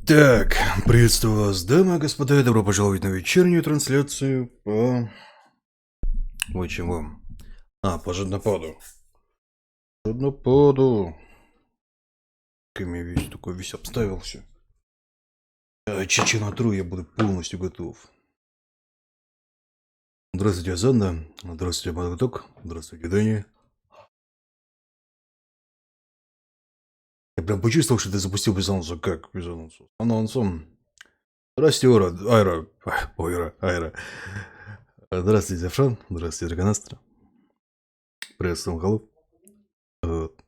Так, приветствую вас, дамы, господа, и добро пожаловать на вечернюю трансляцию по... Ой, чему? По жаднопаду. Жаднопаду. Как я весь такой весь обставился. Чечена тру, я буду полностью готов. Здравствуйте, Азанда. Здравствуйте, Маготок. Здравствуйте, Дани. Я прям почувствовал, что ты запустил без анонса. Как без анонса? Анонсом. Здравствуйте, Айра. Здравствуйте, Зефран. Здравствуйте, Драгонастра. Приветствую, Холоп. Вот.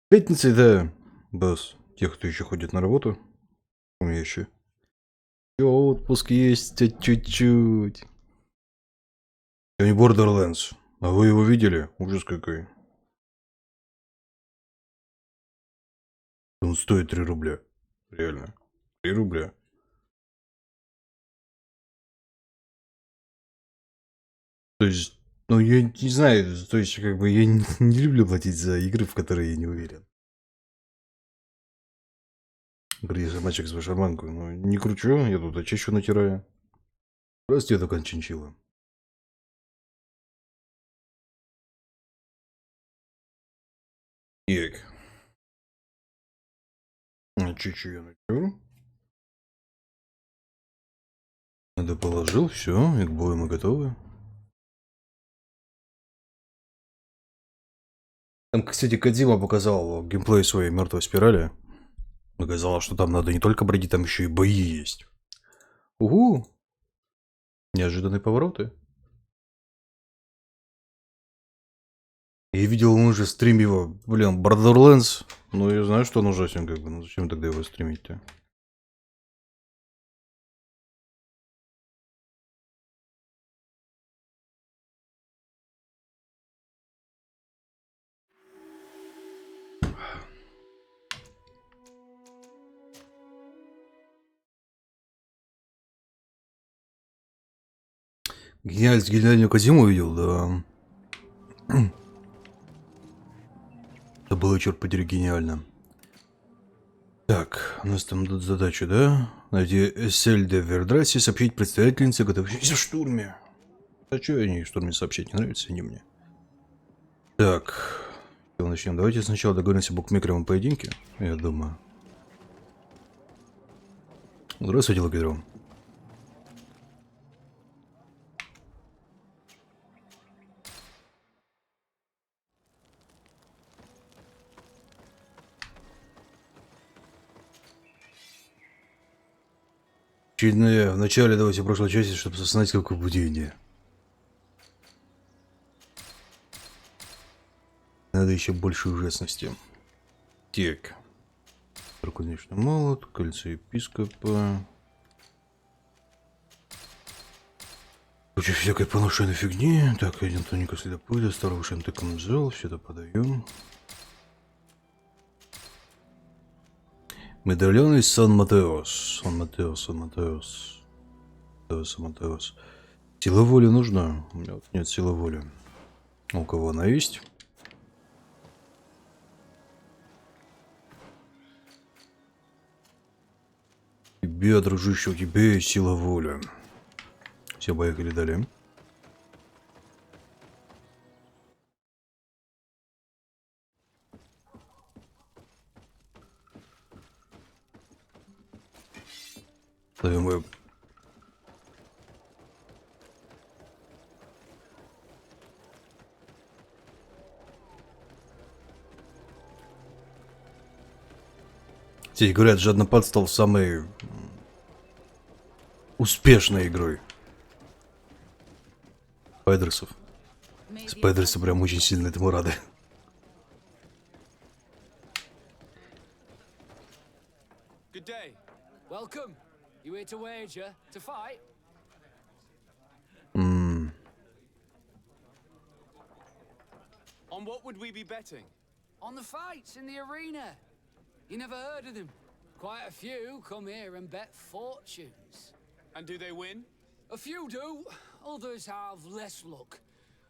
Пятница, да, без тех, кто еще ходит на работу. У меня еще отпуск есть чуть-чуть. Не Borderlands. А вы его видели? Ужас какой. Он стоит 3 рубля. Реально. 3 рубля. То есть, ну я не знаю, то есть как бы я не люблю платить за игры, в которые я не уверен. Говорит, мальчик с шарманку. Ну, не кручу, я тут очищу натираю. Прости, я только чинчила. Ек. Чуть-чуть я натеру. Это положил, все, и к бою мы готовы. Там, кстати, Кодзима показал геймплей своей мертвой спирали. Оказалось, что там надо не только бродить, там еще и бои есть. Угу! Неожиданные повороты. Я видел, он уже стрим его, блин, Borderlands. Ну, я знаю, что он ужасен, как бы. Ну, зачем тогда его стримить-то? Гениальную Кодзиму видел, да. Это было, черт подери, гениально. Так, у нас там тут задача, да? Найти Сель де Вердраси, сообщить представительнице, готовящейся в штурме. А что они в штурме сообщать? Не нравятся они мне. Так, начнем. Давайте сначала договоримся о букмекеровом поединке, я думаю. Здравствуйте, Логидрон. Очередное в начале, давайте в прошлой части, чтобы осознать, какое будение. Надо еще больше ужасности. Так. Конечно, молот, кольцо епископа. Куча всякой поношенной фигни. Так, один тоника следопыта, старого шантыкамзол, все это подаем. Медальон из Сан-Матеос. Сан-Матеос. Сила воли нужна. У меня вот нет силы воли. У кого она есть? Тебе, дружище, у тебя есть сила воли. Все, поехали далее. Ставим веб. Здесь говорят, жаднопад стал самой успешной игрой спайдерсов. Спайдерсы прям очень сильно этому рады. Good day. Welcome. You here to wager, to fight? On what would we be betting? On the fights in the arena. You never heard of them? Quite a few come here and bet fortunes. And do they win? A few do. Others have less luck.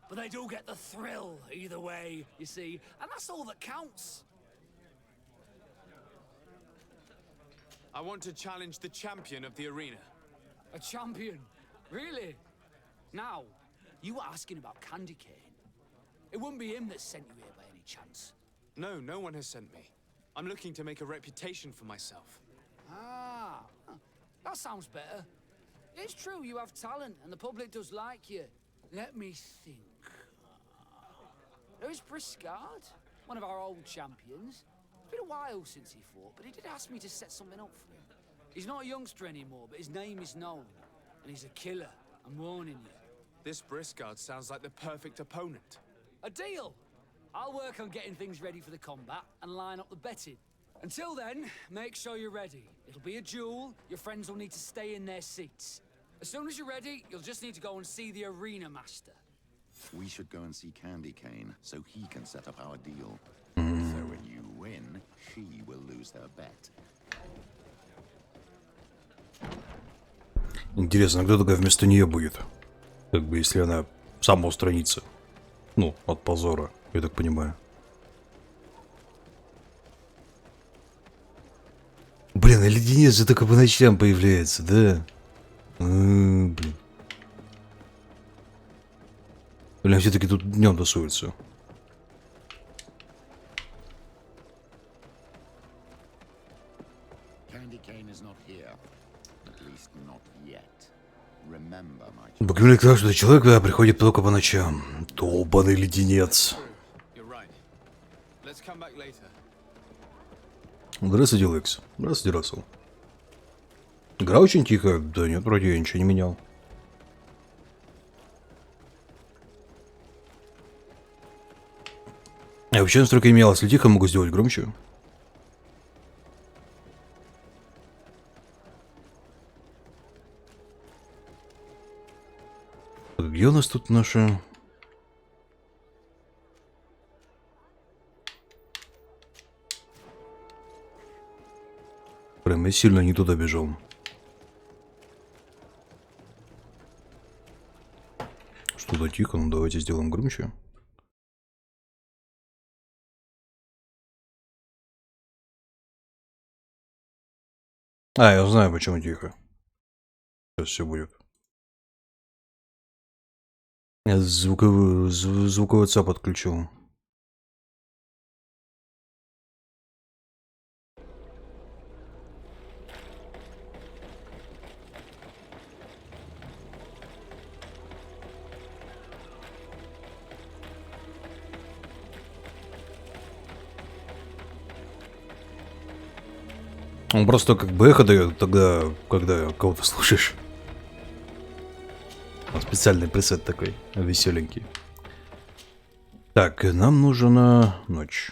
But they do get the thrill either way, you see. And that's all that counts. I want to challenge the champion of the arena. A champion? Really? Now, you were asking about Candy Cane. It wouldn't be him that sent you here by any chance. No, no one has sent me. I'm looking to make a reputation for myself. Ah, that sounds better. It's true you have talent and the public does like you. Let me think. There's Briscard, one of our old champions. It's been a while since he fought, but he did ask me to set something up for him. He's not a youngster anymore, but his name is known. And he's a killer, I'm warning you. This Briscard sounds like the perfect opponent. A deal! I'll work on getting things ready for the combat and line up the betting. Until then, make sure you're ready. It'll be a duel, your friends will need to stay in their seats. As soon as you're ready, you'll just need to go and see the arena master. We should go and see Candy Cane, so he can set up our deal. So when you win, she will lose her bet. Интересно, кто такая вместо нее будет? Как бы, если она сама устранится. Ну, от позора, я так понимаю. Блин, а леденец же только по ночам появляется, да? Блин. Блин, все-таки тут днем тусуются. Выглядит так, что человек приходит только по ночам. Долбаный леденец. Здравствуйте, Лекс. Здравствуйте, Рассел. Игра очень тихая. Да нет, вроде я ничего не менял. А вообще настройка имела. Если тихо, могу сделать громче. Где у нас тут наша... Прям я сильно не туда бежал. Что-то тихо, ну давайте сделаем громче. А, я знаю, почему тихо. Сейчас все будет. Я звуковой ЦАП отключил. Он просто как бы эхо дает тогда, когда кого-то слушаешь. Специальный пресет такой, веселенький. Так, нам нужна ночь.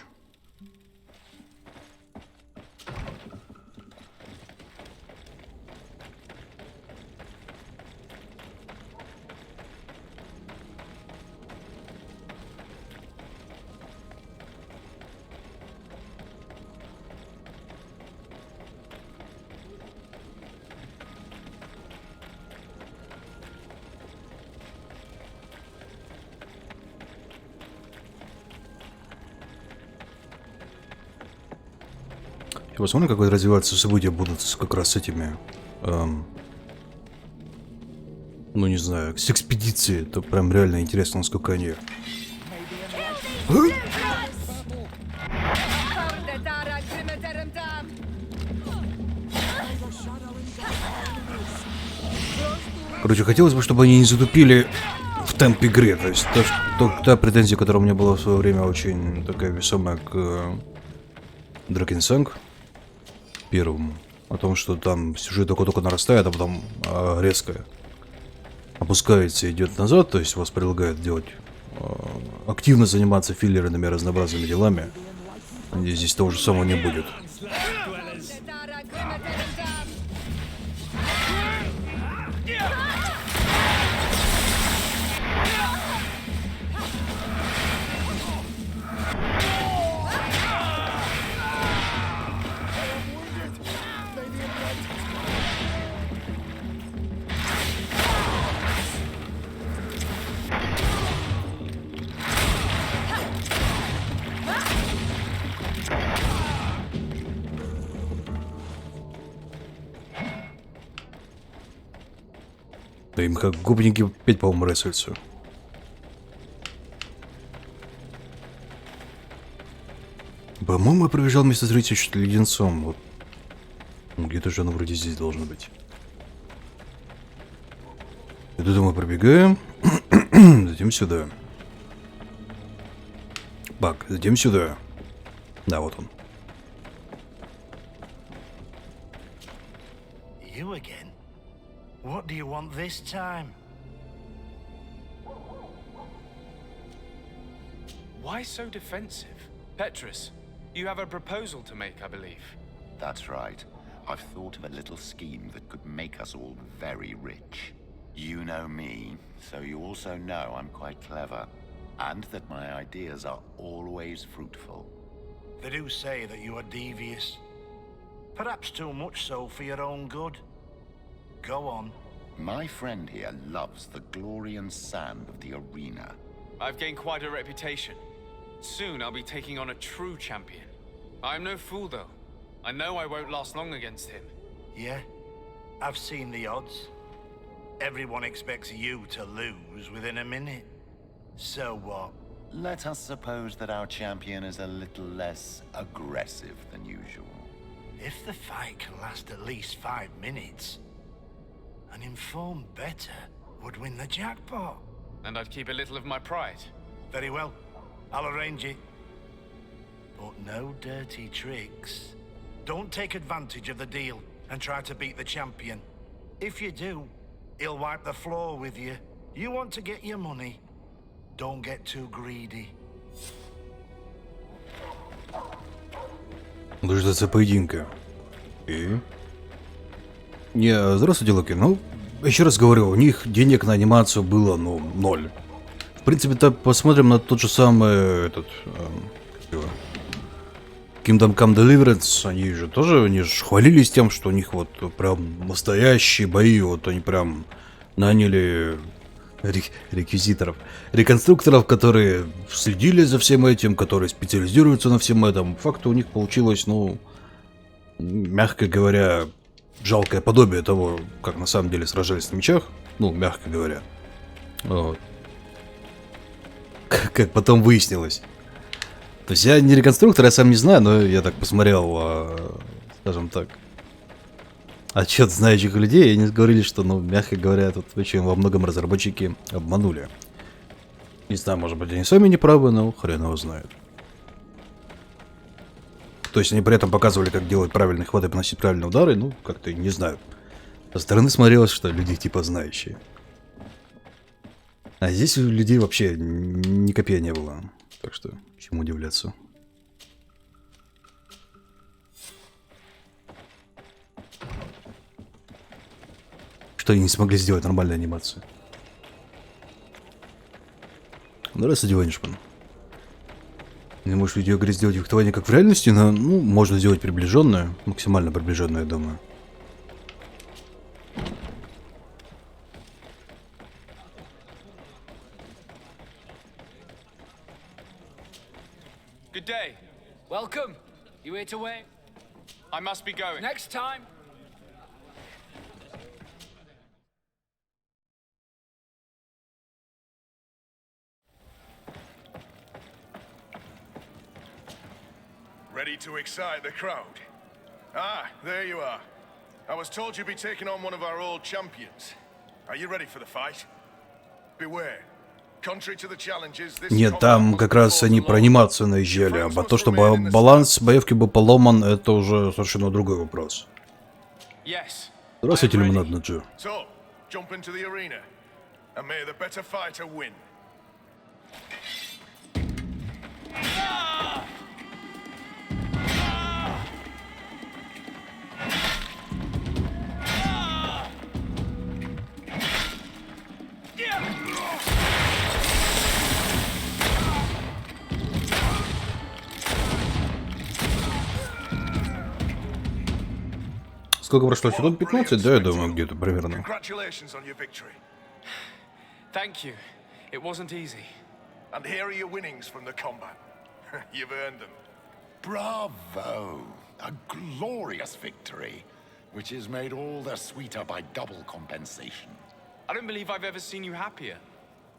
Я посмотрю, как развиваться события будут как раз с этими, ну не знаю, с экспедицией. Это прям реально интересно, насколько они... Короче, хотелось бы, чтобы они не затупили в темп игры. То есть та претензия, которая у меня была в свое время очень такая весомая к Дракенсанг первому, о том, что там сюжет только нарастает, а потом резко опускается и идет назад, то есть вас предлагают делать активно заниматься филлерными разнообразными делами. Надеюсь, здесь того же самого не будет. Да им как гопники опять, по-моему, ресурсы. По-моему, я пробежал вместо зрителя что-то леденцом. Вот. Где-то же оно вроде здесь должно быть. И туда мы пробегаем. Затем сюда. Бак, затем сюда. Да, вот он. You again? What do you want this time? Why so defensive? Petrus, you have a proposal to make, I believe. That's right. I've thought of a little scheme that could make us all very rich. You know me, so you also know I'm quite clever. And that my ideas are always fruitful. They do say that you are devious. Perhaps too much so for your own good. Go on. My friend here loves the glory and sand of the arena. I've gained quite a reputation. Soon I'll be taking on a true champion. I'm no fool, though. I know I won't last long against him. Yeah? I've seen the odds. Everyone expects you to lose within a minute. So what? Let us suppose that our champion is a little less aggressive than usual. If the fight can last at least 5 minutes, an informed better would win the jackpot. And I'd keep a little of my pride. Very well. I'll arrange it. But no dirty tricks. Don't take advantage of the deal and try to beat the champion. If you do, he'll wipe the floor with you. You want to get your money. Don't get too greedy. Дождаться поединка. И? Не, здравствуйте, Локи. Ну, еще раз говорю, у них денег на анимацию было, ну, 0. В принципе, так посмотрим на тот же самый, Kingdom Come Deliverance. Они же хвалились тем, что у них вот прям настоящие бои. Вот они прям наняли реквизиторов, реконструкторов, которые следили за всем этим, которые специализируются на всем этом. Факту у них получилось, ну, мягко говоря, жалкое подобие того, как на самом деле сражались на мечах. Ну, мягко говоря. Вот. Как потом выяснилось. То есть я не реконструктор, я сам не знаю, но я так посмотрел, скажем так, отчет знающих людей, и они говорили, что, ну, мягко говоря, тут очень во многом разработчики обманули. Не знаю, может быть, они сами не правы, но хрен его знает. То есть они при этом показывали, как делать правильный хват и поносить правильные удары, ну, как-то, не знаю. Со стороны смотрелось, что люди типа знающие. А здесь у людей вообще ни копья не было. Так что, чему удивляться. Что они не смогли сделать нормальную анимацию. Здравствуйте, Ванишман. Не можешь в видеоигре сделать фехтование как в реальности, но, ну, можно сделать приближенное, максимально приближенное, я думаю. Good day. Welcome. You here to wait? I must be going. Next time. Ready to excite the crowd? Ah, there you are. I was told you'd be taking on one of our old champions. Are you ready for the fight? Beware. Contrary to the challenges, this Нет, там как раз они про анимацию наезжали, а то, чтобы баланс боевки был поломан, это уже совершенно другой вопрос. Yes. Здравствуйте, Лимонад Наджи. So, jump into the arena, and may the better fighter win. Сколько прошло? Секунд 15, да, я думаю, где-то примерно. Congratulations on your victory. Thank you. It wasn't easy. And here are your winnings from the combat. You've earned them. Bravo! A glorious victory, which is made all the sweeter by double compensation. I don't believe I've ever seen you happier.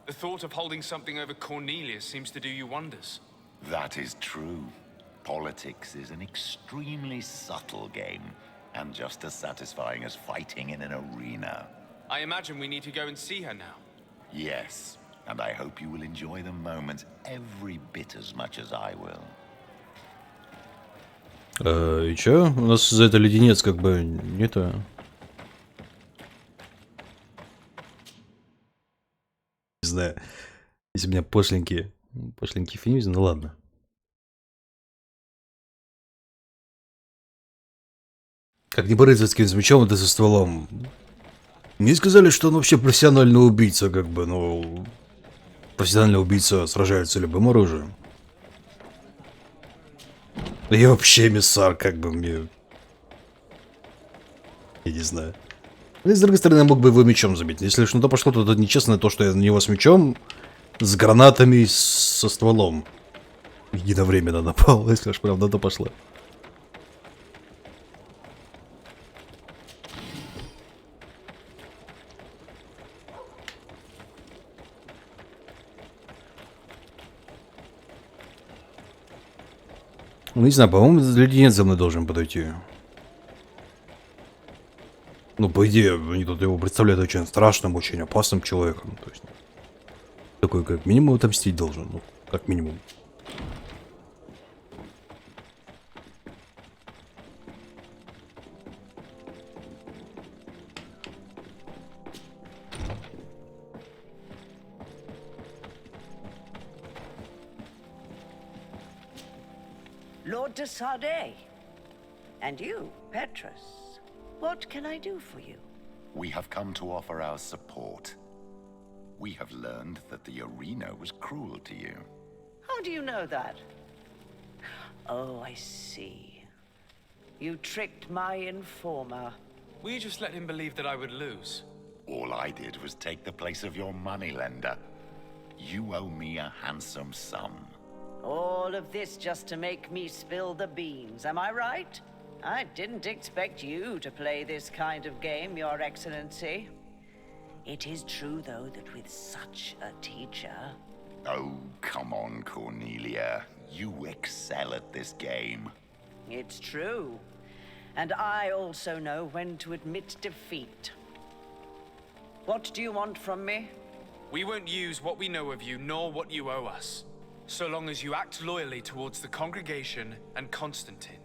The thought of holding something over Cornelia seems to do you wonders. That is true. Politics is an extremely subtle game, and just as satisfying as fighting in an arena. I imagine we need to go and see her now. Yes, and I hope you will enjoy the moments every bit as much as I will. И чё? У нас за это леденец как бы не-то... Не знаю. Если у меня пошленький финюз, ну ладно. Как не бороться с таким мечом, это со стволом. Мне сказали, что он вообще профессиональный убийца, как бы, ну... Профессиональный убийца сражается любым оружием. Да я вообще эмиссар, как бы мне... Я не знаю. Но, с другой стороны, я мог бы его мечом забить. Если что-то пошло, то это нечестно то, что я на него с мечом, с гранатами и со стволом единовременно напал. Если уж правда, то пошло. Ну, не знаю, по-моему, леденец за мной должен подойти. Ну, по идее, они тут его представляют очень страшным, очень опасным человеком. То есть, такой, как минимум, отомстить должен. Ну, как минимум. Lord de Sardet. And you, Petrus. What can I do for you? We have come to offer our support. We have learned that the arena was cruel to you. How do you know that? Oh, I see. You tricked my informer. Will you just let him believe that I would lose? All I did was take the place of your moneylender. You owe me a handsome sum. All of this just to make me spill the beans, am I right? I didn't expect you to play this kind of game, Your Excellency. It is true, though, that with such a teacher... Oh, come on, Cornelia. You excel at this game. It's true. And I also know when to admit defeat. What do you want from me? We won't use what we know of you, nor what you owe us, so long as you act loyally towards the congregation and Constantine.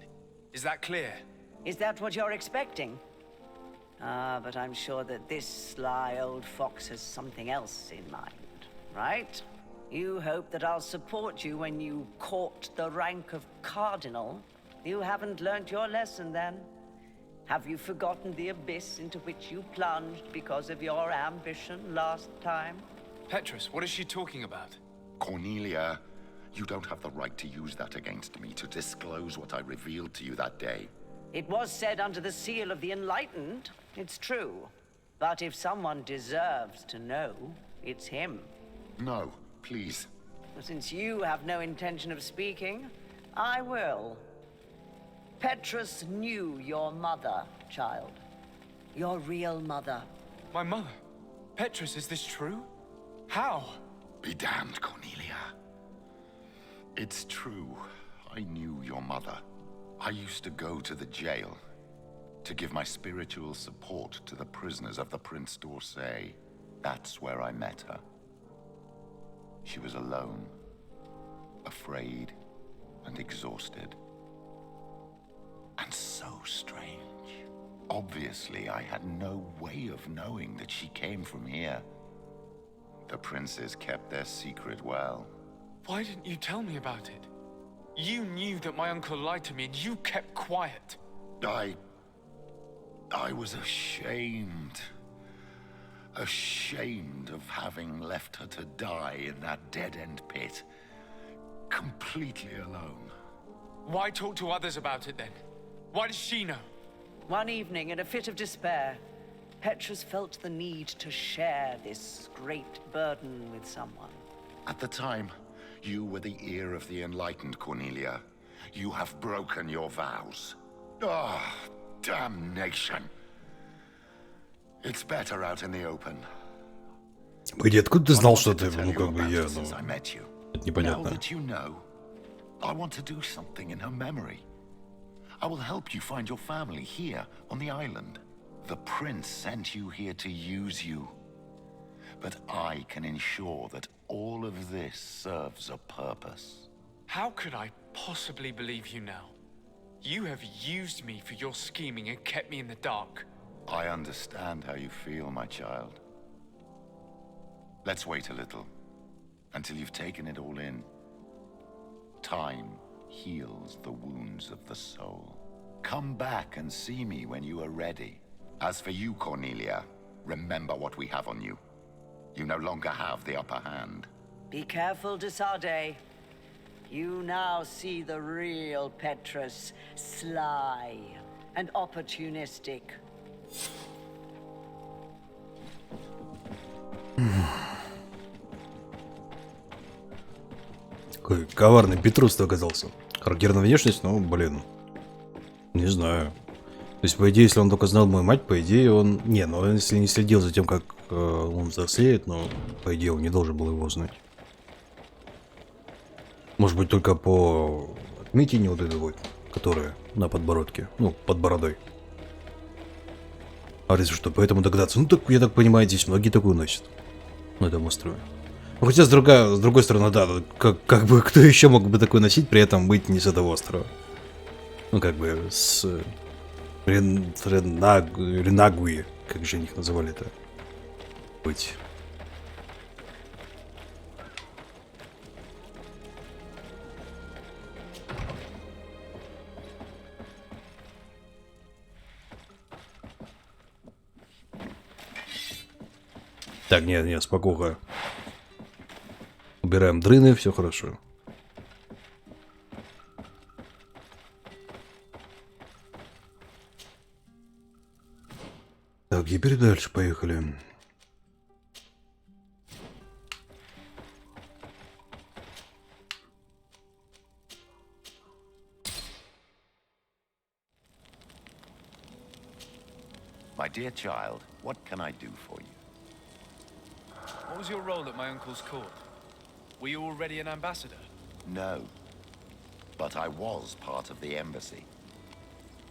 Is that clear? Is that what you're expecting? Ah, but I'm sure that this sly old fox has something else in mind, right? You hope that I'll support you when you court the rank of cardinal. You haven't learnt your lesson, then. Have you forgotten the abyss into which you plunged because of your ambition last time? Petrus, what is she talking about? Cornelia, you don't have the right to use that against me, to disclose what I revealed to you that day. It was said under the seal of the Enlightened, it's true. But if someone deserves to know, it's him. No, please. Since you have no intention of speaking, I will. Petrus knew your mother, child. Your real mother. My mother? Petrus, is this true? How? Be damned, Cornelia. It's true. I knew your mother. I used to go to the jail to give my spiritual support to the prisoners of the Prince d'Orsay. That's where I met her. She was alone, afraid, and exhausted. And so strange. Obviously, I had no way of knowing that she came from here. The princes kept their secret well. Why didn't you tell me about it? You knew that my uncle lied to me and you kept quiet. I was ashamed. Ashamed of having left her to die in that dead-end pit. Completely alone. Why talk to others about it then? Why does she know? One evening, in a fit of despair, Petrus felt the need to share this great burden with someone. At the time, you were the ear of the enlightened, Cornelia. You have broken your vows. Ah, damnation. It's better out in the open. Погоди, откуда ты знал, что I wanted ты, to tell ну you как бы about я, her since I ну, met you. это Now непонятно. that you know, I want to do something in her memory. I will help you find your family here on the island. The prince sent you here to use you. But I can ensure that all of this serves a purpose. How could I possibly believe you now? You have used me for your scheming and kept me in the dark. I understand how you feel, my child. Let's wait a little, until you've taken it all in. Time heals the wounds of the soul. Come back and see me when you are ready. As for you, Cornelia, remember what we have on you. You no longer have the upper hand. Be careful, Desade. You now see the real Petrus, sly and opportunistic. Какой коварный Петрус ты оказался. Характерная внешность, ну, блин. Не знаю. То есть, по идее, если он только знал мою мать, по идее, он... Не, ну, если не следил за тем, как он взрослеет, но, по идее, он не должен был его знать. Может быть, только по отметине вот этой вот, которая на подбородке. Ну, под бородой. А если что, поэтому догадаться. Ну, так, я так понимаю, здесь многие такую носят. На этом острове. Ну, хотя, с другой стороны, да, как бы, кто еще мог бы такой носить, при этом быть не с этого острова? Ну, как бы, с... Ренагуи, как же их называли это? Быть. Так, нет, спокойно. Убираем дрыны, все хорошо. Так, теперь дальше поехали. My dear child, what can I do for you? What was your role at my uncle's court? Were you already an ambassador? No, but I was part of the embassy.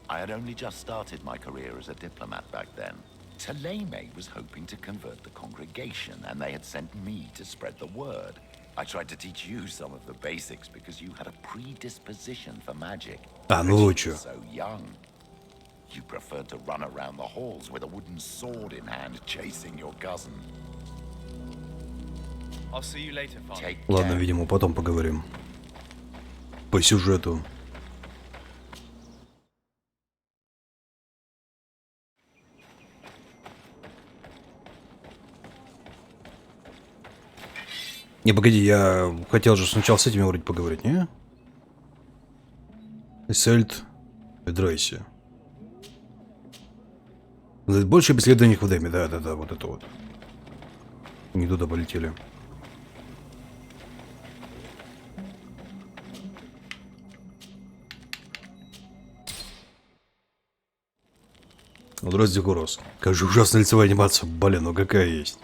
I had only just started my career as a diplomat back then. Taleme was hoping to convert the congregation, and they had sent me to spread the word. I tried to teach you some of the basics because you had a predisposition for magic. А, ну вы чё? So young. You preferred to run around the halls with a wooden sword in hand, chasing your cousin. I'll see you later, father. Take Ладно, care. видимо, потом поговорим. По сюжету. Не, погоди, я хотел же сначала с этими вроде поговорить, не? Сельт, Эдрайси. Больше обследований в Эдеме, да, вот это вот. Не туда полетели. Здравствуйте, Курос. Как же ужасная лицевая анимация. Блин, ну какая есть.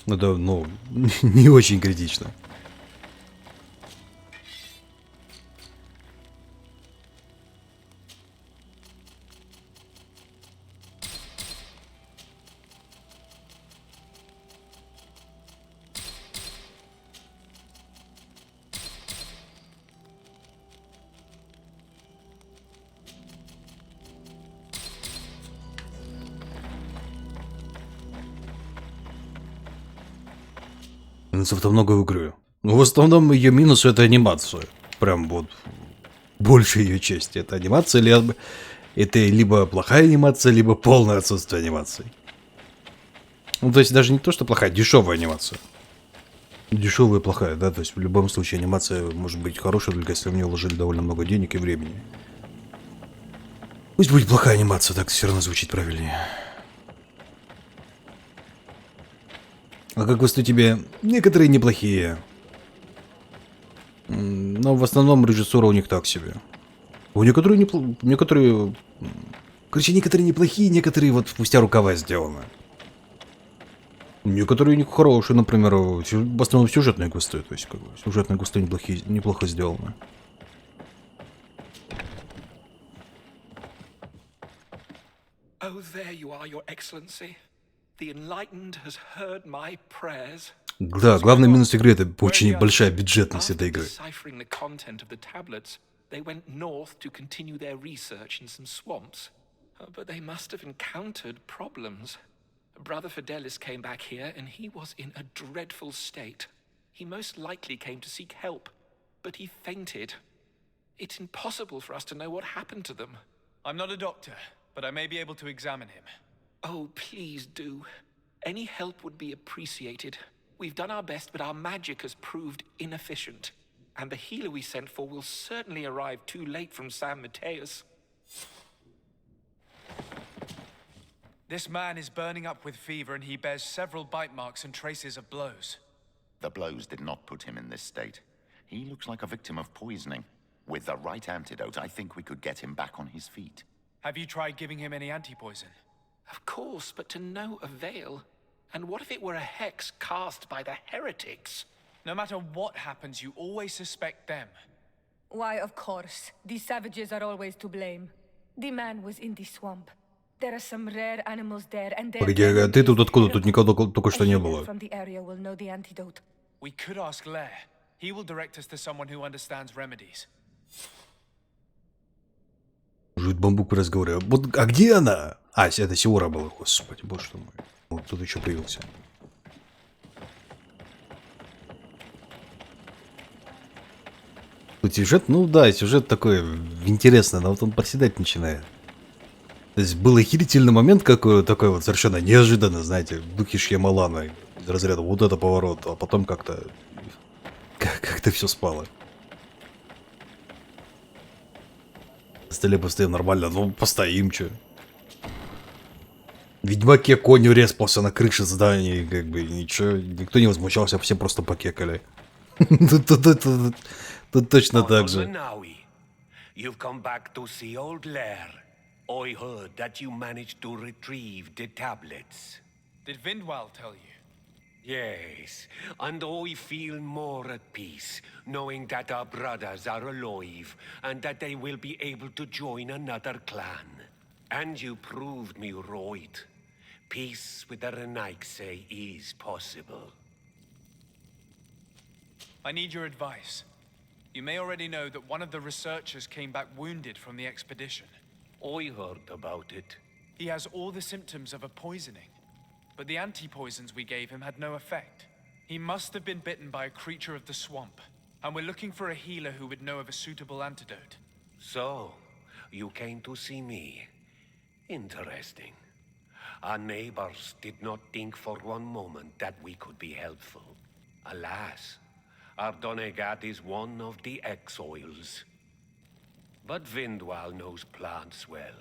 Это, ну, не очень критично. Минусов-то много в игре. Но в основном ее минус это анимация. Прям вот больше ее части. Это анимация, это либо плохая анимация, либо полное отсутствие анимации. Ну, то есть даже не то, что плохая, дешевая анимация. Дешевая и плохая, да, то есть в любом случае анимация может быть хорошая, только если в нее вложили довольно много денег и времени. Пусть будет плохая анимация, так все равно звучит правильнее. А как высту тебе некоторые неплохие. Но в основном режиссура у них так себе. У некоторые Короче, некоторые неплохие, некоторые вот спустя рукава сделаны. Некоторые хорошие, например, в основном сюжетные квесты, то есть как бы сюжетные квесты неплохо сделаны. Oh, there you are, Your Excellency. The enlightened has heard my prayers. Да, главный минус игры — это очень большая бюджетность этой игры. Deciphering the content of the tablets, they went north to continue their research in some swamps. But they must have encountered problems. Brother Fidelis came back here, and he was in a dreadful state. He most likely came to seek help, but he fainted. It's impossible for us to know what happened to them. I'm not a doctor, but I may be able to examine him. Oh, please do. Any help would be appreciated. We've done our best, but our magic has proved inefficient. And the healer we sent for will certainly arrive too late from San Mateus. This man is burning up with fever, and he bears several bite marks and traces of blows. The blows did not put him in this state. He looks like a victim of poisoning. With the right antidote, I think we could get him back on his feet. Have you tried giving him any anti-poison? Of course, but to no avail. And what if it were a hex cast by the heretics? No matter what happens, you always suspect them. Why, of course. These savages are always to blame. The man was in the swamp. There are some rare animals there, and Погоди, а ты тут откуда? Тут никого только что не было. From the area will know the antidote. We could ask Lair. He will direct us to someone who understands remedies. Жуть бамбук в разговоре. Вот, а где она? А, это Сиора была. Господи, боже мой. Вот тут еще появился. Тут сюжет, ну да, сюжет такой интересный, но вот он проседать начинает. То есть был охерительный момент такой вот совершенно неожиданно, знаете, в духе Шьямалана. Из разряда вот это поворот, а потом как-то все спало. На столе постоим нормально, ну постоим, чё. В Ведьмаке конь респался на крыше здания, как бы ничего, никто не возмущался, все просто покекали. Тут точно так же. You've come back to see old Lair. I heard that you managed to retrieve the tablets. Did Vindwal tell you? Yes, and I feel more at peace, knowing that our brothers are alive, and that they will be able to join another clan. And you proved me right. Peace with the Renaigse is possible. I need your advice. You may already know that one of the researchers came back wounded from the expedition. I heard about it. He has all the symptoms of a poisoning, but the anti-poisons we gave him had no effect. He must have been bitten by a creature of the swamp, and we're looking for a healer who would know of a suitable antidote. So, you came to see me. Interesting. Our neighbors did not think for one moment that we could be helpful. Alas, our Donegat is one of the exiles. But Vindwal knows plants well.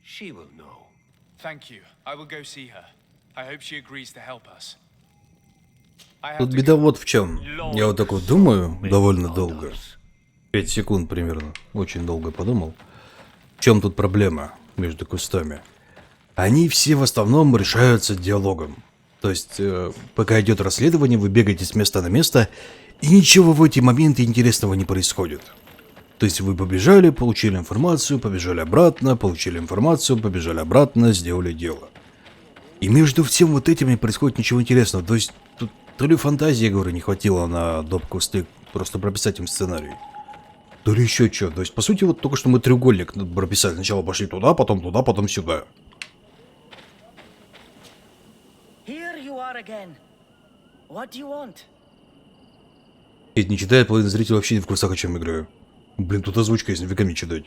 She will know. Thank you. I will go see her. I hope she agrees to help us. Тут беда вот в чем. Я вот так вот думаю довольно долго. 5 секунд примерно. Очень долго подумал. В чем тут проблема между кустами? Они все в основном решаются диалогом. То есть, пока идет расследование, вы бегаете с места на место, и ничего в эти моменты интересного не происходит. То есть вы побежали, получили информацию, побежали обратно, получили информацию, побежали обратно, сделали дело. И между всем вот этим не происходит ничего интересного. То есть тут то ли фантазии, я говорю, не хватило на доп-кусты просто прописать им сценарий. То ли еще что. То есть, по сути, вот только что мы треугольник прописали. Сначала пошли туда, потом сюда. Ведь не читает, половина зрителей вообще не в курсах, о чем играю. Блин, тут озвучка есть, нафига мне читать.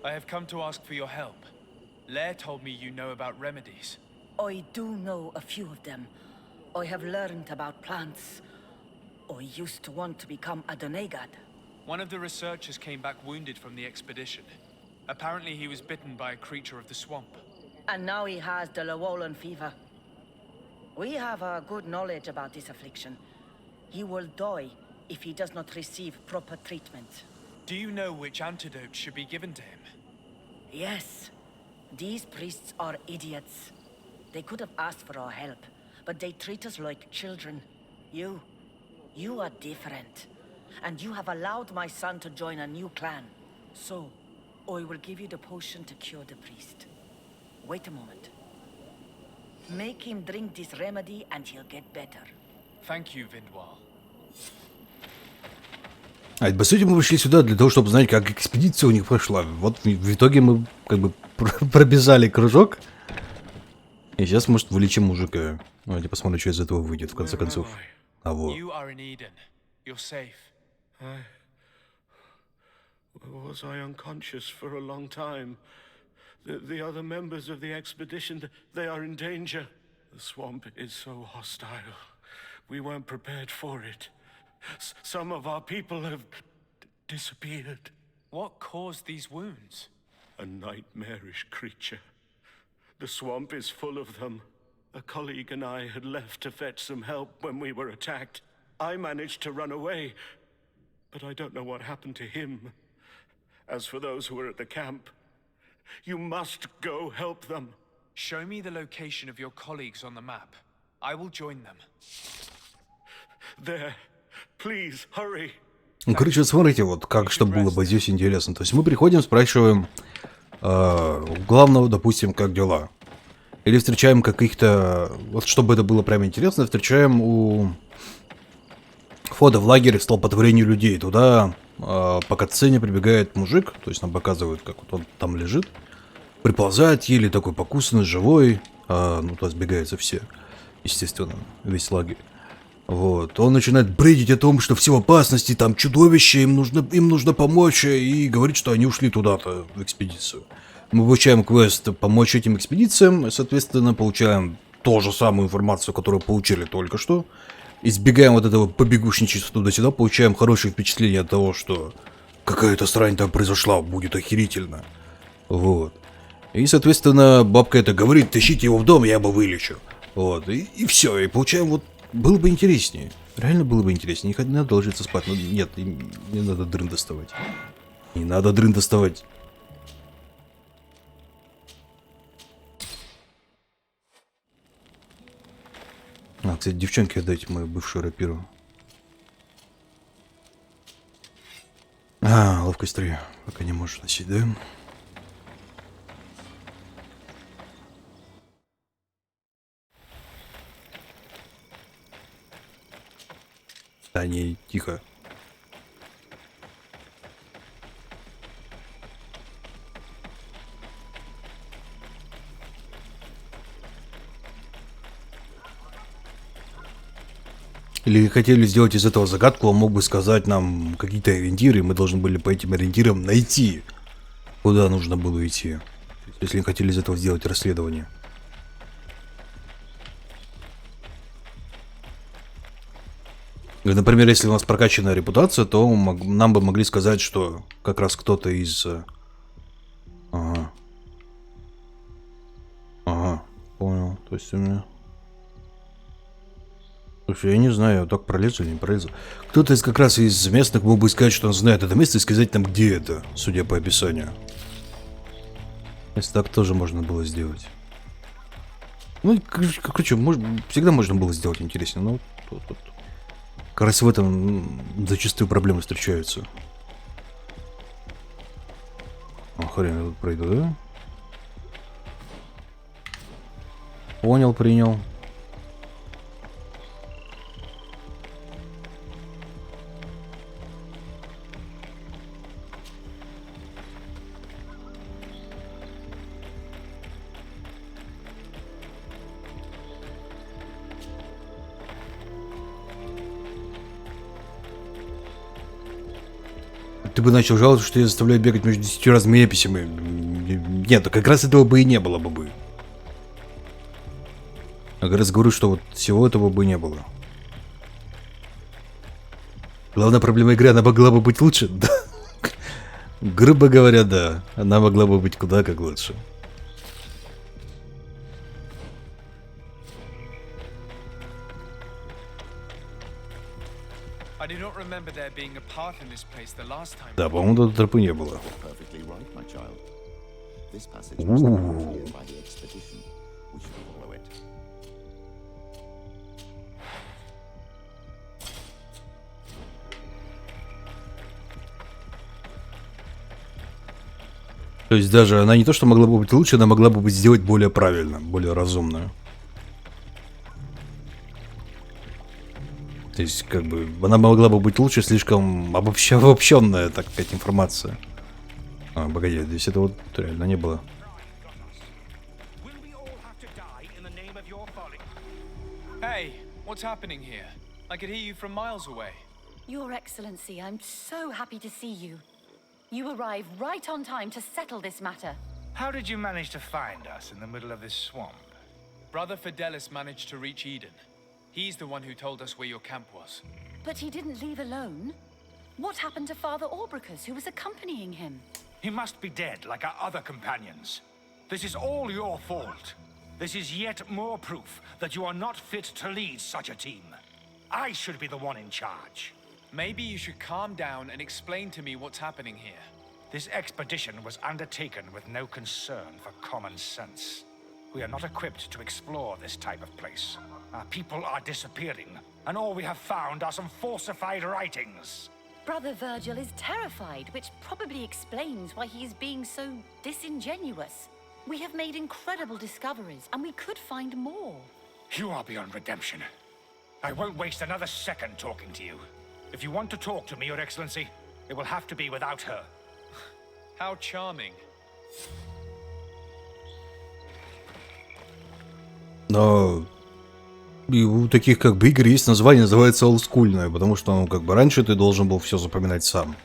I have come to ask for your help. Lair told me you know about remedies. I do know a few of them. I have learned about plants. I used to want to become a Donegat. One of the researchers came back wounded from the expedition. Apparently he was bitten by a creature of the swamp. And now he has the Llewellyn fever. We have a good knowledge about this affliction. He will die if he does not receive proper treatment. Do you know which antidote should be given to him? Yes. These priests are idiots. They could have asked for our help, but they treat us like children. You are different. And you have allowed my son to join a new clan. So, I will give you the potion to cure the priest. Wait a moment. Make him drink this remedy and he'll get better. Thank you, Vindwal. А по сути мы вышли сюда для того, чтобы знать, как экспедиция у них прошла. Вот в итоге мы как бы пробежали кружок. И сейчас, может, вылечим мужика. Давайте посмотрим, что из этого выйдет, в конце концов. А вот. Was I unconscious for a long time? The other members of the expedition, they are in danger. The swamp is so hostile. We weren't prepared for it. Some of our people have disappeared. What caused these wounds? A nightmarish creature. The swamp is full of them. A colleague and I had left to fetch some help when we were attacked. I managed to run away, but I don't know what happened to him. As for those who are at the camp, you must go help them. Show me the location of your colleagues on the map. I will join them. There. Please, hurry. Ну, короче, вот смотрите, вот как, чтобы было бы здесь интересно. То есть мы приходим, спрашиваем главного, допустим, как дела. Или встречаем каких-то... Вот чтобы это было прям интересно, встречаем у входа в лагерь столпотворение людей. Туда по катсцене прибегает мужик, то есть нам показывают, как вот он там лежит. Приползает, еле такой покусанный, живой. Ну, туда сбегаются все, естественно, весь лагерь. Вот, он начинает бредить о том, что все в опасности, там чудовище, им нужно помочь, и говорит, что они ушли туда-то, в экспедицию. Мы получаем квест помочь этим экспедициям, соответственно, получаем ту же самую информацию, которую получили только что. Избегаем вот этого побегушничества туда-сюда, получаем хорошее впечатление от того, что какая-то срань там произошла, будет охерительно. Вот. И, соответственно, бабка это говорит, тащите его в дом, я бы вылечу. Вот, и все, и получаем вот... Было бы интереснее. Реально было бы интереснее. Не надо ложиться спать. Но нет, не надо дрын доставать. Не надо дрын доставать. Кстати, девчонке отдайте мою бывшую рапиру. Ловкость 3. Пока не можешь носить, да? Да не, тихо. Или хотели сделать из этого загадку, он мог бы сказать нам какие-то ориентиры, и мы должны были по этим ориентирам найти, куда нужно было идти. Если хотели из этого сделать расследование. Например, если у нас прокачанная репутация, то нам бы могли сказать, что как раз кто-то из... Ага, понял. То есть у меня... Слушай, я не знаю, я так пролезу или не пролезу. Кто-то из как раз из местных мог бы сказать, что он знает это место, и сказать нам, где это, судя по описанию. Если так тоже можно было сделать. Ну, короче, всегда можно было сделать интереснее, но... Как раз в этом зачастую проблемы встречаются. Хрен, я тут пройду, да? Понял, принял. Ты бы начал жаловаться, что я заставляю бегать между 10 разными эписями. Нет, как раз этого бы и не было бы. Я как раз говорю, что вот всего этого бы не было. Главная проблема игры, она могла бы быть лучше. Да. Грубо говоря, да. Она могла бы быть куда как лучше. Да, по-моему, тут тропы не было. This passage must be cleared by the expedition. We should follow it. То есть даже она не то, что могла бы быть лучше, она могла бы быть сделать более правильно, более разумную. То есть, как бы, она могла бы быть лучше, слишком обобщенная, так сказать, информация. А, погоди, здесь это вот реально не было. Hey, what's happening here? I could hear you from miles away. Your Excellency, I'm so happy to see you. You arrived right on time to settle this matter. How did you manage to find us in the middle of this swamp? Brother Fidelis managed to reach Eden. He's the one who told us where your camp was. But he didn't leave alone. What happened to Father Orbricus, who was accompanying him? He must be dead, like our other companions. This is all your fault. This is yet more proof that you are not fit to lead such a team. I should be the one in charge. Maybe you should calm down and explain to me what's happening here. This expedition was undertaken with no concern for common sense. We are not equipped to explore this type of place. Our people are disappearing, and all we have found are some falsified writings. Brother Virgil is terrified, which probably explains why he is being so disingenuous. We have made incredible discoveries, and we could find more. You are beyond redemption. I won't waste another second talking to you. If you want to talk to me, Your Excellency, it will have to be without her. How charming. Но и у таких как бы игр есть название, называется олдскульное, потому что, ну, как бы раньше ты должен был все запоминать сам.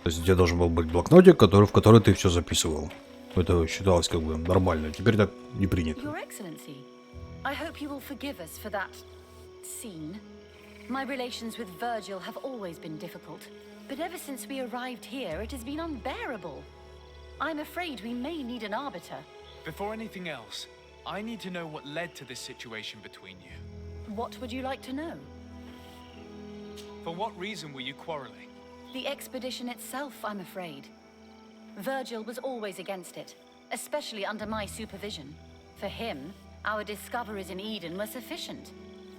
То есть у тебя должен был быть блокнотик, в который ты все записывал. Это считалось как бы нормально. Теперь так не принято. Your Excellency, I hope you will forgive us for that scene. My relations with Virgil have always been difficult, but ever since we arrived here, it has been unbearable. I'm afraid we may need an arbiter. Before anything else, I need to know what led to this situation between you. What would you like to know? For what reason were you quarreling? The expedition itself, I'm afraid. Virgil was always against it, especially under my supervision. For him, our discoveries in Eden were sufficient.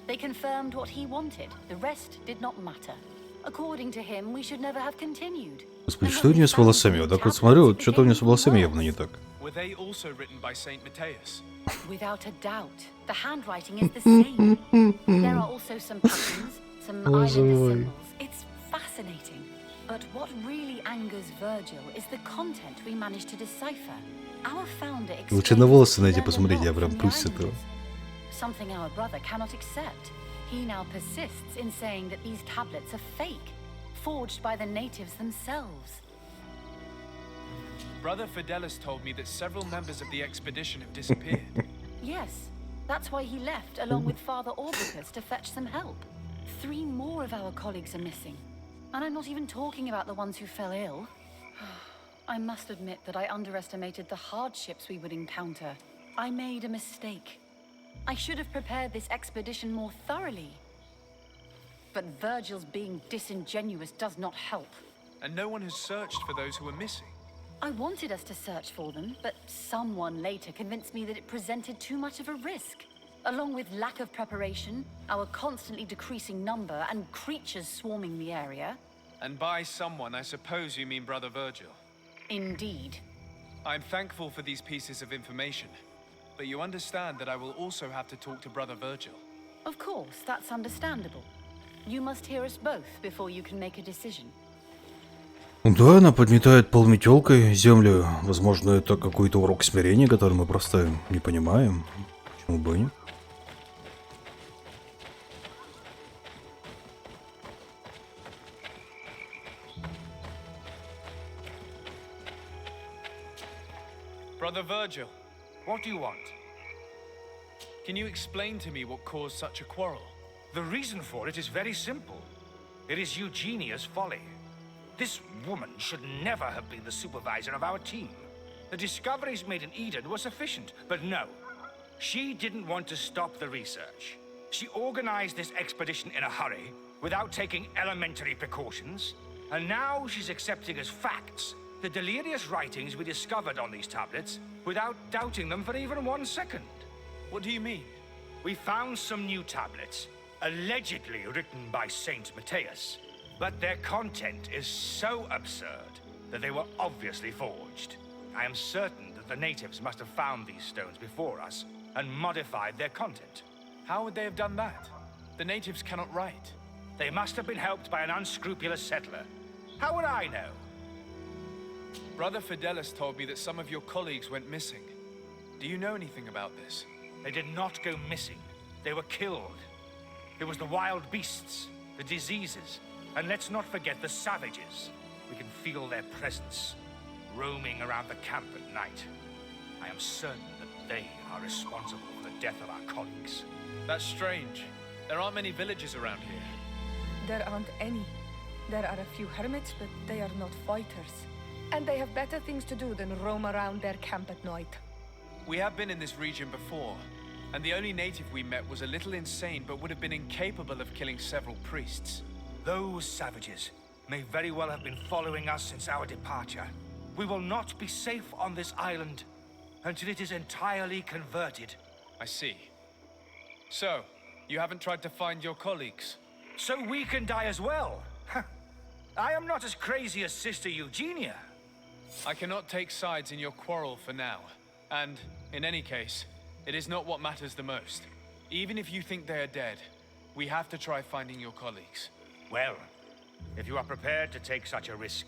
They confirmed what he wanted. The rest did not matter. According to him, we should never have continued. Господи, что у нее с волосами? Вот так вот смотрю, вот что-то у нее с волосами явно не так. Were they also written by Saint Matthias? Without a doubt. The handwriting is the same. There are also some patterns, some islander symbols. It's fascinating. But what really angers Virgil is the content we managed to decipher. Our founder Лучше на волосы на эти посмотреть, я прям пусть этого. Something our brother cannot accept. He now persists in saying that these tablets are fake, forged by the natives themselves. Brother Fidelis told me that several members of the expedition have disappeared. Yes, that's why he left along with Father Orbricus to fetch some help. 3 more of our colleagues are missing. And I'm not even talking about the ones who fell ill. I must admit that I underestimated the hardships we would encounter. I made a mistake. I should have prepared this expedition more thoroughly. But Virgil's being disingenuous does not help. And no one has searched for those who are missing. I wanted us to search for them, but someone later convinced me that it presented too much of a risk. Along with lack of preparation, our constantly decreasing number, and creatures swarming the area. And by someone, I suppose you mean Brother Virgil. Indeed. I'm thankful for these pieces of information, but you understand that I will also have to talk to Brother Virgil. Of course, that's understandable. You must hear us both before you can make a decision. Да, она подметает полметелкой землю. Возможно, это какой-то урок смирения, который мы просто не понимаем. Почему бы и нет? Brother Virgil, What do you want? can you explain to me what caused such a quarrel? The reason for it is very simple. It is Eugenia's folly. This woman should never have been the supervisor of our team. The discoveries made in Eden were sufficient, but no. She didn't want to stop the research. She organized this expedition in a hurry, without taking elementary precautions, and now she's accepting as facts the delirious writings we discovered on these tablets without doubting them for even 1 second. What do you mean? We found some new tablets, allegedly written by Saint Matthias, but their content is so absurd that they were obviously forged. I am certain that the natives must have found these stones before us and modified their content. How would they have done that? The natives cannot write. They must have been helped by an unscrupulous settler. How would I know? Brother Fidelis told me that some of your colleagues went missing. Do you know anything about this? They did not go missing. They were killed. It was the wild beasts, the diseases, and let's not forget the savages. We can feel their presence, roaming around the camp at night. I am certain that they are responsible for the death of our colleagues. That's strange. There aren't many villages around here. There aren't any. There are a few hermits, but they are not fighters. And they have better things to do than roam around their camp at night. We have been in this region before, and the only native we met was a little insane but would have been incapable of killing several priests. Those savages may very well have been following us since our departure. We will not be safe on this island until it is entirely converted. I see. So, you haven't tried to find your colleagues? So we can die as well. I am not as crazy as Sister Eugenia. I cannot take sides in your quarrel for now. And, in any case, it is not what matters the most. Even if you think they are dead, we have to try finding your colleagues. Well, if you are prepared to take such a risk,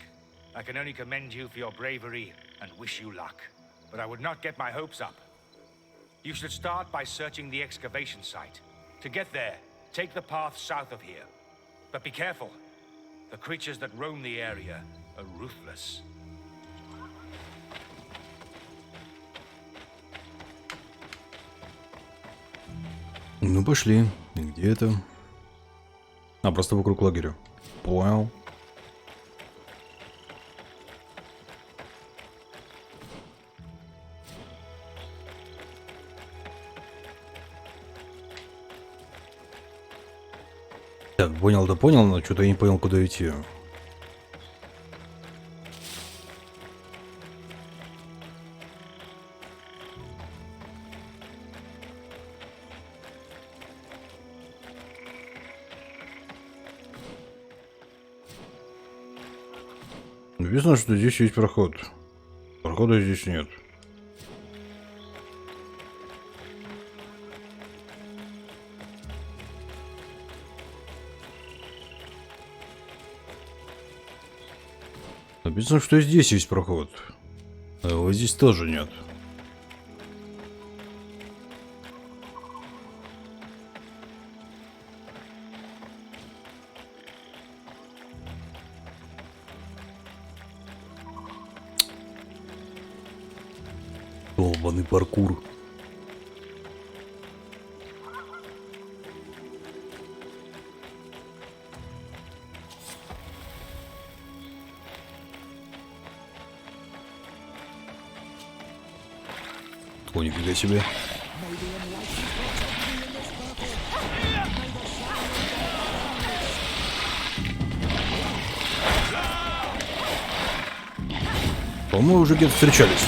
I can only commend you for your bravery and wish you luck. But I would not get my hopes up. You should start by searching the excavation site. To get there, take the path south of here. But be careful. The creatures that roam the area are ruthless. Ну, пошли. И где это? А, просто вокруг лагеря. Понял. Так, понял, да понял, но что-то я не понял, куда идти. Написано, что здесь есть проход. Прохода здесь нет. Написано, что здесь есть проход. А его здесь тоже нет. Долбаный паркур. О, нифига себе. По-моему, уже где-то встречались.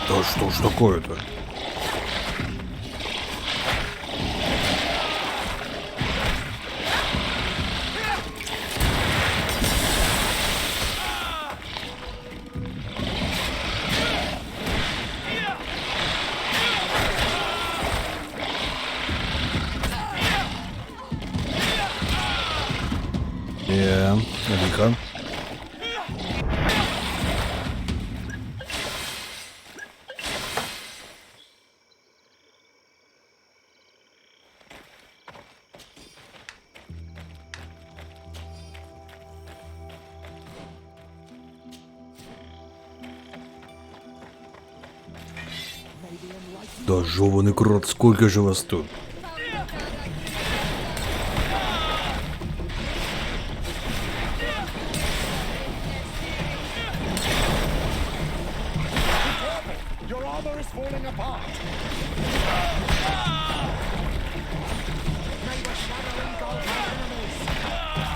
Да что ж такое-то? Лихо. Да жёваный крот, сколько же вас тут? You're father is falling apart. May the shadow engulf my enemies.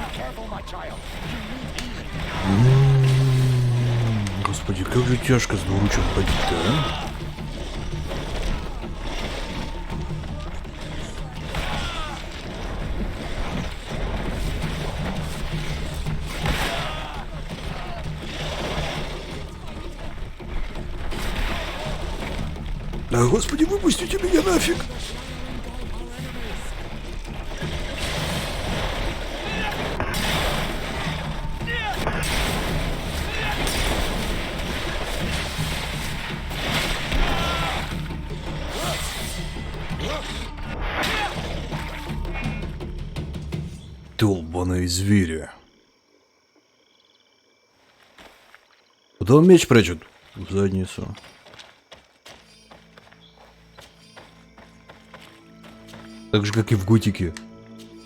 Be careful, my child. You need healing. Господи, как же тяжко с двуручем ходить-то, а? Да, господи, выпустите меня нафиг! Долбаные звери. Куда он меч прячет? В задницу. Так же, как и в готике.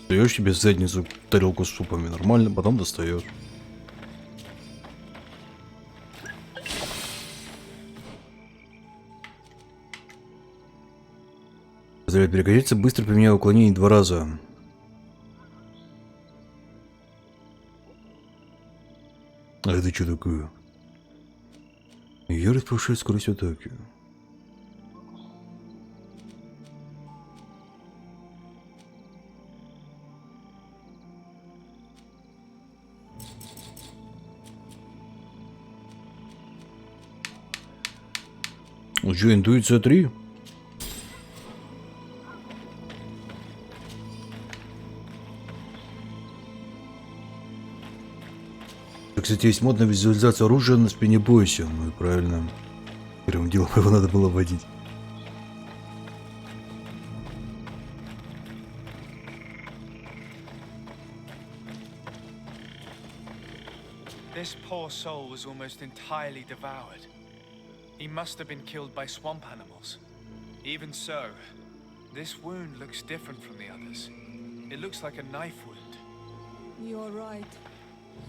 Даешь себе в задницу тарелку с супами нормально, потом достаешь. Перегодится, быстро применяю уклонение 2 раза. А это что такое? Ярость повышает скорость атаки. Ну что, интуиция 3? Кстати, есть модная визуализация оружия на спине пояса. Ну и правильно. Первым делом его надо было вводить. This poor soul was almost entirely devoured. He must have been killed by swamp animals. Even so, this wound looks different from the others. It looks like a knife wound. You're right.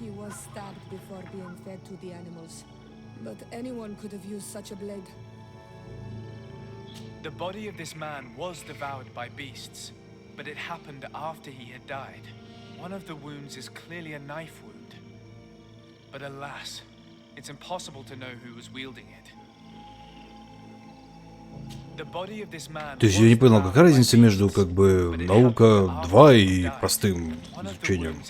He was stabbed before being fed to the animals. But anyone could have used such a blade. The body of this man was devoured by beasts, but it happened after he had died. One of the wounds is clearly a knife wound. But alas, it's impossible to know who was wielding it. То есть я не понял, какая разница между как бы наука 2 и простым изучением?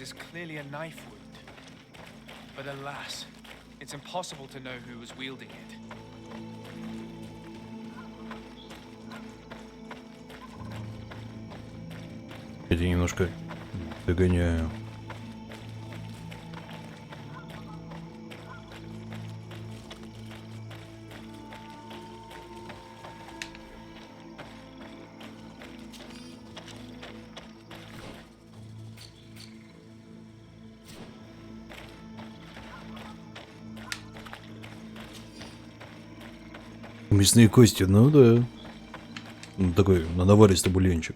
Это немножко догоняю. Мясные кости, ну да. Ну, такой на наваристый бульончик.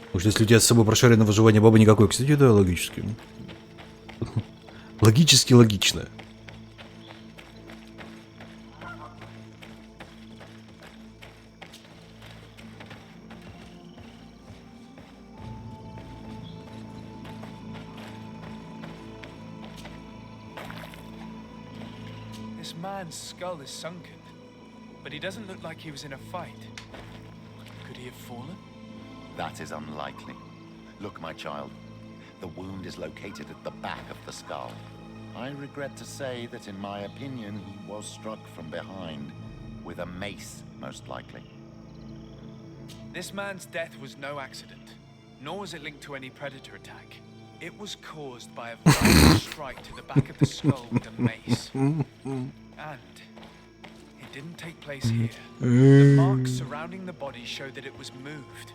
Потому что если у тебя с собой прошаренное выживание бабы никакой, кстати, да, логически. Логически логично. This man's skull is sunken, but he doesn't look like he was in a fight. Could he have fallen? That is unlikely. Look, my child. The wound is located at the back of the skull. I regret to say that, in my opinion, he was struck from behind. With a mace, most likely. This man's death was no accident, nor was it linked to any predator attack. It was caused by a violent strike to the back of the skull with a mace. And it didn't take place here. The marks surrounding the body show that it was moved,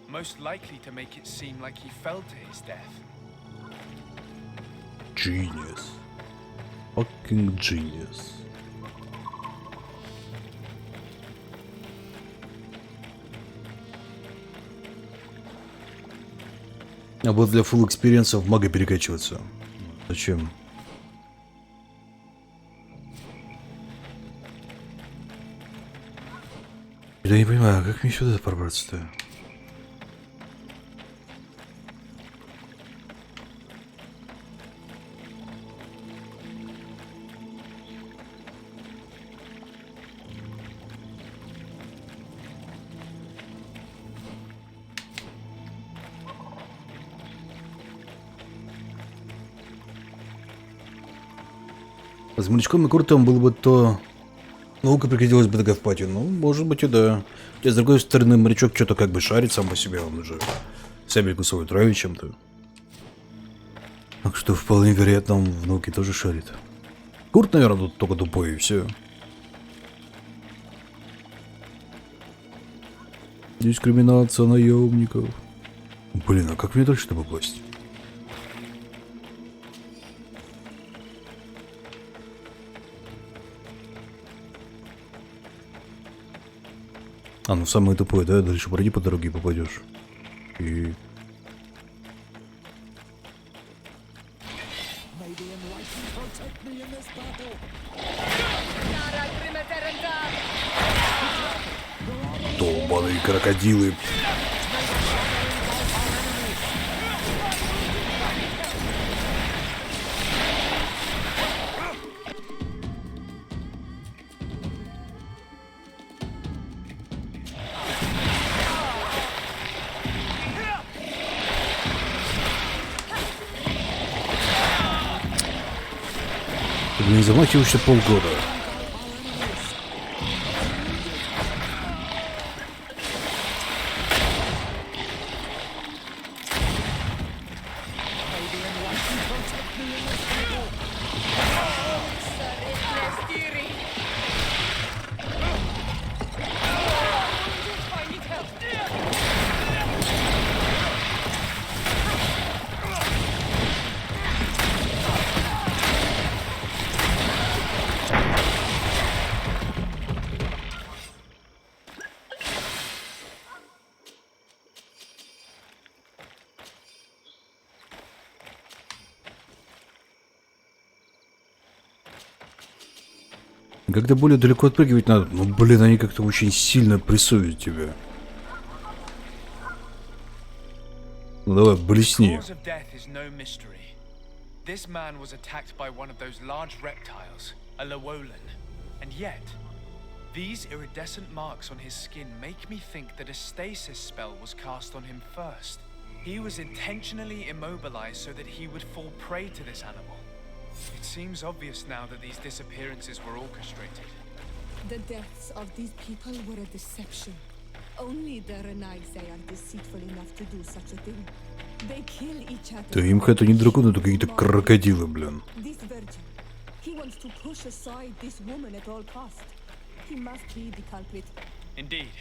most likely to make it seem like he fell to his death. Genius. Fucking genius. А вот для full экспириенса в мага перекачиваться. Зачем? Я не понимаю, как мне сюда пробраться-то? С мальчиком и крутым было бы то... Наука пригодилась бы в пати. Ну, может быть и да. И с другой стороны, морячок что-то как бы шарит сам по себе. Он уже сабельку свою травит чем-то. Так что вполне вероятно, он в науке тоже шарит. Курт, наверное, тут только тупой и все. Дискриминация наемников. Блин, а как мне дальше-то попасть? А, ну самое тупое, да? Дальше пройди по дороге и попадешь. И... Долбаные крокодилы. Блин, замахиваешься полгода. Когда более далеко отпрыгивать надо, ну блин, они как-то очень сильно прессуют тебя. Ну давай, блесни. This man was attacked by one of those large reptiles, a Llewellyn, and yet these iridescent marks on his skin make me think that a stasis spell was cast on him first. He was intentionally immobilized so that he would fall prey to this animal. It seems obvious now that these disappearances were orchestrated. The deaths of these people were a deception. Only the Renaigse are deceitful enough to do such a thing. They kill each other. Да им это не драконы, это какие-то крокодилы, блин. This virgin, he wants to push aside this woman at all cost. He must be the culprit. Indeed.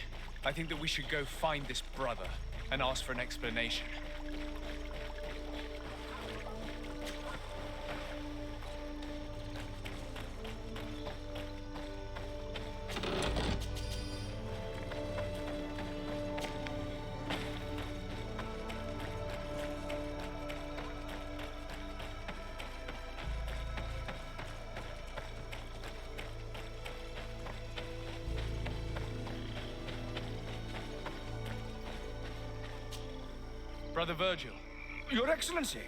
I think that we should go find this brother and ask for an explanation. Brother Virgil. Your Excellency,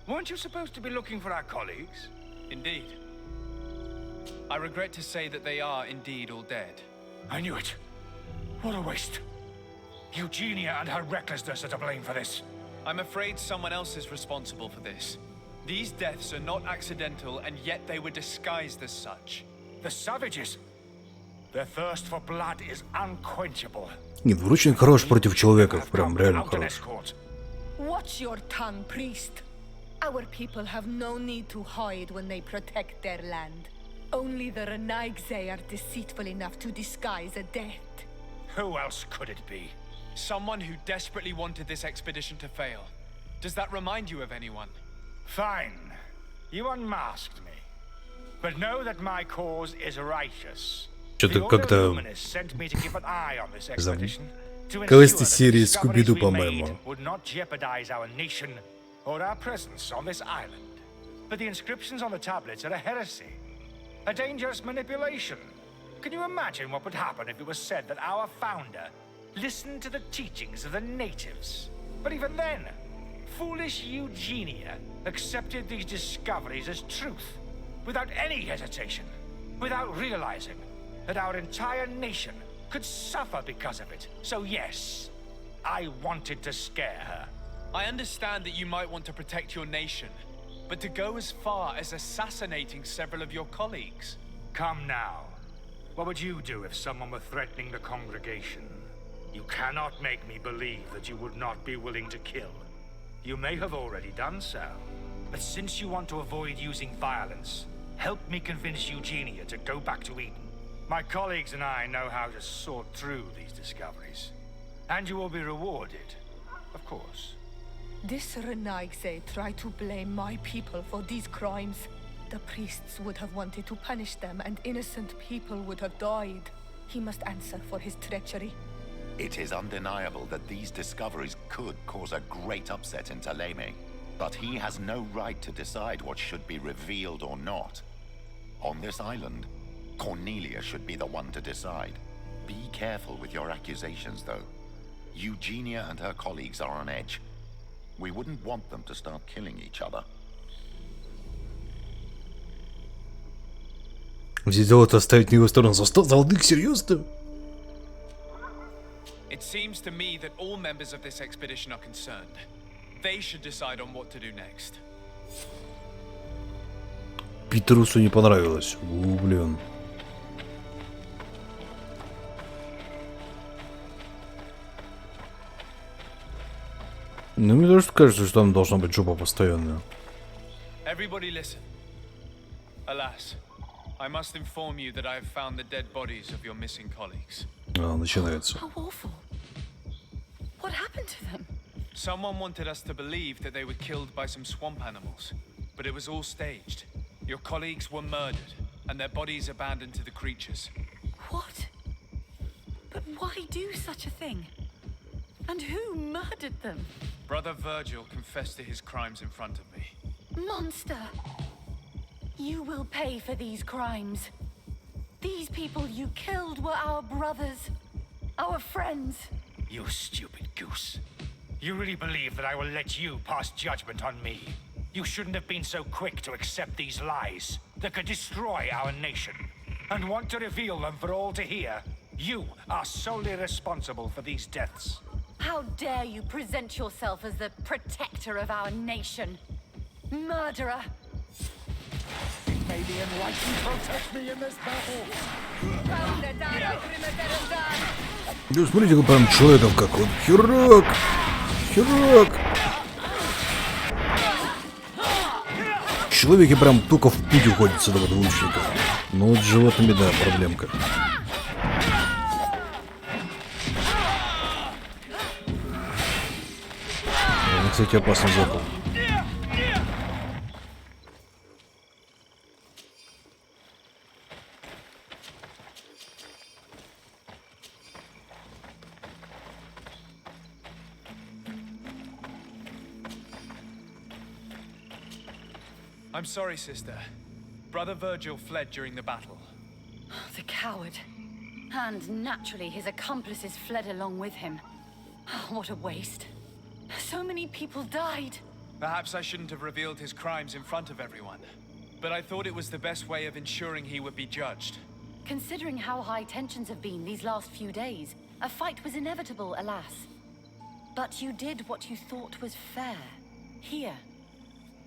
weren't you supposed to be looking for our colleagues? Indeed. I regret to say that they are indeed all dead. I knew it. What a waste. Eugenia and her recklessness are to blame for this. I'm afraid someone else is responsible for this. These deaths are not accidental, and yet they were disguised as such. The savages. Their thirst for blood is unquenchable. Нет, вручень хорош против человеков, прям реально хорош. Watch your tongue, priest. Our people have no need to hide when they protect their land. Only the Renaigse are deceitful enough to disguise a death. Who else could it be? Someone who desperately wanted this expedition to fail. Does that remind you of anyone? Fine. You unmasked me. But know that my cause is righteous. Что-то как-то to Квесты ensure that the серии discoveries Скуби-Ду, we по-моему. made would not jeopardize our nation or our presence on this island. But the inscriptions on the tablets are a heresy, a dangerous manipulation. Can you imagine what would happen if it was said that our founder listened to the teachings of the natives? But even then, foolish Eugenia accepted these discoveries as truth, without any hesitation, without realizing that our entire nation could suffer because of it. So yes, I wanted to scare her. I understand that you might want to protect your nation, but to go as far as assassinating several of your colleagues? Come now. What would you do if someone were threatening the congregation? You cannot make me believe that you would not be willing to kill. You may have already done so. But since you want to avoid using violence, help me convince Eugenia to go back to Eden. My colleagues and I know how to sort through these discoveries. And you will be rewarded, of course. This Renaigse tried to blame my people for these crimes. The priests would have wanted to punish them, and innocent people would have died. He must answer for his treachery. It is undeniable that these discoveries could cause a great upset in Taleme. But he has no right to decide what should be revealed or not. On this island, Cornelia should be the one to decide. Be careful with your accusations, though. Eugenia and her colleagues are on edge. We wouldn't want them to start killing each other. Взять золото, оставить на его сторону за 100 золотых, серьезно? It seems to me that all members of this expedition are concerned. They should decide on what to do next. Питерусу не понравилось. Блин. Ну, мне тоже кажется, что там должна быть жопа постоянная. Everybody listen. Alas, I must inform you that I have found the dead bodies of your missing colleagues. Начинается. How awful. What happened to them? Someone wanted us to believe that they were killed by some swamp animals, but it was all staged. Your colleagues were murdered, and their bodies abandoned to the creatures. What? But why do such a thing? And who murdered them? Brother Virgil confessed to his crimes in front of me. Monster! You will pay for these crimes. These people you killed were our brothers, our friends. You stupid goose. You really believe that I will let you pass judgment on me? You shouldn't have been so quick to accept these lies that could destroy our nation, and want to reveal them for all to hear. You are solely responsible for these deaths. How dare you present yourself as the protector of our nation? Murderer! May the enlightened protect me in this battle. Да смотрите, как прям человеком как он. Херак! Херак! Человеки прям только в путь уходят с этого двуручника. Ну вот с животными, да, проблемка. Он, кстати, опасный зокол. I'm sorry, sister. Brother Virgil fled during the battle. The coward. And naturally, his accomplices fled along with him. What a waste. So many people died. Perhaps I shouldn't have revealed his crimes in front of everyone. But I thought it was the best way of ensuring he would be judged. Considering how high tensions have been these last few days, a fight was inevitable, alas. But you did what you thought was fair. Here,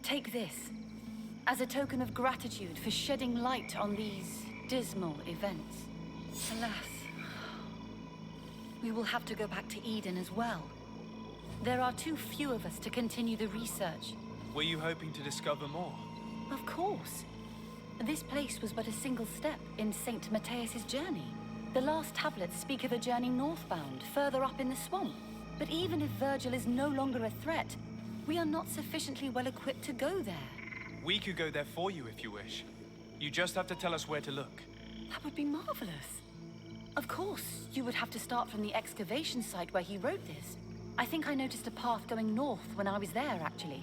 take this. As a token of gratitude for shedding light on these dismal events. Alas, we will have to go back to Eden as well. There are too few of us to continue the research. Were you hoping to discover more? Of course. This place was but a single step in St. Matthias's journey. The last tablets speak of a journey northbound, further up in the swamp. But even if Virgil is no longer a threat, we are not sufficiently well equipped to go there. We could go there for you if you wish. You just have to tell us where to look. That would be marvelous. Of course, you would have to start from the excavation site where he wrote this. I think I noticed a path going north when I was there, actually.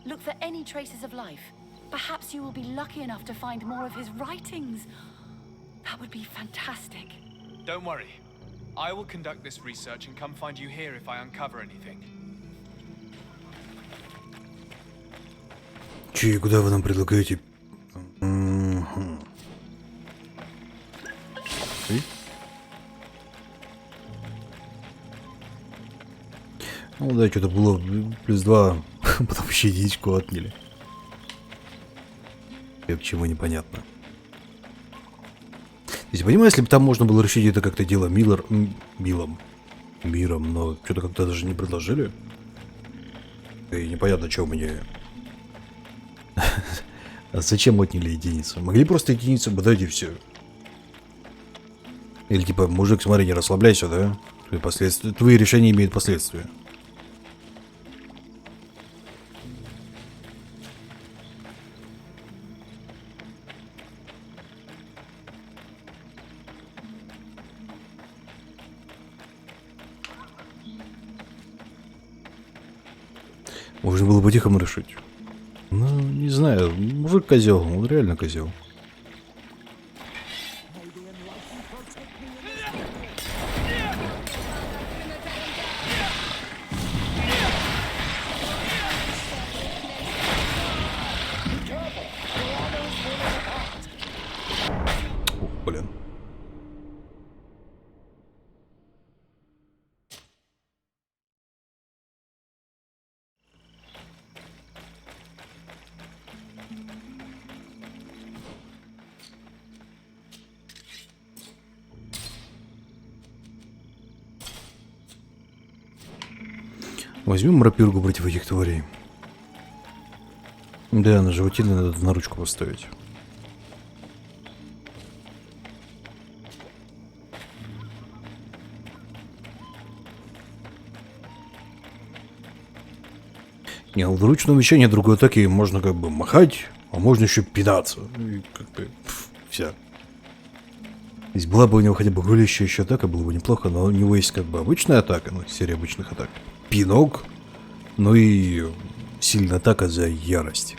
Look for any traces of life. Perhaps you will be lucky enough to find more of his writings. That would be fantastic. Don't worry. I will conduct this research and come find you here if I uncover anything. Че, куда вы нам предлагаете? Ну да, что-то было +2, потом еще единичку отняли. Почему непонятно. То есть, понимаешь, если бы там можно было решить это как-то дело миром, но что-то как-то даже не предложили. И непонятно, что мне... А зачем отняли единицу? Могли просто единицу бы дать и все. Или типа, мужик, смотри, не расслабляйся, да? Твои решения имеют последствия. Можно было по-тихому решить. Ну, не знаю, мужик козел, он реально козел. Блин. Возьмем рапиру против этих тварей. Да, на животину надо на ручку поставить. Не, в ручном еще нет другой атаки, можно как бы махать, а можно еще пинаться. И как бы вся. Здесь была бы у него хотя бы гулящая еще атака, было бы неплохо, но у него есть как бы обычная атака, ну, серия обычных атак. Пинок, ну и сильная атака за ярость.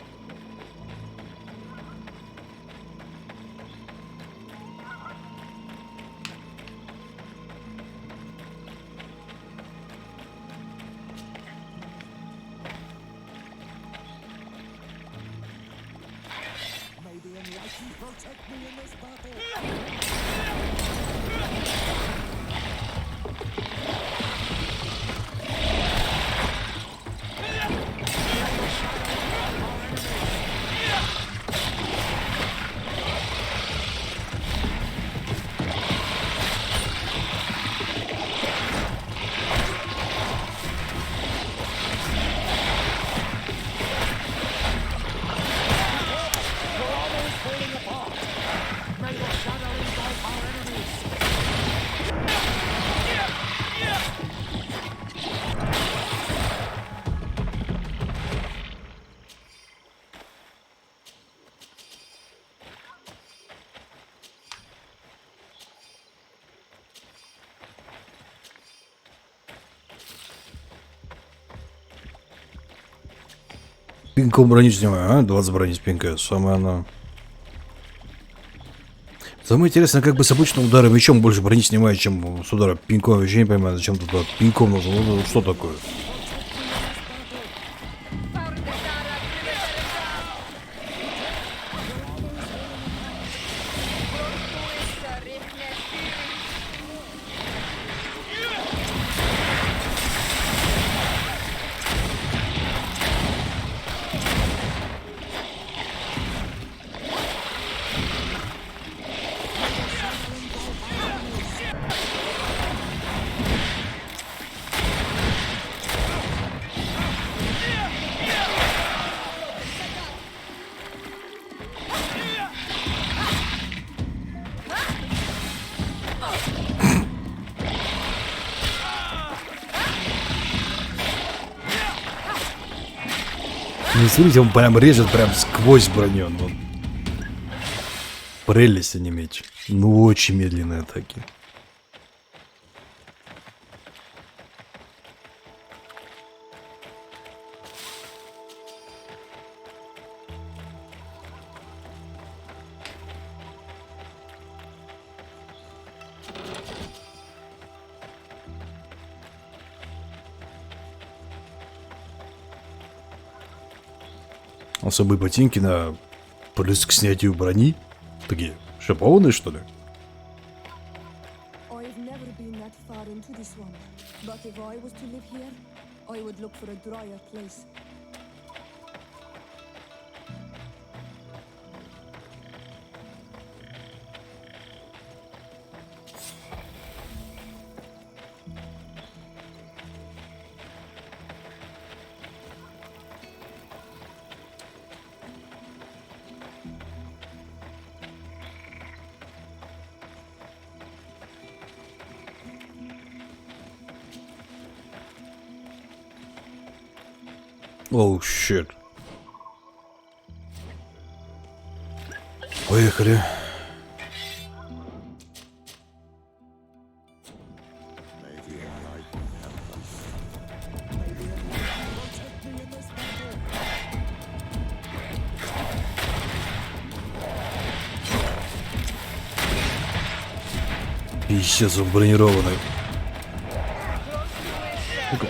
Пинком броню снимаю, а? 20 брони с пинка, самое оно. Самое интересное, как бы с обычным ударом мечом больше брони снимает, чем с удара пинком. Я вообще не понимаю, зачем туда пинком нужно. Ну, что такое? Ну, смотрите, он прям режет прям сквозь броню. Ну, прелесть, а не меч. Ну, очень медленные атаки. Особые ботинки на плюс к снятию брони. Такие шипованные, что ли? I've never been that far into this one, but if I was to live here, I would look for a drier place. Оу, щит. Поехали. Пиздец, он бронированный. Ну-ка.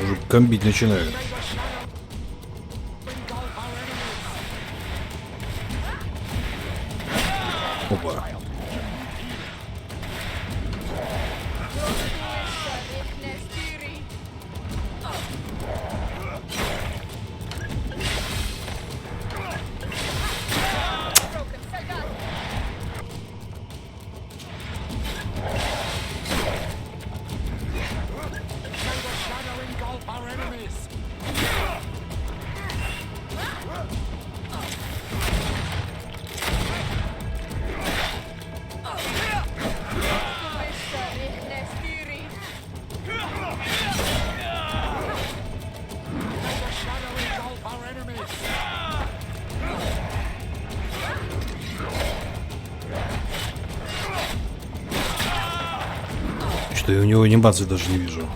Уже комбить начинают. Опа. Что я у него анимации даже не вижу.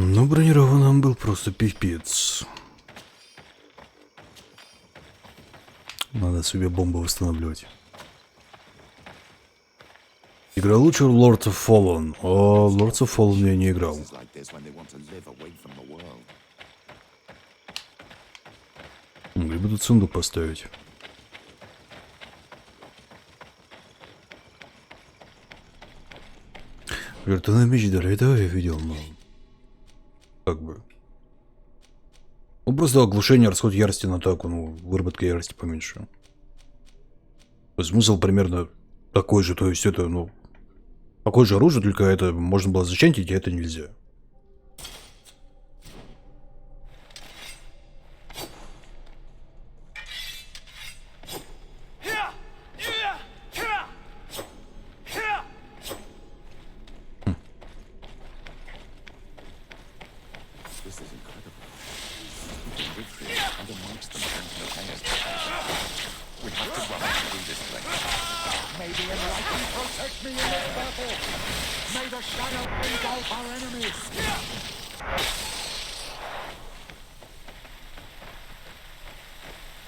Ну, бронированным был просто пипец. Надо себе бомбу восстанавливать. Играл лучше Lords of Fallen. О, Lords of Fallen я не играл. Могли бы тут сундук поставить. Виртуальный меч, да, этого я видел, но... Как бы. Ну, просто оглушение, расход ярости на атаку, ну, выработка ярости поменьше. Смысл примерно такой же, то есть это, ну, такое же оружие, только это можно было зачантить, а это нельзя.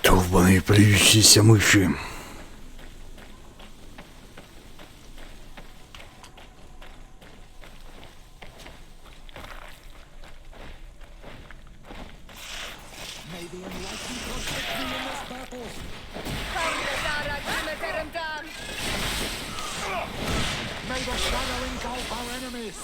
Долбаные плюющиеся мыши. May the shadow engulf our enemies!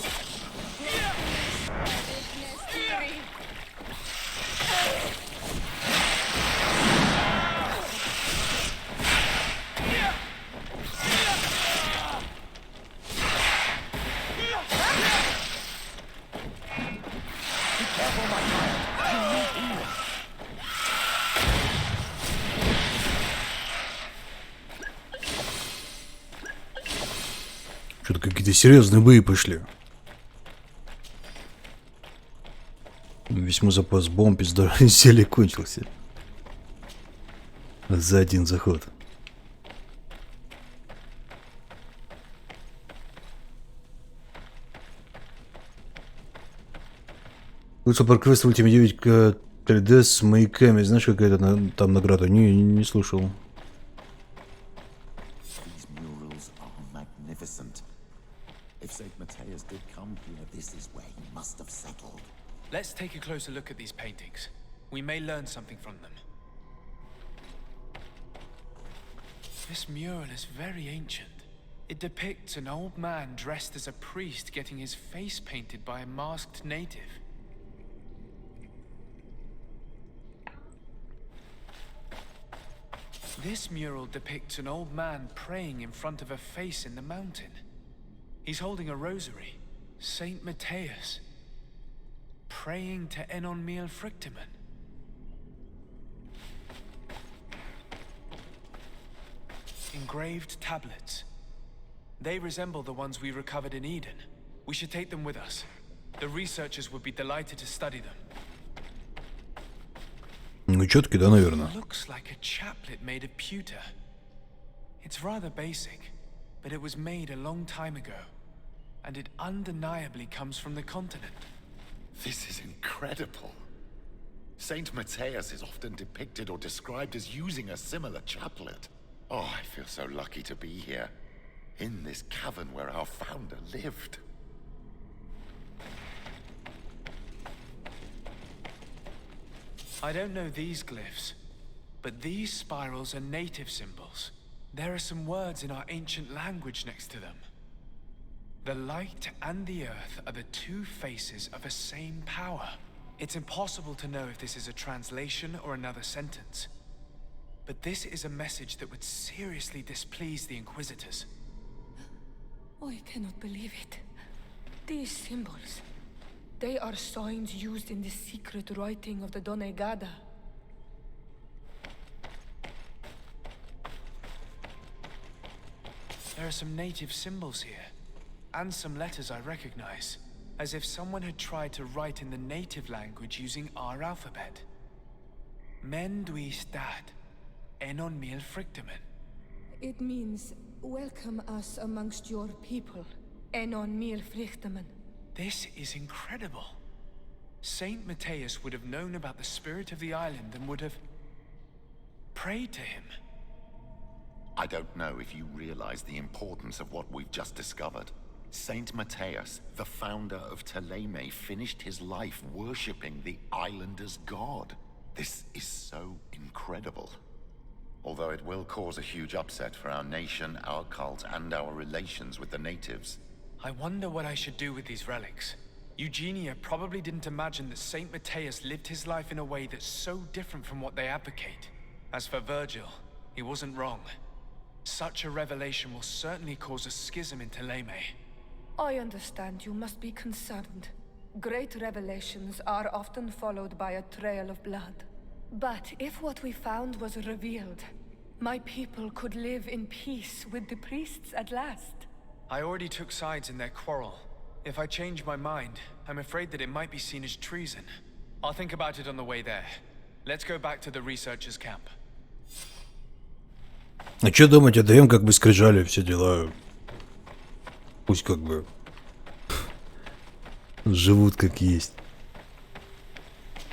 Что-то какие-то серьезные бои пошли. Весь мой запас бомб из зелья кончился. За один заход. Лучше проквест в Ultimate 9 к 3D с маяками. Знаешь, какая-то там награда? Не слышал. Let's take a closer look at these paintings. We may learn something from them. This mural is very ancient. It depicts an old man dressed as a priest getting his face painted by a masked native. This mural depicts an old man praying in front of a face in the mountain. He's holding a rosary. Saint Matthias. Praying to Enon Miel Frictiman. Engraved tablets. They resemble the ones we recovered in Eden. We should take them with us. The researchers would be delighted to study them. Ну, четкий, да, наверное. Looks like a chaplet made of pewter. It's rather basic, but it was made a long time ago, and it undeniably comes from the continent. This is incredible. Saint Matthias is often depicted or described as using a similar chaplet. Oh, I feel so lucky to be here, in this cavern where our founder lived. I don't know these glyphs, but these spirals are native symbols. There are some words in our ancient language next to them. The light and the earth are the two faces of a same power. It's impossible to know if this is a translation or another sentence. But this is a message that would seriously displease the Inquisitors. I cannot believe it. These symbols, they are signs used in the secret writing of the Donegada. There are some native symbols here. And some letters I recognize, as if someone had tried to write in the native language using our alphabet. Mendui stad, enon mil frictimen. It means, welcome us amongst your people. Enon mil frictimen. This is incredible. Saint Matthias would have known about the spirit of the island and would have prayed to him. I don't know if you realize the importance of what we've just discovered. Saint Matthias, the founder of Teleme, finished his life worshipping the islanders' god. This is so incredible. Although it will cause a huge upset for our nation, our cult, and our relations with the natives. I wonder what I should do with these relics. Eugenia probably didn't imagine that Saint Matthias lived his life in a way that's so different from what they advocate. As for Virgil, he wasn't wrong. Such a revelation will certainly cause a schism in Teleme. I understand you must be concerned. Great revelations are often followed by a trail of blood. But if what we found was revealed, my people could live in peace with the priests at last. I already took sides in their quarrel. If I change my mind, I'm afraid that it might be seen as treason. I'll think about it on the way there. Let's go back to the researchers' camp. А что думать, отдаем как бы скрижали, все дела. Пусть как бы живут как есть.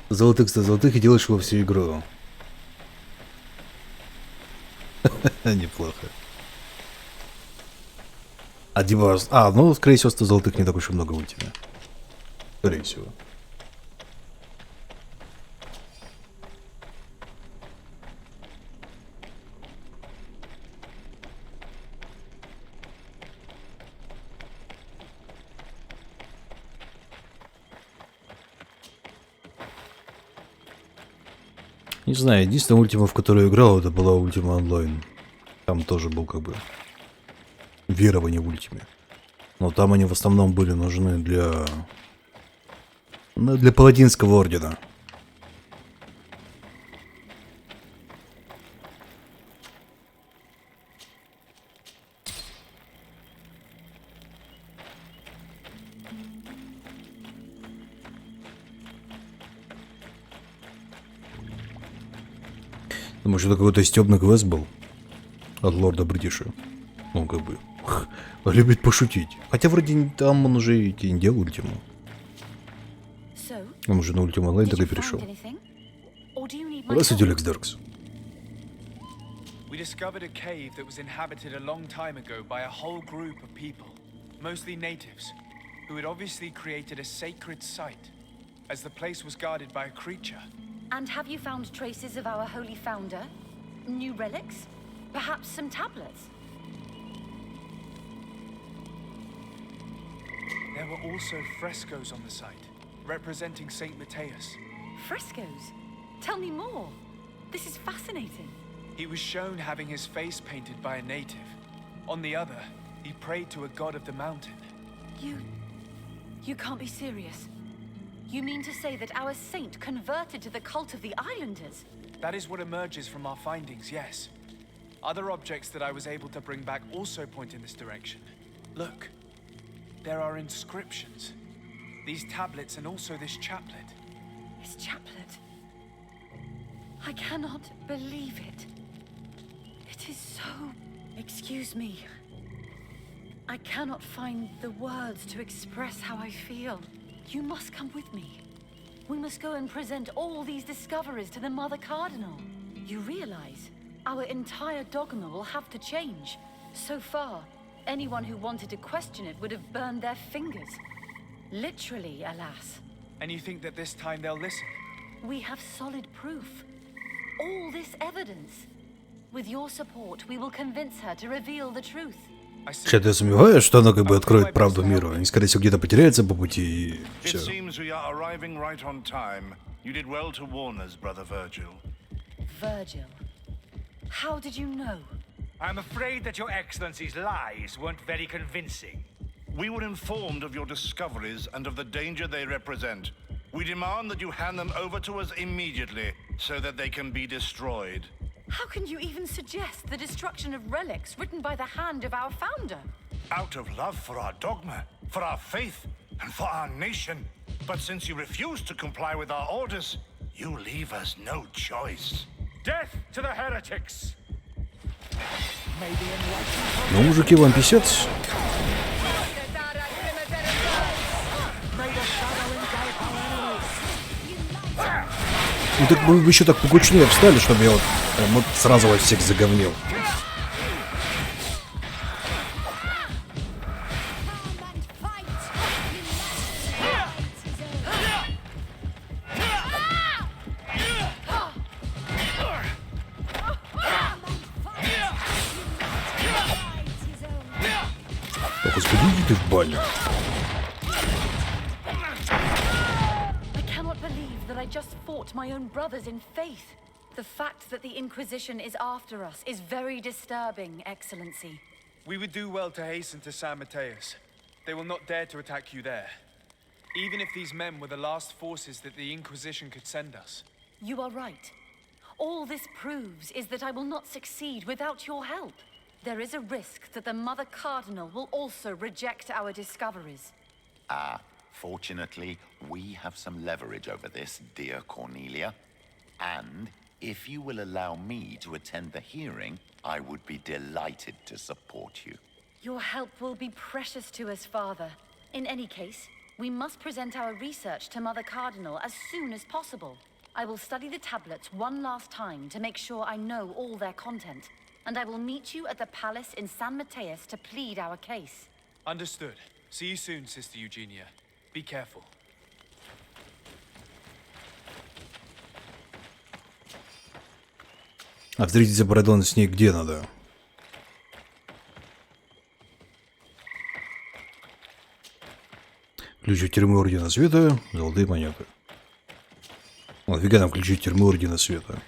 Золотых 100 золотых и делаешь его всю игру. Неплохо. Ну, скорее всего, 100 золотых не так уж и много у тебя. Скорее всего. Не знаю, единственная ультима, в которую я играл, это была ультима онлайн. Там тоже был как бы верование в ультиме. Но там они в основном были нужны для... Ну, для паладинского ордена. Думаю, что это какой-то стёбный квест был от лорда Бритиша. Ну, как бы, любит пошутить. Хотя вроде там он уже и не делал ультиму. Он уже на ультиму онлайн так и перешел. Здравствуйте, Лекс Деркс. We discovered a cave that was inhabited a long time ago by a whole group of people, mostly natives, who had obviously created a sacred site, as the place was guarded by a creature. And have you found traces of our holy founder? New relics? Perhaps some tablets? There were also frescoes on the site, representing Saint Matthias. Frescoes? Tell me more. This is fascinating. He was shown having his face painted by a native. On the other, he prayed to a god of the mountain. You can't be serious. You mean to say that our saint converted to the cult of the islanders? That is what emerges from our findings, yes. Other objects that I was able to bring back also point in this direction. Look, there are inscriptions. These tablets and also this chaplet. This chaplet? I cannot believe it. It is so... Excuse me. I cannot find the words to express how I feel. You must come with me. We must go and present all these discoveries to the Mother Cardinal. You realize our entire dogma will have to change. So far, anyone who wanted to question it would have burned their fingers. Literally, alas. And you think that this time they'll listen? We have solid proof. All this evidence. With your support, we will convince her to reveal the truth. Чё-то я сомневаюсь, что она как бы откроет правду миру. Они, скорее всего, где-то потеряются по пути и все. It seems we are arriving right on time. You did well to warn us, Brother Virgil. Virgil? How did you know? I'm afraid that your Excellency's lies weren't very convincing. We were informed of your discoveries and of the danger they represent. We demand that you hand them over to us immediately, so that they can be destroyed. How can you even suggest the destruction of relics written by the hand of our founder? Out of love for our dogma, for our faith, and for our nation. But since you refuse to comply with our orders, you leave us no choice. Death to the heretics! Ну, мужики, вам писец. Ну так бы вы еще так покучнее встали, чтобы я вот прям вот сразу вас всех заговнил. О, господи, иди ты в баню. I just fought my own brothers in faith. The fact that the Inquisition is after us is very disturbing, Excellency. We would do well to hasten to San Matthias. They will not dare to attack you there. Even if these men were the last forces that the Inquisition could send us. You are right. All this proves is that I will not succeed without your help. There is a risk that the Mother Cardinal will also reject our discoveries. Fortunately, we have some leverage over this, dear Cornelia. And if you will allow me to attend the hearing, I would be delighted to support you. Your help will be precious to us, Father. In any case, we must present our research to Mother Cardinal as soon as possible. I will study the tablets one last time to make sure I know all their content. And I will meet you at the palace in San Matthias to plead our case. Understood. See you soon, Sister Eugenia. Be careful. А встретиться Брэдон с ней где надо? Ключ от тюрьмы Ордена Света, золотые монеты. Нафига нам ключи тюрьмы Ордена Света?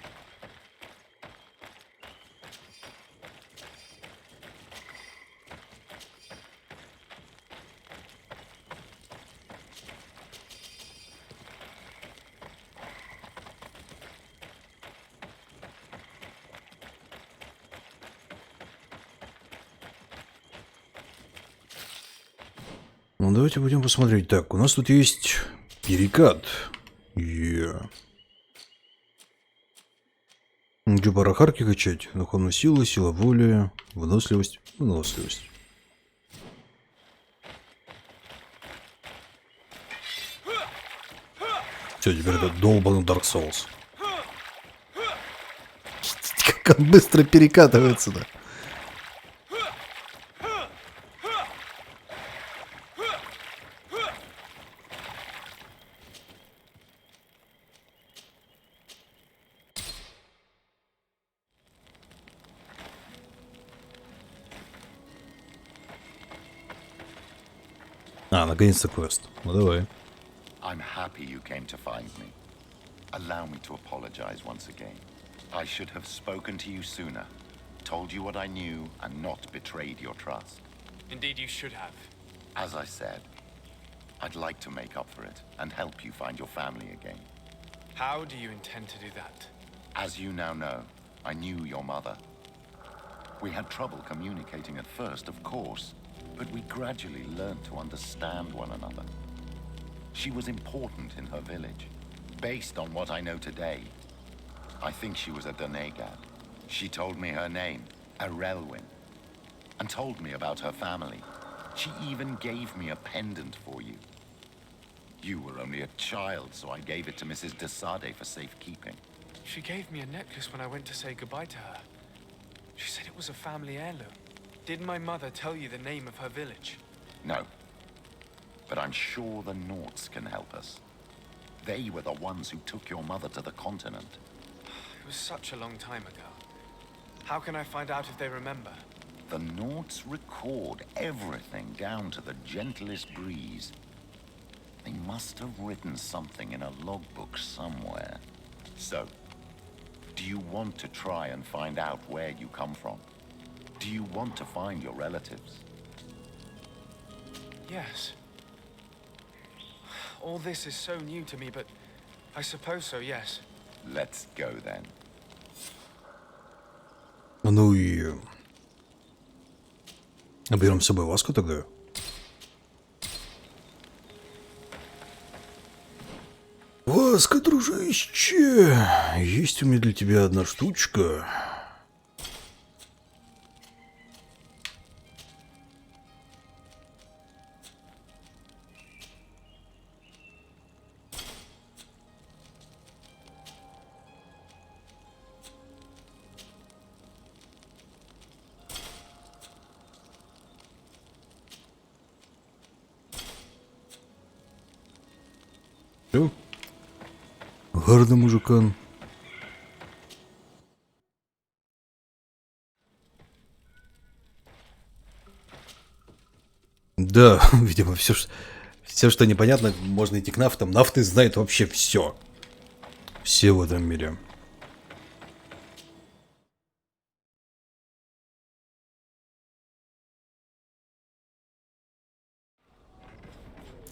Ну, давайте будем посмотреть. Так, у нас тут есть перекат. Где пора харки качать? Духовную силу, сила воли, выносливость, выносливость. Все, теперь это долбанный Dark Souls. Как он быстро перекатывается, да. А, наконец-то квест. Ну давай. I'm happy you came to find me. Allow me to apologize once again. I should have spoken to you sooner, told you what I knew, and not betrayed your trust. Indeed, you should have. As I said, I'd like to make up for it and help you find your family again. How do you intend to do that? As you now know, I knew your mother. We had trouble communicating at first, of course, but we gradually learned to understand one another. She was important in her village. Based on what I know today, I think she was a Donegad. She told me her name, Arelwin, and told me about her family. She even gave me a pendant for you. You were only a child, so I gave it to Mrs. de Sade for safekeeping. She gave me a necklace when I went to say goodbye to her. She said it was a family heirloom. Did my mother tell you the name of her village? No. But I'm sure the Norts can help us. They were the ones who took your mother to the continent. It was such a long time ago. How can I find out if they remember? The Norts record everything down to the gentlest breeze. They must have written something in a logbook somewhere. So, do you want to try and find out where you come from? Do you want to find your relatives? Yes. All this is so new to me, but I suppose so, yes. Let's go then. Ну и... Берем с собой Васку тогда. Васка, дружище, есть у меня для тебя одна штучка. Все. Гарно, мужикан. Да, видимо, все, что непонятно, можно идти к нафтам. Нафты знает вообще все. Все в этом мире.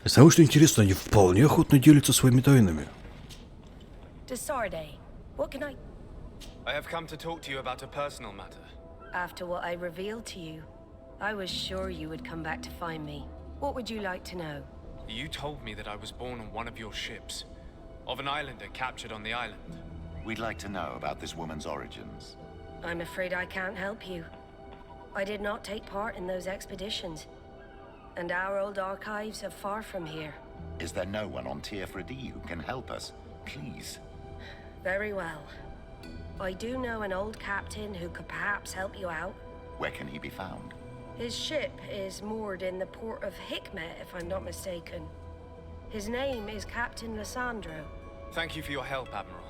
Самое что интересно, они вполне охотно делятся своими тайнами. Desarde, what can I... I have come to talk to you about a personal matter. After what I revealed to you, I was sure you would come back to find me. What would you like to know? You told me that I was born on one of your ships, of an islander captured on the island. We'd like to know about this woman's origins. I'm afraid I can't help you. I did not take part in those expeditions. And our old archives are far from here. Is there no one on Tier 3D who can help us? Please. Very well. I do know an old captain who could perhaps help you out. Where can he be found? His ship is moored in the port of Hikmet, if I'm not mistaken. His name is Captain Lissandro. Thank you for your help, Admiral.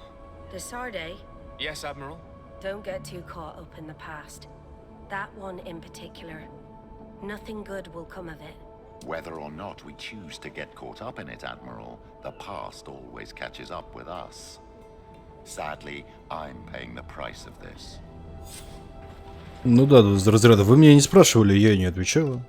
Desarde? Yes, Admiral? Don't get too caught up in the past. That one in particular. Nothing good will come of it. Whether or not we choose to get caught up in it, Admiral, the past always catches up with us. Sadly, I'm paying the price of this. Ну да, из разряда. Вы меня не спрашивали, я и не отвечала.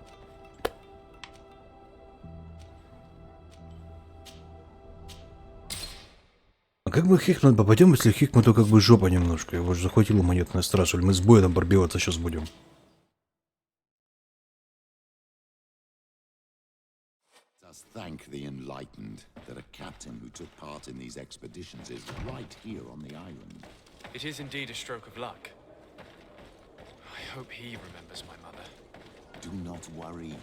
А как мы Хикман попадем, если Хикману как бы жопа немножко? Его же захватила монетная стража. Мы с боем пробиваться сейчас будем. Thank the enlightened that a captain who took part in these expeditions is right here on the island. It is indeed a stroke of luck. I hope he remembers my mother. Do not worry.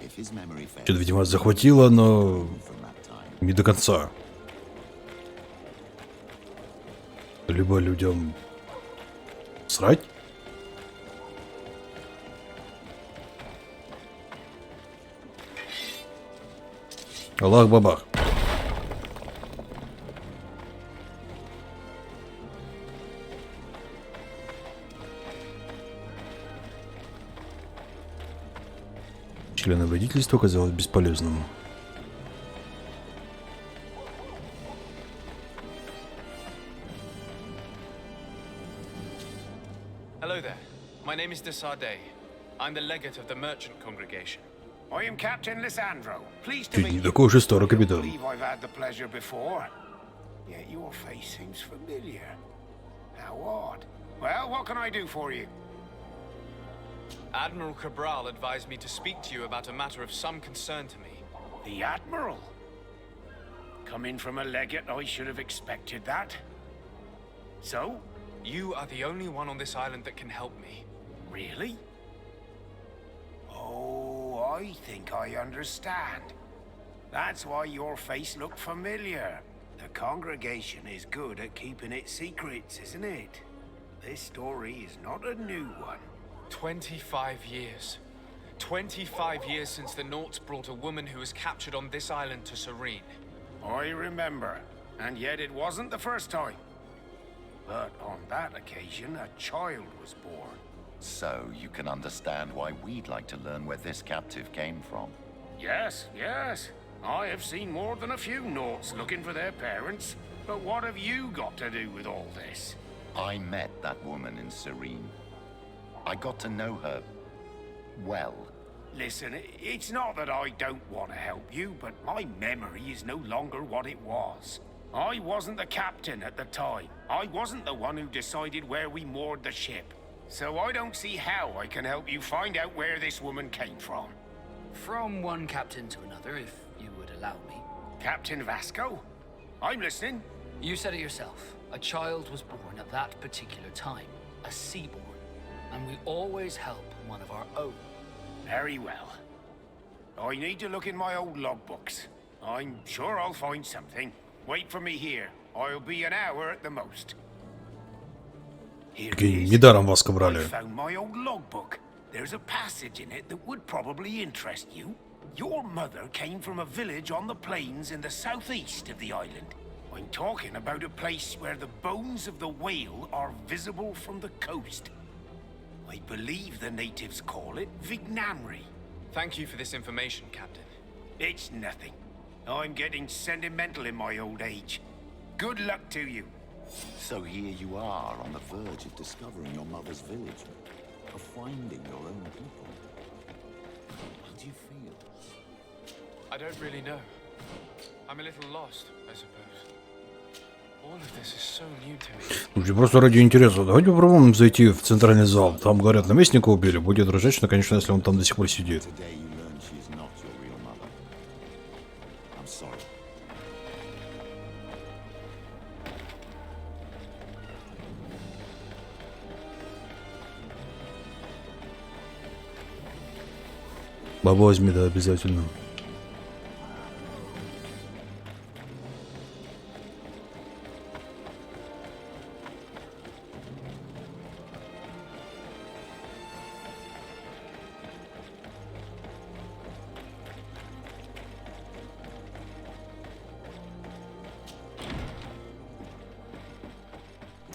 If his memory fails, Что-то, видимо, захватило, но не до конца. Либо людям срать. Аллах-бабах. Членовредительство оказалось бесполезным. Hello there. My name is Desarde. I'm the legate of the merchant congregation. I am Captain Lissandro. Pleased to Ты meet не you. такой же старый I don't капитан. believe I've had the pleasure before. Yet your face seems familiar. How odd. Well, what can I do for you? Admiral Cabral advised me to speak to you about a matter of some concern to me. The Admiral? Coming from a legate, I should have expected that. So? You are the only one on this island that can help me. Really? Oh, I think I understand. That's why your face looked familiar. The congregation is good at keeping its secrets, isn't it? This story is not a new one. 25 years. 25 years since the Naughts brought a woman who was captured on this island to Serene. I remember, and yet it wasn't the first time. But on that occasion, a child was born. So you can understand why we'd like to learn where this captive came from. Yes, yes. I have seen more than a few Naughts looking for their parents. But what have you got to do with all this? I met that woman in Serene. I got to know her well. Listen, it's not that I don't want to help you, but my memory is no longer what it was. I wasn't the captain at the time. I wasn't the one who decided where we moored the ship. So I don't see how I can help you find out where this woman came from. From one captain to another, if you would allow me. Captain Vasco? I'm listening. You said it yourself. A child was born at that particular time. A seaborn. And we always help one of our own. Very well. I need to look in my old logbooks. I'm sure I'll find something. Wait for me here. I'll be an hour at the most. Here it is. Недаром вас брали. I found my old logbook. There's a passage in it that would probably interest you. Your mother came from a village on the plains in the southeast of the island. I'm talking about a place where the bones of the whale are visible from the coast. I believe the natives call it Vignamri. Thank you for this information, Captain. It's nothing. I'm getting sentimental in my old age. Good luck to you. So here you are on the verge of discovering your mother's village, of finding your own people. How do you feel? I don't really know. I'm a little lost, I suppose. All of this is so new to me. Слушай, просто ради интереса. Давайте попробуем зайти в центральный зал. Там, говорят, наместника убили. Будет ржачно, конечно, если он там до сих пор сидит. Today you learn she is not your real mother. I'm sorry. Бабу возьми, да, обязательно.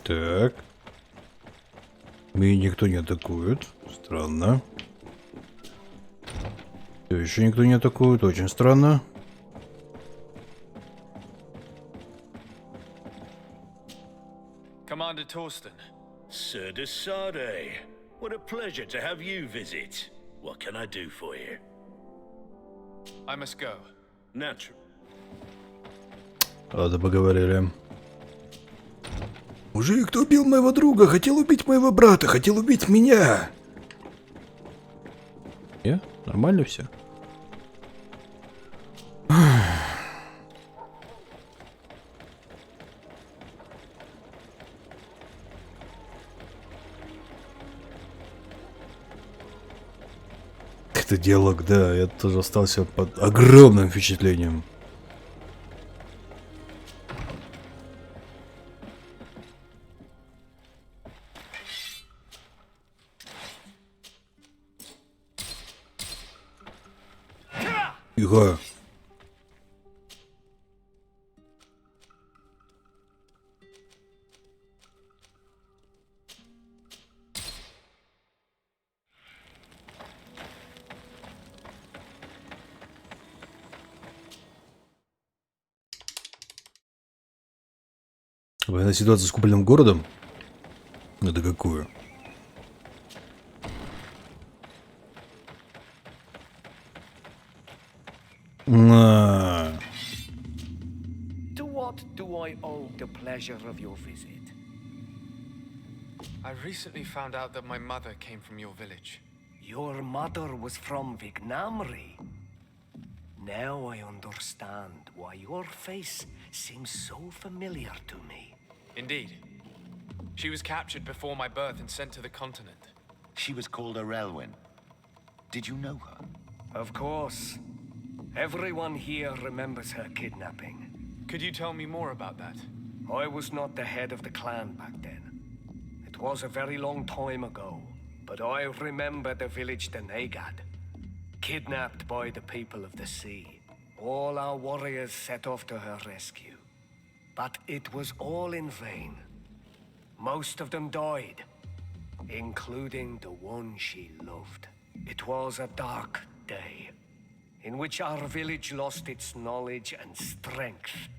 Так. Меня никто не атакует. Странно. Все еще никто не атакует. Очень странно. Commander Torsten. Sir de Sade, what a pleasure to have you visit. What can I do for you? I must go. Natural. Ладно, поговорили. Мужик, кто убил моего друга, хотел убить моего брата, хотел убить меня. Нормально все. Это диалог, да, я тоже остался под огромным впечатлением. Тихо. Военная ситуация с купольным городом? Это какую? To what do I owe the pleasure of your visit? I recently found out that my mother came from your village. Your mother was from Vignamri. Now I understand why your face seems so familiar to me. Indeed. She was captured before my birth and sent to the continent. She was called Arelwyn. Did you know her? Of course. Everyone here remembers her kidnapping. Could you tell me more about that? I was not the head of the clan back then. It was a very long time ago, but I remember the village Denegad. Kidnapped by the people of the sea. All our warriors set off to her rescue. But it was all in vain. Most of them died, including the one she loved. It was a dark day, in which our village lost its knowledge and strength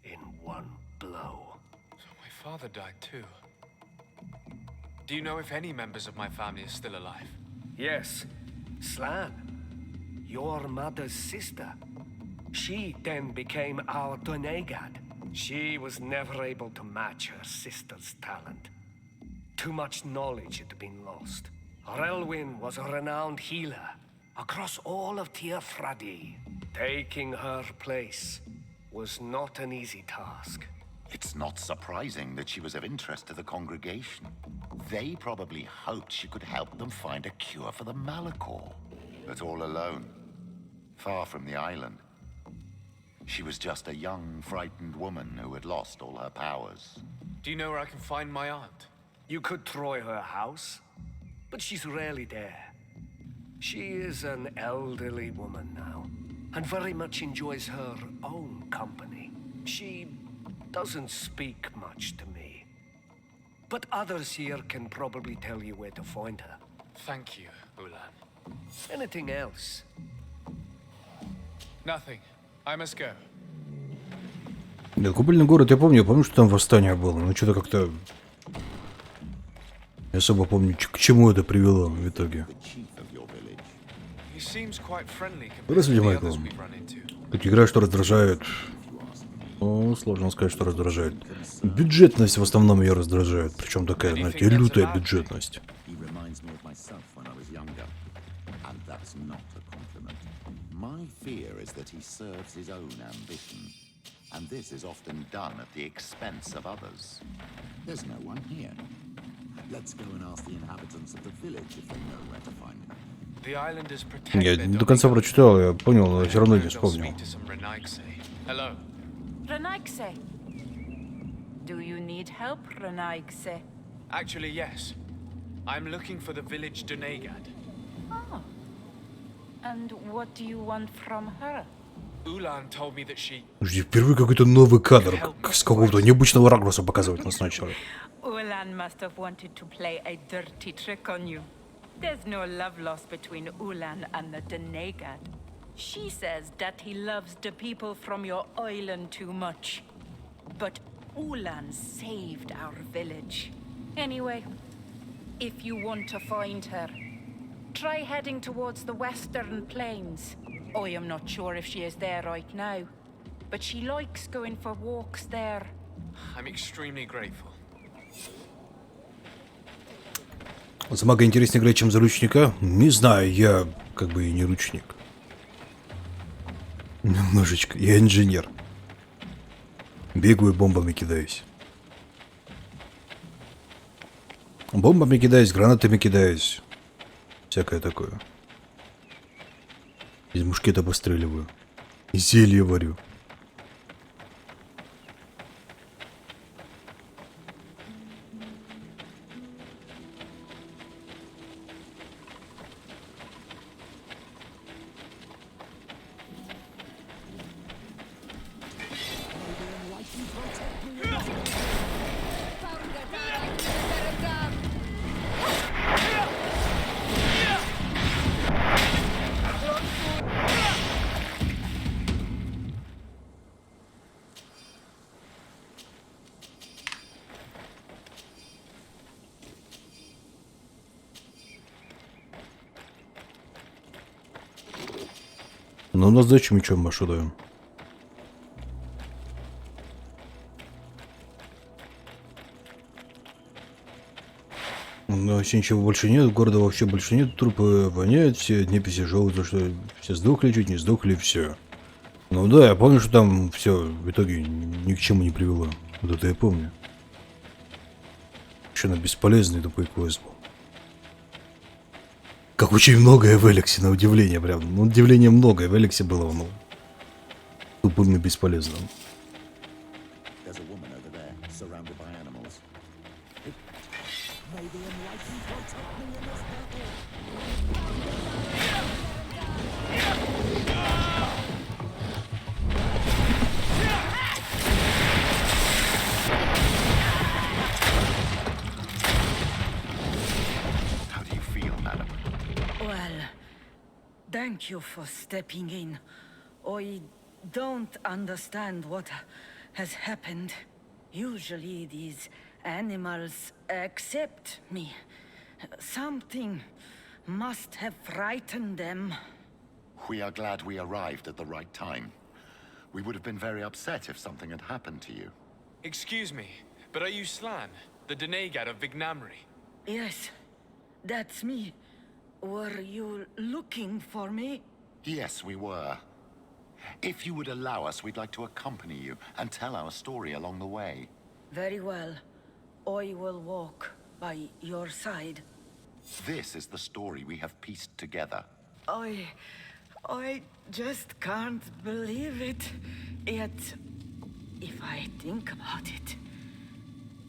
in one blow. So my father died too. Do you know if any members of my family are still alive? Yes, Slan, your mother's sister. She then became our Donegad. She was never able to match her sister's talent. Too much knowledge had been lost. Arelwyn was a renowned healer across all of Teofradi. Taking her place was not an easy task. It's not surprising that she was of interest to the congregation. They probably hoped she could help them find a cure for the Malachor. But all alone, far from the island. She was just a young, frightened woman who had lost all her powers. Do you know where I can find my aunt? You could try her house, but she's rarely there. She is an elderly woman now, and very much enjoys her own company. She doesn't speak much to me, but others here can probably tell you where to find her. Thank you, Ulan. Anything else? Nothing. I must go. Да, купольный город, я помню, что там восстание было, но что-то как-то не особо помню, к чему это привело в итоге. Здравствуйте, Майкл. Тут игра, что раздражает. Ну, сложно сказать, что раздражает. Бюджетность в основном ее раздражает, причем такая, знаете, лютая бюджетность. My fear is that he serves his own ambition, and this is often done at the expense of others. There's no one here. Let's go and ask the inhabitants of the village if they know where to find him. The island is protected. Я не до конца прочитал, я понял, но все равно не вспомнил. Hello. Renaigse. Do you need help, Renaigse? Actually, yes. I'm looking for the village Donegad. Oh. And what do you want from her? Ulan told me that she... Впервые какой-то новый кадр, с какого-то необычного ракурса показывать нас начали. Ulan must have wanted to play a dirty trick on you. There's no love lost between Ulan and the Donegad. She says that he loves the people from your island too much. But Ulan saved our village. Anyway, if you want to find her, try heading towards the western plains. I am not sure if she is there right now, but she likes going for walks there. I'm extremely grateful. За мага интереснее играть, чем за ручника? Не знаю, я как бы и не ручник. Немножечко. Я инженер. Бегаю, бомбами кидаюсь. Бомбами кидаюсь, гранатами кидаюсь. Всякое такое. Из мушкета постреливаю. И зелье варю. Ну, на сдачу мечом машу даем. Но вообще ничего больше нет, города вообще больше нет, трупы воняют, все неписи жалуются, что все сдохли, чуть не сдохли, все. Ну да, я помню, что там все в итоге ни к чему не привело. Вот это я помню. Еще на бесполезный тупой квест был. Как очень многое в Элексе, на удивление, прям. На удивление многое в Элексе было, ну, тупым и бесполезным. Thank you for stepping in. I don't understand what has happened. Usually these animals accept me. Something must have frightened them. We are glad we arrived at the right time. We would have been very upset if something had happened to you. Excuse me, but are you Slan, the Denegad of Vignamri? Yes, that's me. Were you looking for me? Yes, we were. If you would allow us, we'd like to accompany you and tell our story along the way. Very well. I will walk by your side. This is the story we have pieced together. I just can't believe it. Yet, if I think about it,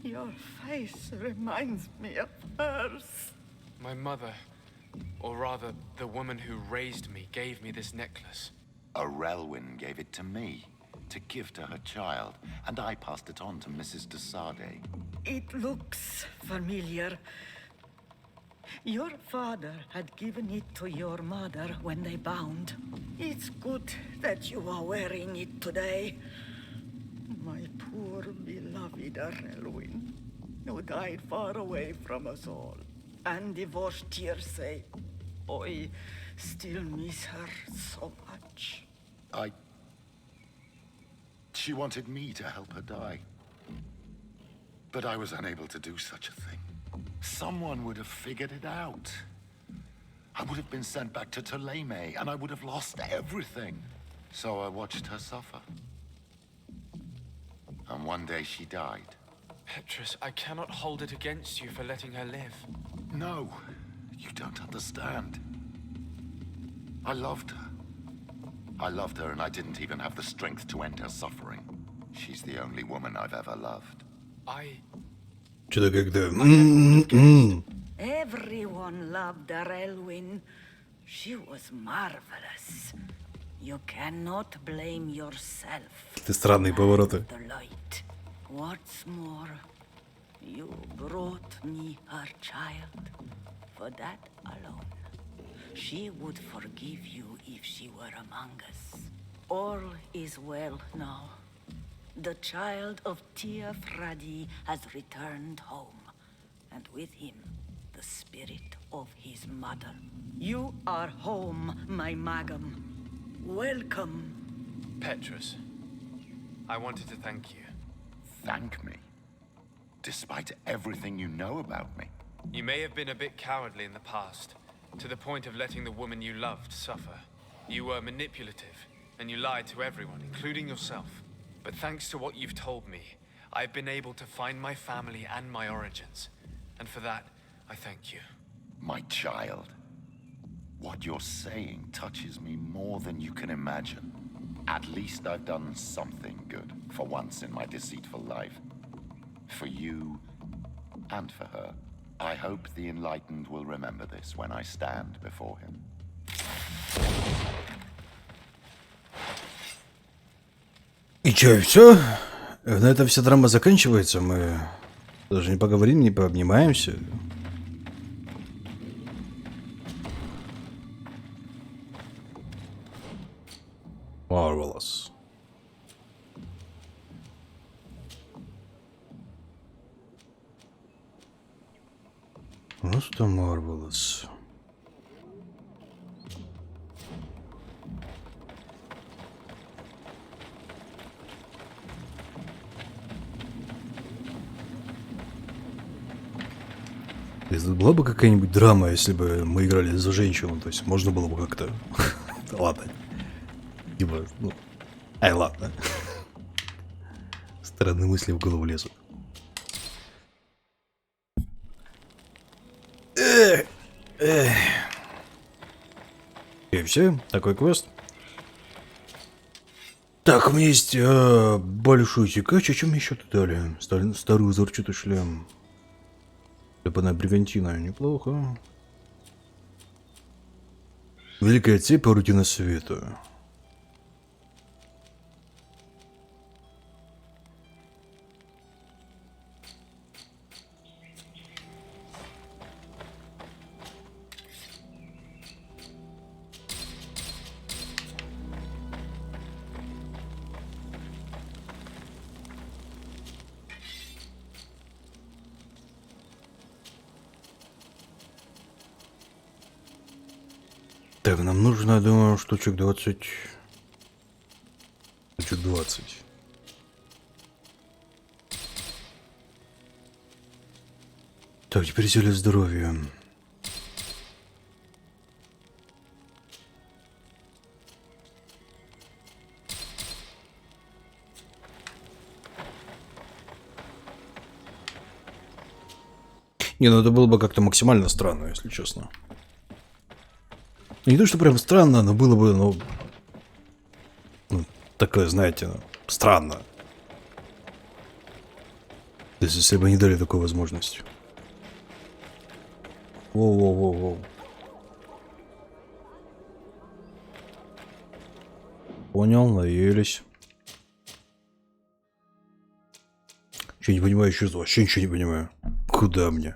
your face reminds me of hers. My mother, or rather, the woman who raised me, gave me this necklace. Arelwyn gave it to me, to give to her child, and I passed it on to Mrs. de Sade. It looks familiar. Your father had given it to your mother when they bound. It's good that you are wearing it today. My poor beloved Arelwyn, who died far away from us all, and divorced Tiersay. I still miss her so much. She wanted me to help her die. But I was unable to do such a thing. Someone would have figured it out. I would have been sent back to Ptolemy, and I would have lost everything. So I watched her suffer. And one day she died. Petrus, I cannot hold it against you for letting her live. No, you don't understand. I loved her. I loved her, and I didn't even have the strength to end her suffering. She's the only woman I've ever loved. Что-то когда... Everyone loved Arelwyn. She was marvelous. You cannot blame yourself. Ты странные повороты. The light. What's more, you brought me her child. For that alone, she would forgive you if she were among us. All is well now. The child of Tia Fradi has returned home, and with him, the spirit of his mother. You are home, my Magum. Welcome. Petrus, I wanted to thank you. Thank me? Despite everything you know about me? You may have been a bit cowardly in the past, to the point of letting the woman you loved suffer. You were manipulative, and you lied to everyone, including yourself. But thanks to what you've told me, I've been able to find my family and my origins. And for that, I thank you. My child. What you're saying touches me more than you can imagine. At least I've done something good, for once in my deceitful life. For you, and for her. I hope the enlightened will remember this when I stand before him. И чё, все? На этом вся драма заканчивается. Мы даже не поговорим, не пообнимаемся. Marvelous. Просто marvelous. Это была бы какая-нибудь драма, если бы мы играли за женщину, то есть можно было бы как-то... Ладно. Типа, ну... Ай, ладно. Странные мысли в голову лезут. И все, такой квест. Так, у меня есть большой тикач. О чем мне еще тут дали? Старую узорчатый шлем. Лепаная бригантина, неплохо. Великая цепь рутина света. Так, нам нужно, думаю, штучек 20. Штучек 20. Так, теперь зелье здоровья. Не, ну это было бы как-то максимально странно, если честно. Не то, что прям странно, но было бы, ну такое, знаете, странно. То есть, если бы не дали такую возможность. Воу-воу-воу-воу. Понял, наелись. Че, не понимаю, что вообще ничего не понимаю. Куда мне?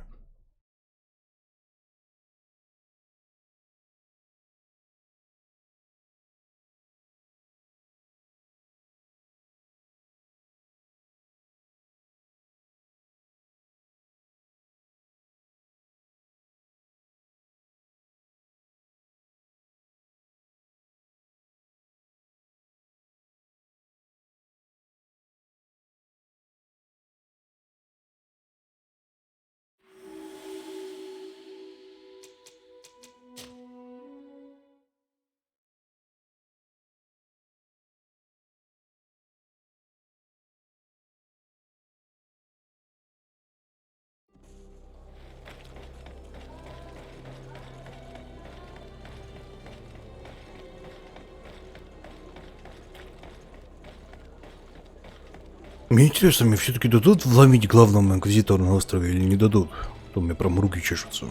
Мне интересно, мне все-таки дадут вломить главному инквизитору на острове или не дадут? То у меня прям руки чешутся.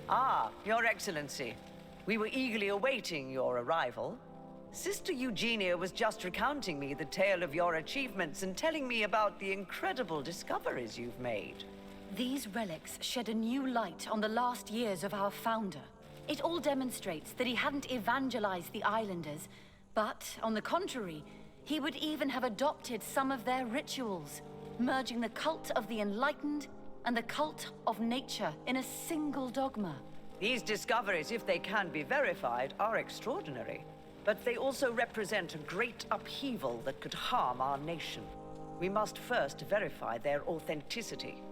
Ah, Your Excellency. We were eagerly awaiting your arrival. Sister Eugenia was just recounting me the tale of your achievements and telling me about the incredible discoveries you've made. These relics shed a new light on the last years of our founder. It all demonstrates that he hadn't evangelized the islanders, but, on the contrary, he would even have adopted some of their rituals, merging the cult of the enlightened and the cult of nature in a single dogma. These discoveries, if they can be verified, are extraordinary. But they also represent a great upheaval that could harm our nation. We must first verify their authenticity.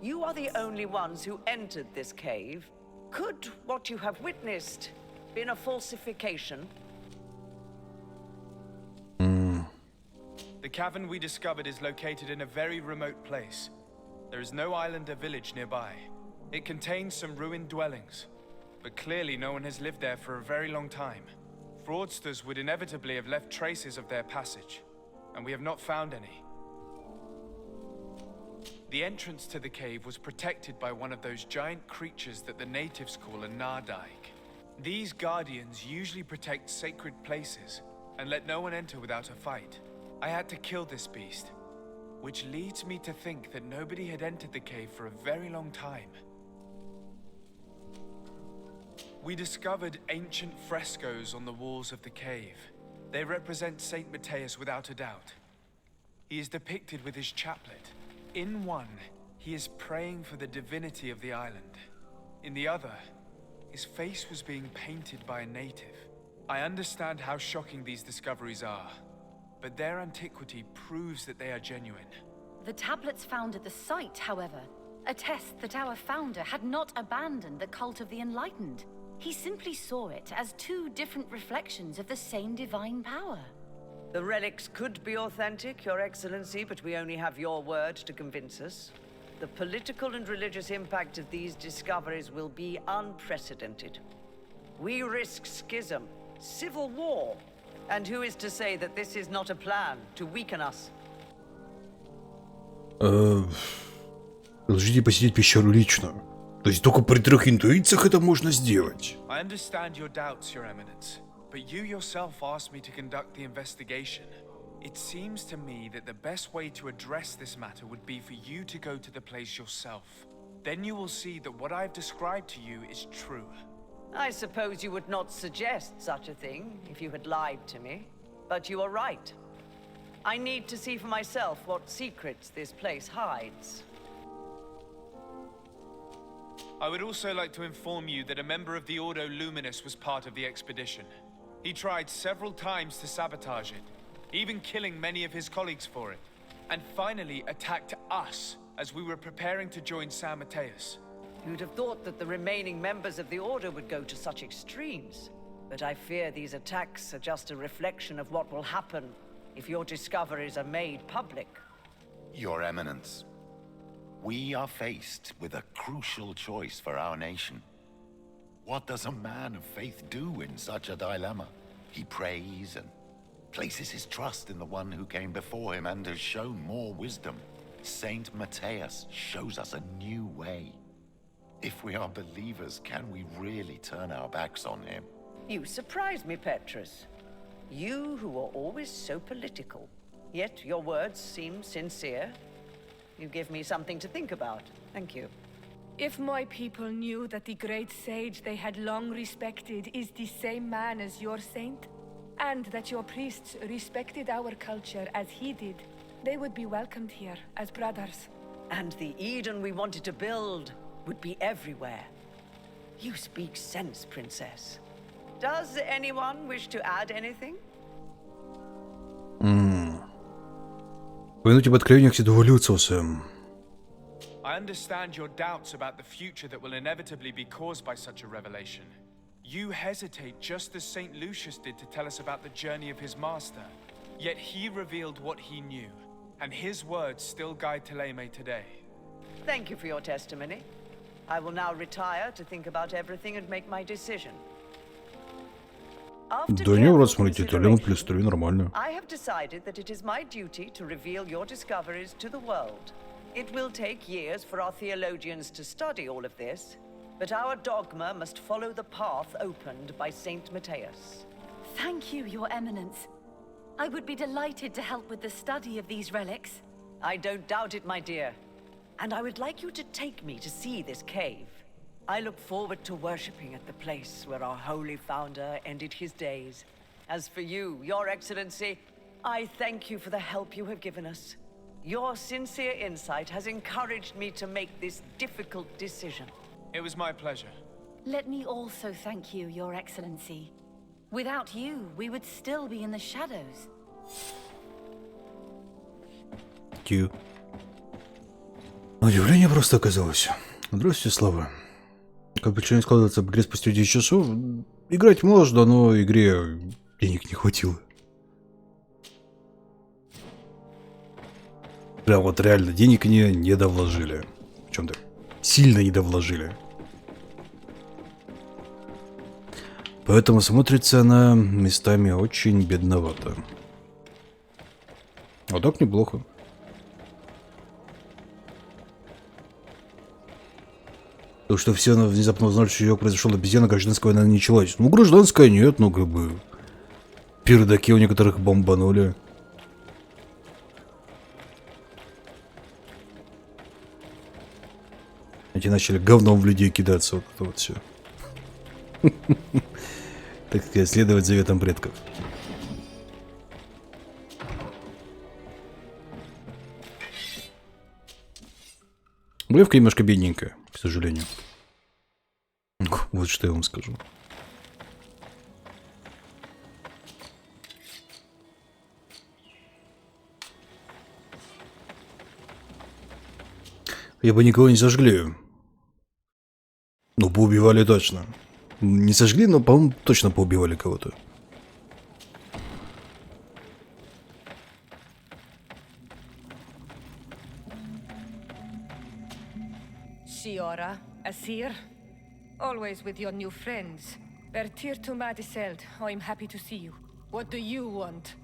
You are the only ones who entered this cave. Could what you have witnessed been a falsification? The cavern we discovered is located in a very remote place. There is no islander village nearby. It contains some ruined dwellings, but clearly no one has lived there for a very long time. Fraudsters would inevitably have left traces of their passage, and we have not found any. The entrance to the cave was protected by one of those giant creatures that the natives call a nardaig. These guardians usually protect sacred places and let no one enter without a fight. I had to kill this beast, which leads me to think that nobody had entered the cave for a very long time. We discovered ancient frescoes on the walls of the cave. They represent Saint Matthias without a doubt. He is depicted with his chaplet. In one, he is praying for the divinity of the island. In the other, his face was being painted by a native. I understand how shocking these discoveries are, but their antiquity proves that they are genuine. The tablets found at the site, however, attest that our founder had not abandoned the cult of the enlightened. He simply saw it as two different reflections of the same divine power. The relics could be authentic, Your Excellency, but we only have your word to convince us. The political and religious impact of these discoveries will be unprecedented. We risk schism, civil war, and who is to say that this is not a plan to weaken us? Разрешите посетить пещеру лично. То есть только при 3 интуициях это можно сделать. I understand your doubts, Your Eminence, but you yourself asked me to conduct the investigation. It seems to me that the best way to address this matter would be for you to go to the place yourself. Then you will see that what I've described to you is true. I suppose you would not suggest such a thing if you had lied to me, but you are right. I need to see for myself what secrets this place hides. I would also like to inform you that a member of the Ordo Luminous was part of the expedition. He tried several times to sabotage it, even killing many of his colleagues for it, and finally attacked us as we were preparing to join San Mateus. You'd have thought that the remaining members of the Order would go to such extremes, but I fear these attacks are just a reflection of what will happen if your discoveries are made public. Your Eminence, we are faced with a crucial choice for our nation. What does a man of faith do in such a dilemma? He prays and places his trust in the one who came before him and has shown more wisdom. Saint Matthias shows us a new way. If we are believers, can we really turn our backs on him? You surprise me, Petrus. You who are always so political, yet your words seem sincere. You give me something to think about. Thank you. If my people knew that the great sage they had long respected is the same man as your saint, and that your priests respected our culture as he did, they would be welcomed here as brothers. And the Eden we wanted to build would be everywhere. You speak sense, Princess. Does anyone wish to add anything? Упомянуть об откровениях Седого Люциуса. I understand your doubts about the future that will inevitably be caused by such a revelation. You hesitate just as St. Lucius did to tell us about the journey of his master. Yet he revealed what he knew, and his words still guide Teleme today. Thank you for your testimony. I will now retire to think about everything and make my decision. Да не, брат, смотрите, Телема плюс 3 нормально. I have decided that it is my duty to reveal your discoveries to the world. It will take years for our theologians to study all of this, but our dogma must follow the path opened by Saint Matthias. Thank you, Your Eminence. I would be delighted to help with the study of these relics. I don't doubt it, my dear. And I would like you to take me to see this cave. I look forward to worshipping at the place where our holy founder ended his days. As for you, Your Excellency, I thank you for the help you have given us. Your sincere insight has encouraged me to make this difficult decision. It was my pleasure. Let me also thank you, Your Excellency. Without you, we would still be in the shadows. Тю. Удивление просто оказалось. Здравствуйте, Слава. Как бы что ни складывается в игре спустя 10 часов, играть можно, но игре денег не хватило. Прям вот реально денег не довложили. В чем-то сильно не довложили. Поэтому смотрится она местами очень бедновато. А так неплохо. То, что все внезапно узнали, что ее произошла обезьяна, гражданская война началась. Ну, гражданская нет, ну, как бы... Пердаки у некоторых бомбанули. Эти начали говном в людей кидаться, вот это вот все. Так сказать, следовать заветам предков. Блевка немножко бедненькая, к сожалению. Вот что я вам скажу. Я бы никого не сожгли. Ну, поубивали точно. Не сожгли, но, по-моему, точно поубивали кого-то. Shiora, Asir, always with your new friends. Bertir to Madiseld, I'm happy to see you. What do you want?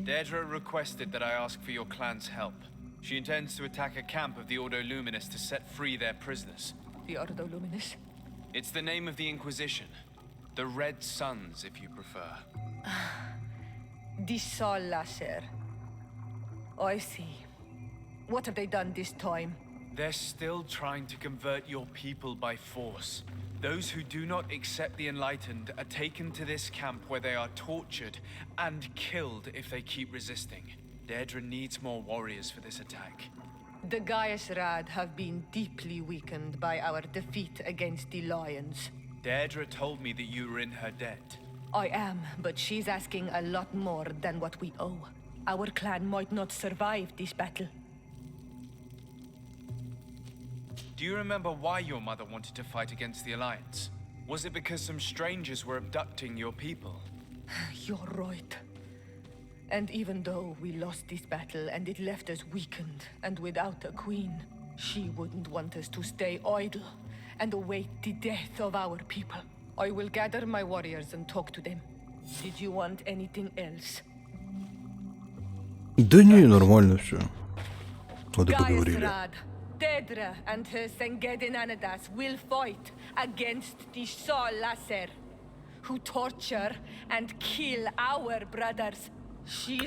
Deirdre requested that I ask for your clan's help. She intends to attack a camp of the Ordo Luminous to set free their prisoners. The Ordo Luminous? It's the name of the Inquisition. The Red Suns, if you prefer. The Sol Lasher. I see. What have they done this time? They're still trying to convert your people by force. Those who do not accept the Enlightened are taken to this camp where they are tortured and killed if they keep resisting. Deirdre needs more warriors for this attack. The Gaius Rad have been deeply weakened by our defeat against the Lions. Deirdre told me that you were in her debt. I am, but she's asking a lot more than what we owe. Our clan might not survive this battle. Do you remember why your mother wanted to fight against the Alliance? Was it because some strangers were abducting your people? You're right. And even though we lost this battle and it left us weakened and without a queen, she wouldn't want us to stay idle and await the death of our people. I will gather my warriors and talk to them. Did you want anything else? Да не, нормально все. Вот и поговорили. Deirdre and her Sengedin Anadas will fight against the Sol Lasser, who torture and kill our brothers.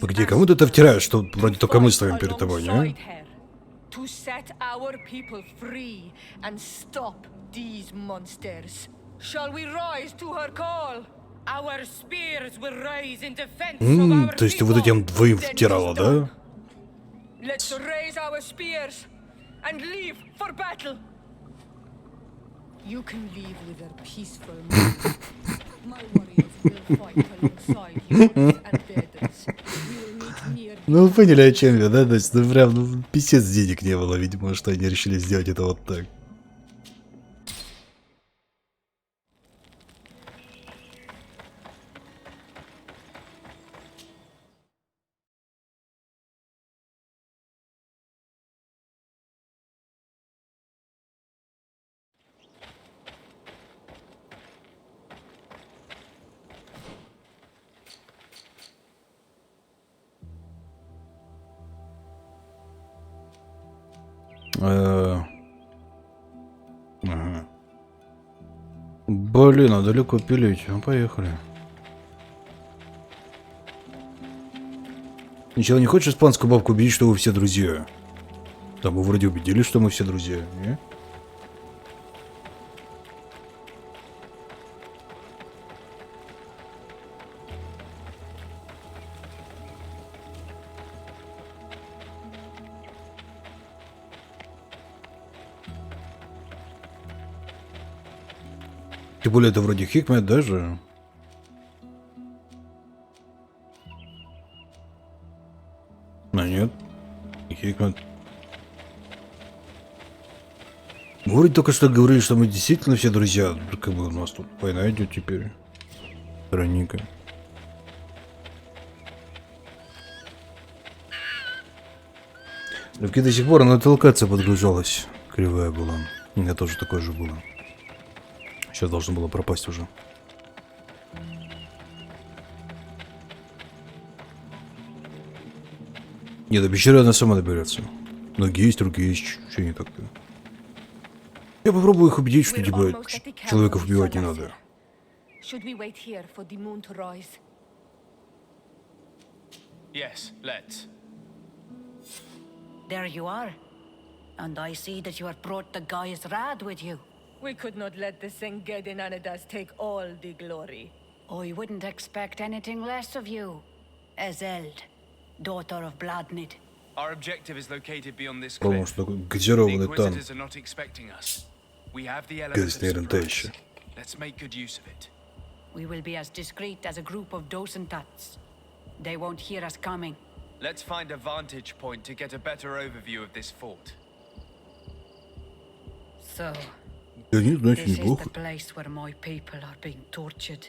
Где кому ты это втираешь, что вроде только мы стоим перед тобой, не? To set our people free and stop these monsters. Shall we rise to her call? Our spears will rise in defense of our То есть ты вот этим двоим втирала, да? Let's raise our spears and leave for battle. You can leave with a peaceful mind. My warriors will fight alongside yours and Deirdre's. We will meet near. Ну, вы поняли, о чем я, да? То есть, ну, прям, ну, писец денег не было, видимо, что они решили сделать это вот так. Ага. Блин, а далеко пилить. Ну, поехали. Начало, не хочешь испанскую бабку убедить, что вы все друзья? Там вы вроде убедились, что мы все друзья, не? Тем более это вроде Хикмет даже. А нет, не Хикмет. Мы вроде только что говорили, что мы действительно все друзья. Как бы у нас тут война идет теперь. Странненько. До сих пор она толкаться подгружалась. Кривая была. У меня тоже такое же было. Сейчас должно было пропасть уже. Нет, до пещеры она сама доберется. Ноги есть, руки есть, что не так-то. Я попробую их убедить, что типа человеков убивать не надо. Yes, let's. There you are. And I see that you have brought the guy's rad with you. We could not let the Sengedin Anadas take all the glory. I wouldn't expect anything less of you, Ezeld, daughter of Bladnid. Our objective is located beyond this Потому cliff. что такой The газированный танк. Inquisitors are not expecting us. We have the element of surprise. Let's make good use of it. We will be as discreet as a group of dosentats. They won't hear us coming. Let's find a vantage point to get a better overview of this fort. So, Да нет, значит, this is неплохо. the place where my people are being tortured.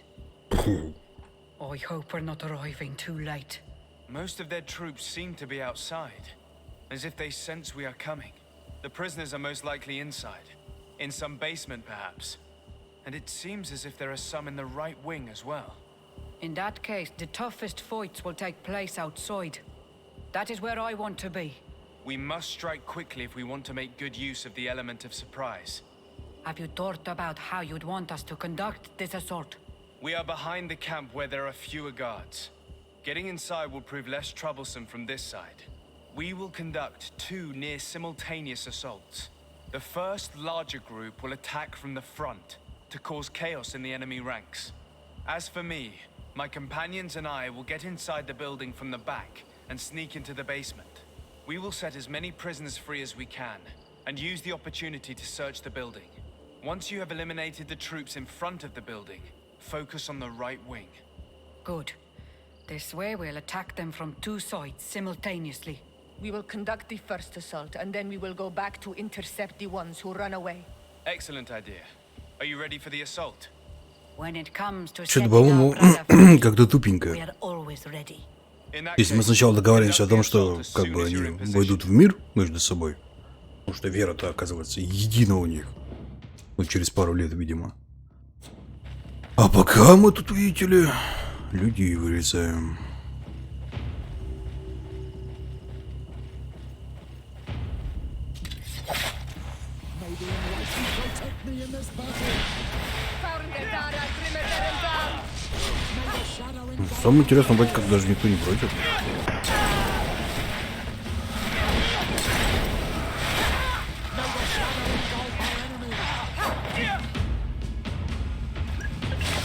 I hope we're not arriving too late. Most of their troops seem to be outside, as if they sense we are coming. The prisoners are most likely inside, in some basement perhaps. And it seems as if there are some in the right wing as well. In that case, the toughest fights will take place outside. That is where I want to be. We must strike quickly if we want to make good use of the element of surprise. Have you thought about how you'd want us to conduct this assault? We are behind the camp where there are fewer guards. Getting inside will prove less troublesome from this side. We will conduct two near simultaneous assaults. The first larger group will attack from the front to cause chaos in the enemy ranks. As for me, my companions and I will get inside the building from the back and sneak into the basement. We will set as many prisoners free as we can and use the opportunity to search the building. Once you have eliminated the troops in front of the building, focus on the right wing. Good. This way we'll attack them from two sides simultaneously. We will conduct the first assault, and then we will go back to intercept the ones who run away. Excellent idea. Are you ready for the assault? When it comes to Что-то, setting по-моему, up brother, как-то тупенько. we are always ready. Если мы сначала договариваемся о том, что как бы они войдут в мир между собой, потому что вера-то оказывается едина у них. Ну, через пару лет, видимо. А пока мы тут, видите ли, людей вырезаем. Самое интересное, вроде как даже никто не против.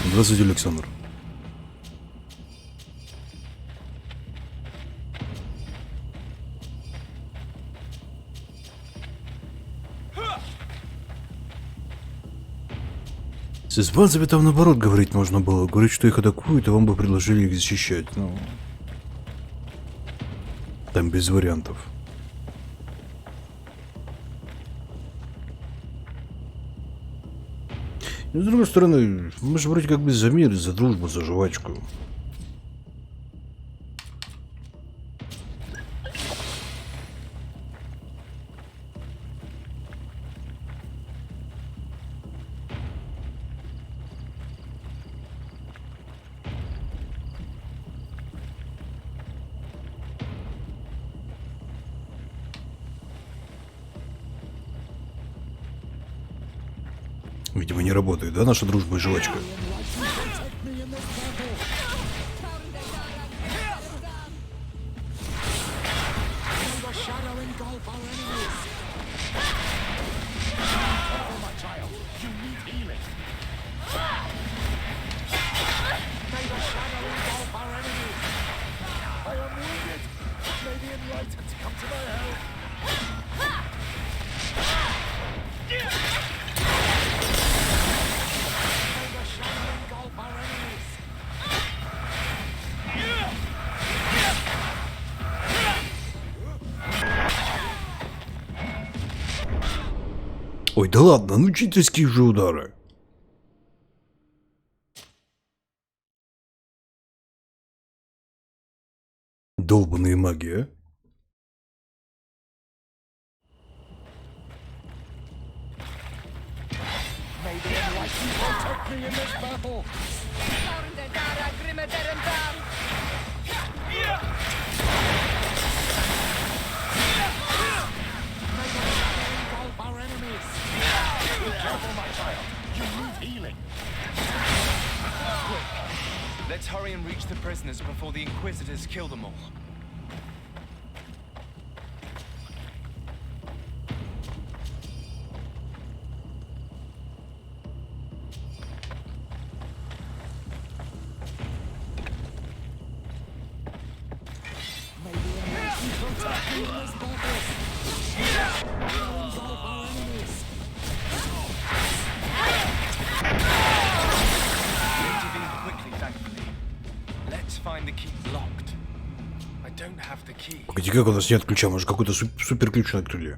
Здравствуйте, Александр. С испанцами там наоборот говорить можно было. Говорить, что их атакуют, и вам бы предложили их защищать. Ну, там без вариантов. И с другой стороны, мы же вроде как бы за мир, за дружбу, за жвачку. Видимо, не работает, да, наша дружба и жвачка? Ой, да ладно, ну читерские же удары. Долбаные маги, а? May the enlightened protect me in this battle. May the shadow engulf our enemies. Be careful, my child. You need healing. Let's hurry and reach the prisoners before the Inquisitors kill them all. May the enlightened protect me in this battle. Engulf our enemies. Intervened quickly, thankfully. Let's find the key locked. I don't have the key. Погоди, как у нас нет ключа? Может, какой-то супер ключ открыли?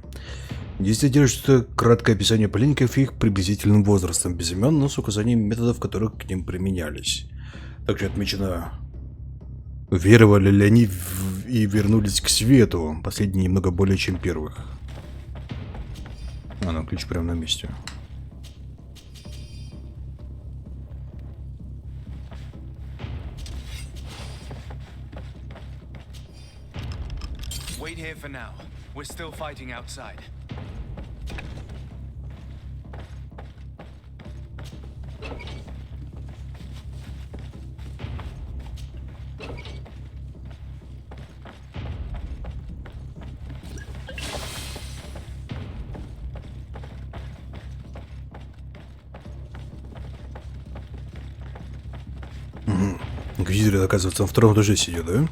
Здесь содержится краткое описание пленников и их приблизительным возрастом, без имен, но с указанием методов, которые к ним применялись. Также отмечено, веровали ли они и вернулись к свету. Последние немного более чем первых. А, ну ключ прямо на месте. Wait here for now. We're still fighting outside. Угу. Инквизитор, оказывается, на втором этаже сидит, да?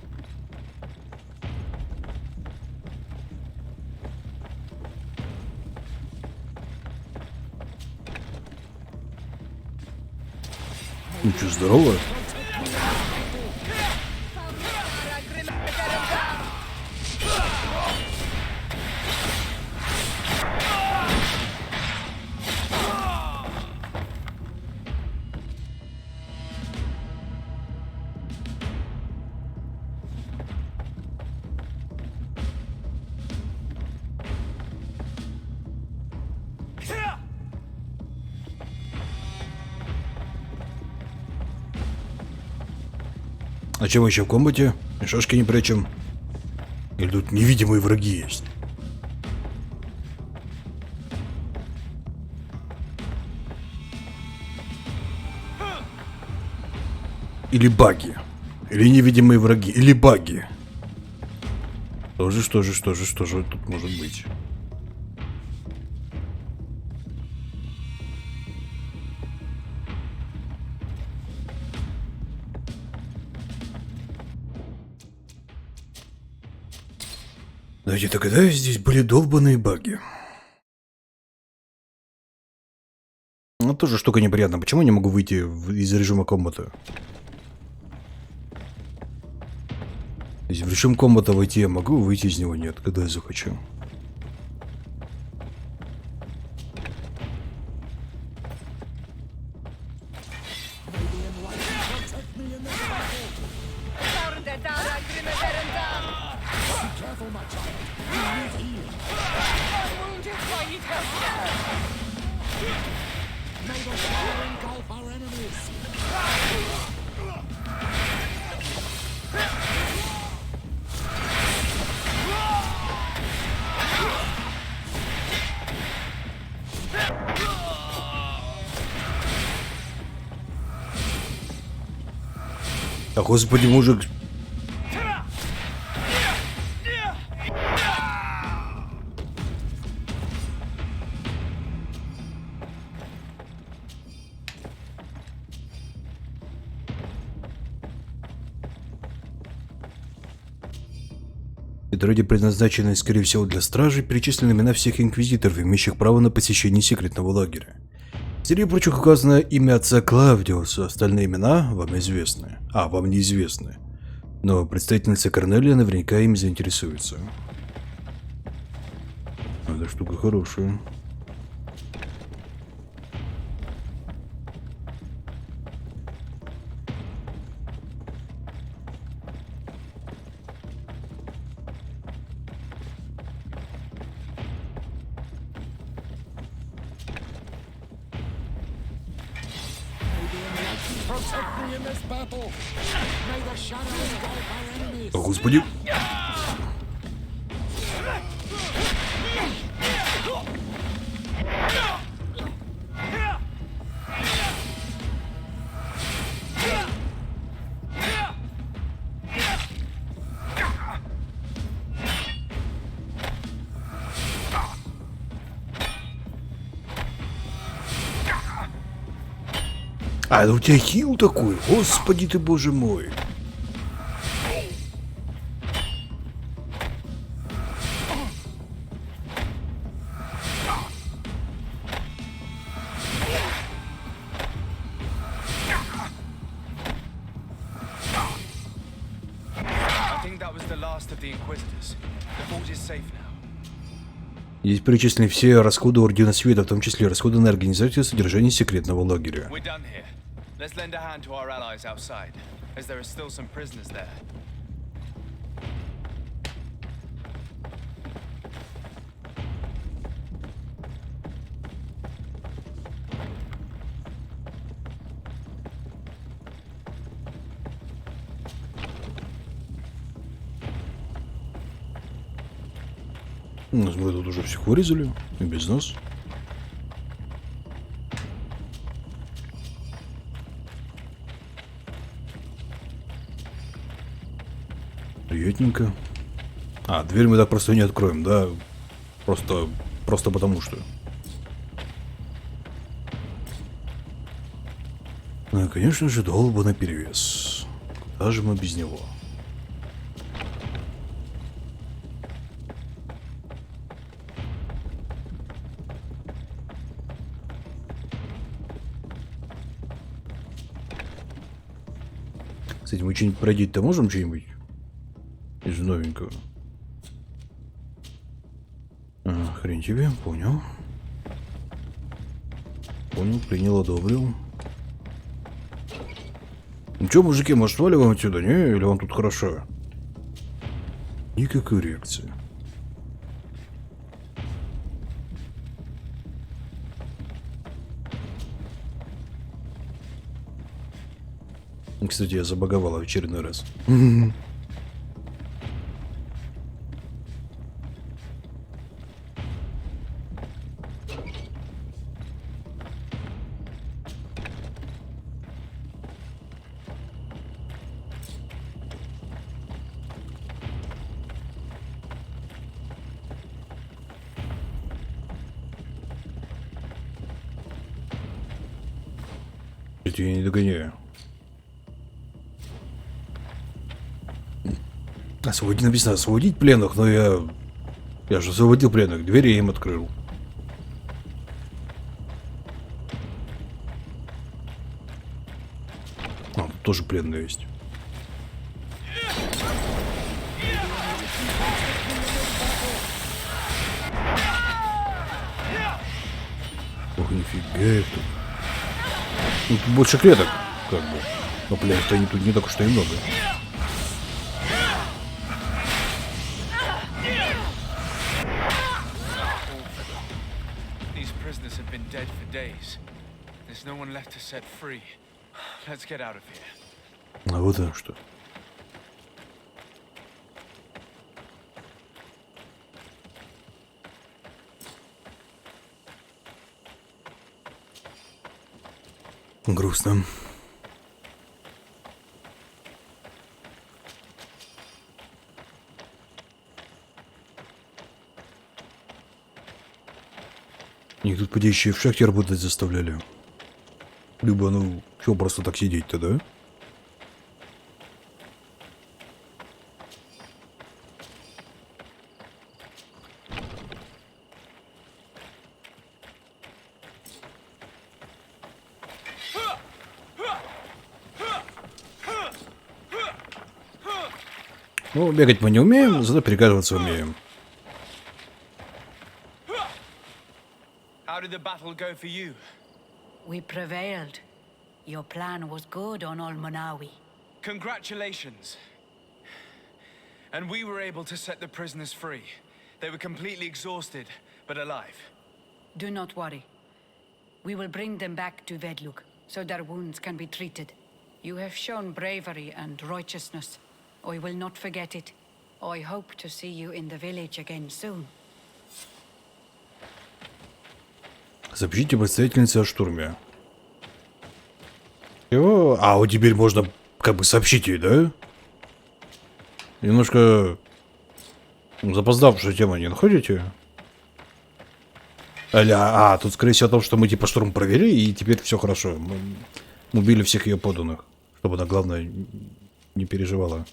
Ну что, здорово? А чем мы еще в комнате? Шашки не прячем. Или тут невидимые враги есть? Или баги? Или невидимые враги? Или баги? Что же тут может быть? Давайте тогда здесь были долбаные баги. Ну, тоже штука неприятная. Почему я не могу выйти из режима комбата? Если в режим комбата войти я могу, выйти из него нет, когда я захочу. А господи, мужик. тетради, предназначенные, скорее всего, для стражей, перечислены имена всех инквизиторов, имеющих право на посещение секретного лагеря. Среди прочих указано имя отца Клавдиуса, остальные имена вам известны. Вам неизвестны. Но представительница Корнелия наверняка ими заинтересуется. Эта штука хорошая. О, Господи! Это у тебя хил такой? Господи ты, боже мой. Здесь перечислены все расходы Ордена Света, в том числе расходы на организацию и содержание секретного лагеря. Let's lend a hand to our allies outside, as there are still some prisoners there. Мы тут уже всех вырезали, и без нас. Приятненько. Дверь мы так просто не откроем, да? Просто потому что. Ну и, конечно же, долбо наперевес. Куда же мы без него? Кстати, мы что-нибудь пройдить-то можем, что-нибудь? Из новенького. Хрен тебе, понял. Понял, принял, одобрил. Ну чё, мужики, может, валиваем отсюда, не? Или вам тут хорошо? Никакой реакции. Кстати, я забаговала в очередной раз. Я не догоняю. Освободить написано, освободить пленных, но я же освободил пленных, двери я им открыл. Тут тоже пленные есть. Ох, нифига их тут. Ну, тут больше клеток, как бы. Но пленных-то они тут не так уж и много. А вот оно что. Грустно. Их тут, поди, еще и в шахте работать заставляли. Либо, ну, что просто так сидеть-то, да? Ну, бегать мы не умеем, зато переказываться умеем. How did the battle go for you? We prevailed. Your plan was good on Olmonawi. Congratulations. And we were able to set the prisoners free. They were completely exhausted, but alive. Do not worry. We will bring them back to Vedluk, so their wounds can be treated. You have shown bravery and righteousness. I will not forget it. I hope to see you in the village again soon. Сообщите представительнице о штурме. Чего? А, вот теперь можно как бы сообщить ей, да? Немножко запоздавшая тема, не находите? Тут скорее всего о том, что мы типа штурм провели, и теперь все хорошо. Мы убили всех ее подданных, чтобы она, главное, не переживала.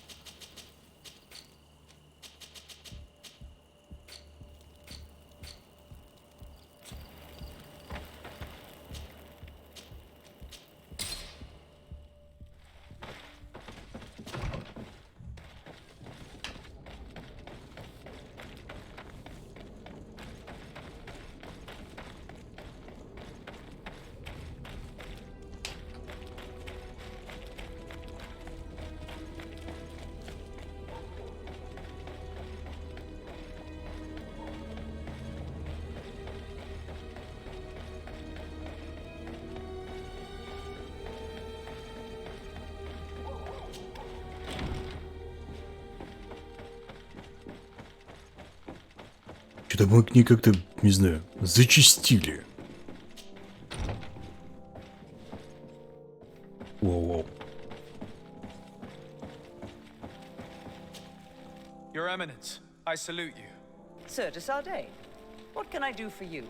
Что-то мы к ней как-то, не знаю, зачастили. Воу-воу. Your Eminence, I salute you. Sir de Sardet, what can I do for you?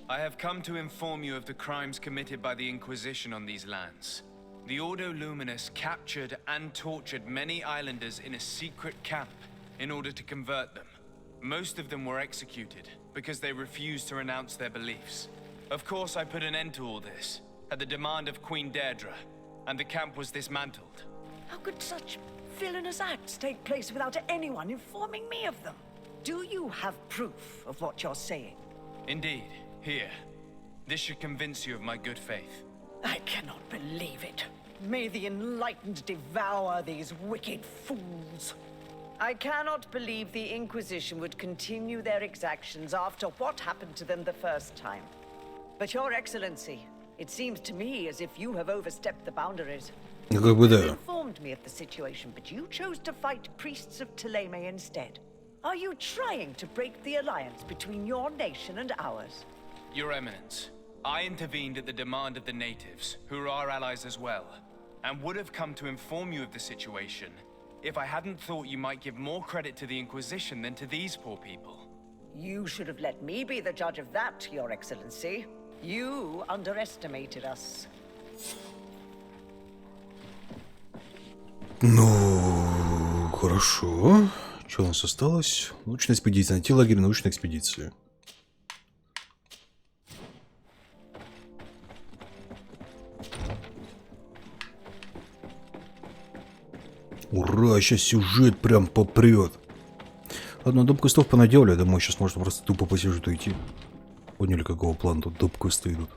I have come to inform you of the crimes committed by the Inquisition on these lands. The Ordo Luminous captured and tortured many islanders in a secret camp in order to convert them. Most of them were executed because they refused to renounce their beliefs. Of course, I put an end to all this at the demand of Queen Deirdre, and the camp was dismantled. How could such villainous acts take place without anyone informing me of them? Do you have proof of what you're saying? Indeed, here. This should convince you of my good faith. I cannot believe it. May the enlightened devour these wicked fools. I cannot believe the Inquisition would continue their exactions after what happened to them the first time. But Your Excellency, it seems to me as if you have overstepped the boundaries. Ну, как бы да. You informed me of the situation, but you chose to fight priests of Thélème instead. Are you trying to break the alliance between your nation and ours? Your Eminence, I intervened at the demand of the natives, who are our allies as well, and would have come to inform you of the situation if I hadn't thought you might give more credit to the Inquisition than to these poor people. You should have let me be the judge of that, Your Excellency. You underestimated us. Ну, хорошо. Что у нас осталось? Научная экспедиция. Найти лагерь научной экспедиции. Ура, сейчас сюжет прям попрет. Ладно, доп-квестов понаделали, я думаю, сейчас можно просто тупо по сюжету идти. Поняли, какого плана тут доп-квесты идут.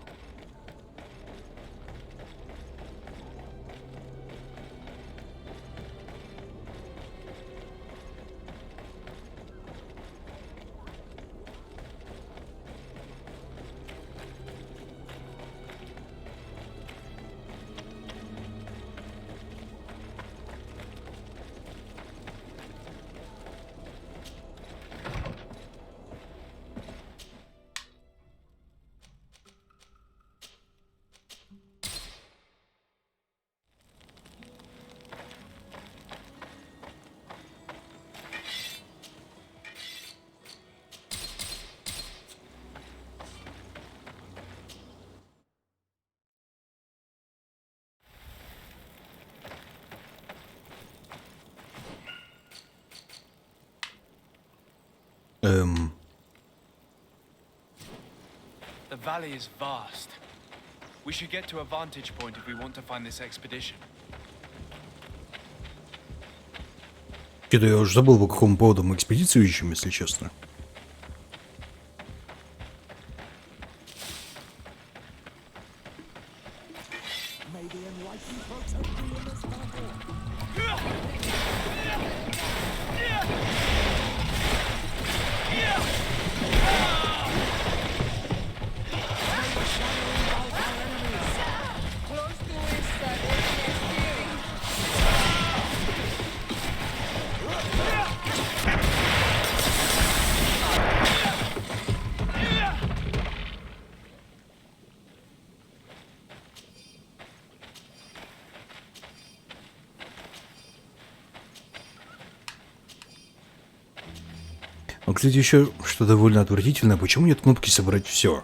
The valley is vast. We should get to a vantage point if we want to find this expedition. Что-то я уже забыл, по какому поводу мы экспедицию ищем, если честно. Но, кстати, еще что довольно отвратительное. Почему нет кнопки «Собрать все»?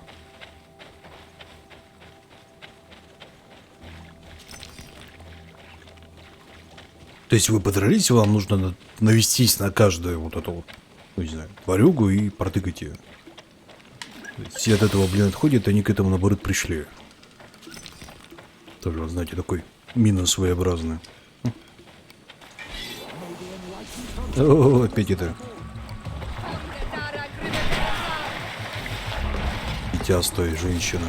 То есть вы подрались, вам нужно навестись на каждую вот эту вот, ну, не знаю, тварюгу и протыкать ее. Все от этого, блин, отходят, они к этому, наоборот, пришли. Тоже, вот, знаете, такой минус своеобразный. О, опять это. Дитястая женщина.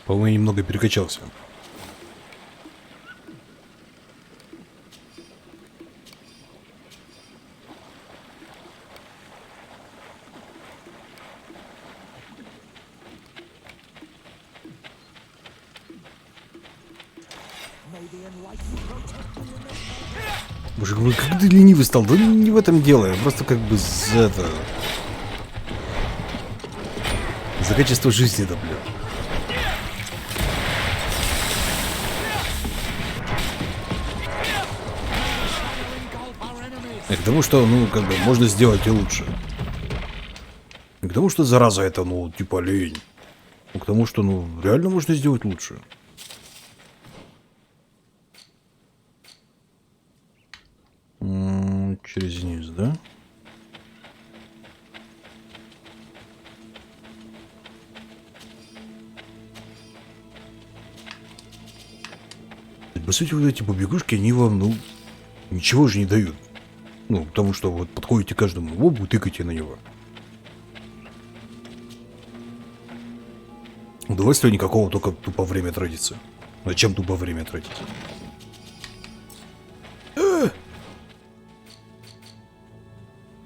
По-моему, я немного перекачался. Боже, как ты ленивый стал? Да не в этом дело, я просто как бы за это... За качество жизни, да, бля. И к тому, что, ну, как бы, можно сделать и лучше. И к тому, что зараза это, ну, типа лень. Ну, к тому, что, ну, реально можно сделать лучше. Через низ, да? По сути, вот эти побегушки, они вам, ну, ничего же не дают. Ну, потому что вот подходите к каждому мобу, тыкайте на него. Удовольствия никакого, только тупо время тратится. Зачем тупо время тратить?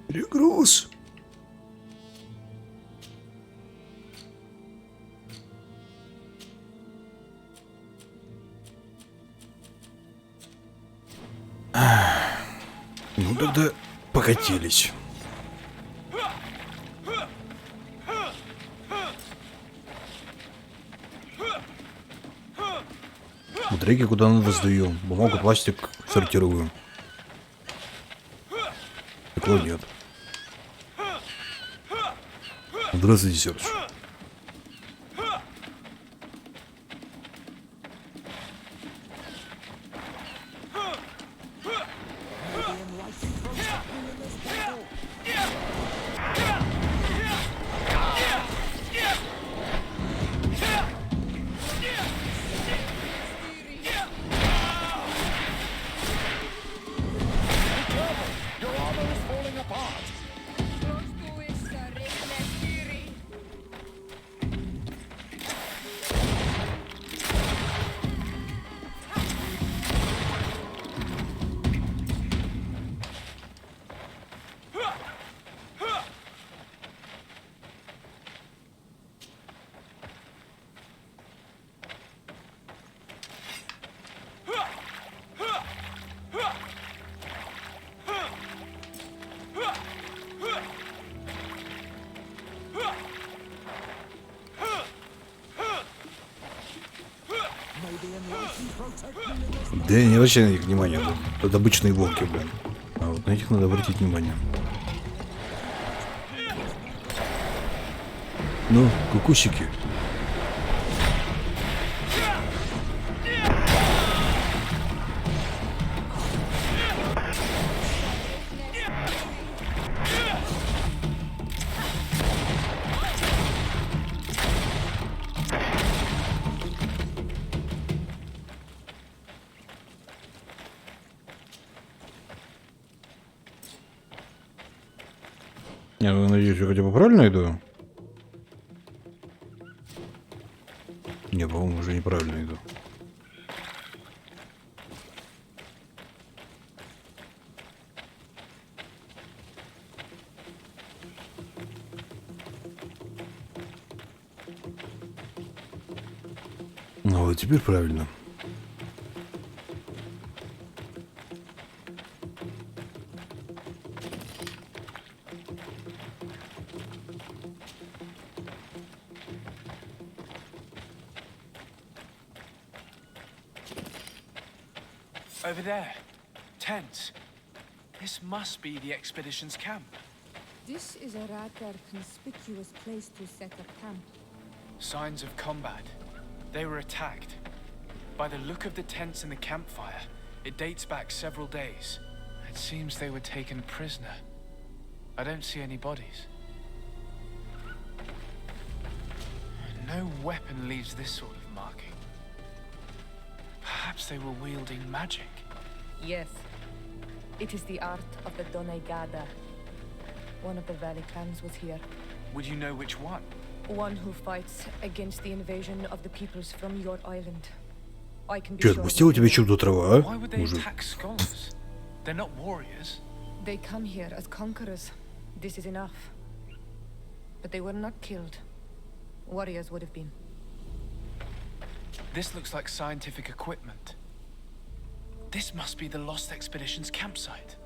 Перегруз. Ну тогда покатились. Батарейки куда надо сдаем. Бумагу, пластик сортируем. Стекло нет. Здравствуйте, Серж. Да я не обращаю на них внимания, блин. Тут обычные волки, блин. А вот на этих надо обратить внимание. Ну, кукусики. Я надеюсь, я хотя бы правильно иду? Не, по-моему, уже неправильно иду. Ну вот теперь правильно. Over there. Tents. This must be the expedition's camp. This is a rather conspicuous place to set up camp. Signs of combat. They were attacked. By the look of the tents and the campfire, it dates back several days. It seems they were taken prisoner. I don't see any bodies. No weapon leaves this sort of marking. Perhaps they were wielding magic. Yes. It is the art of the Donegada. One of the valley clans was here. Would you know which one? One who fights against the invasion of the peoples from your island. I can be Че, sure. отпустила тебя чудо трава, Why а? would they Мужик. attack scholars? They're not warriors. They come here as conquerors. This is enough. But they were not killed. Warriors would have been. This looks like scientific equipment. This must be the Lost Expedition's campsite.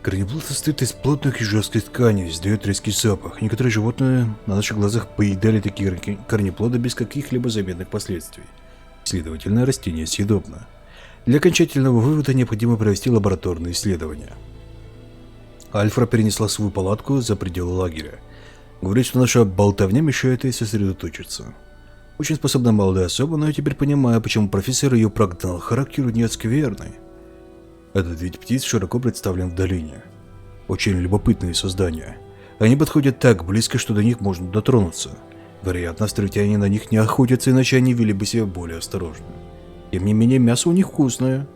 Корнеплод состоит из плотных и жестких тканей, издает резкий запах. Некоторые животные на наших глазах поедали такие корнеплоды без каких-либо заметных последствий. Следовательно, растение съедобно. Для окончательного вывода необходимо провести лабораторные исследования. Альфра перенесла свою палатку за пределы лагеря. Говорит, что наша болтовня мешает ей сосредоточиться. Очень способная молодая особа, но я теперь понимаю, почему профессор ее прогнал. Характер у нее скверный. Этот вид птиц широко представлен в долине. Очень любопытные создания. Они подходят так близко, что до них можно дотронуться. Вероятно, островитяне на них не охотятся, иначе они вели бы себя более осторожно. Тем не менее, мясо у них вкусное.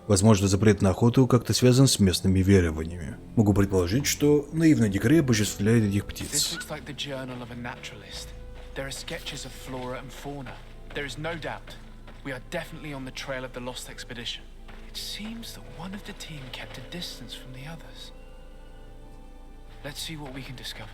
Возможно, запрет на охоту как-то связан с местными верованиями. Могу предположить, что наивный дикарь обожествляет этих птиц. It seems that one of the team kept a distance from the others. Let's see what we can discover.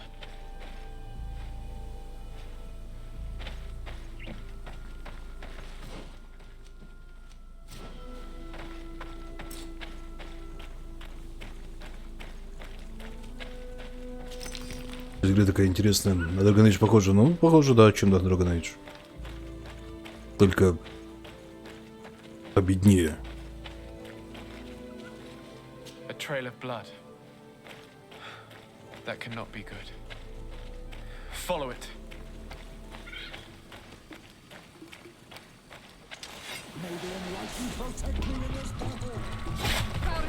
Игра такая интересная. На Dragon Age похоже. Ну, похоже, да, чем на Dragon Age. Только победнее. A trail of blood. That cannot be good. Follow it. May the enlightened protect me in this battle.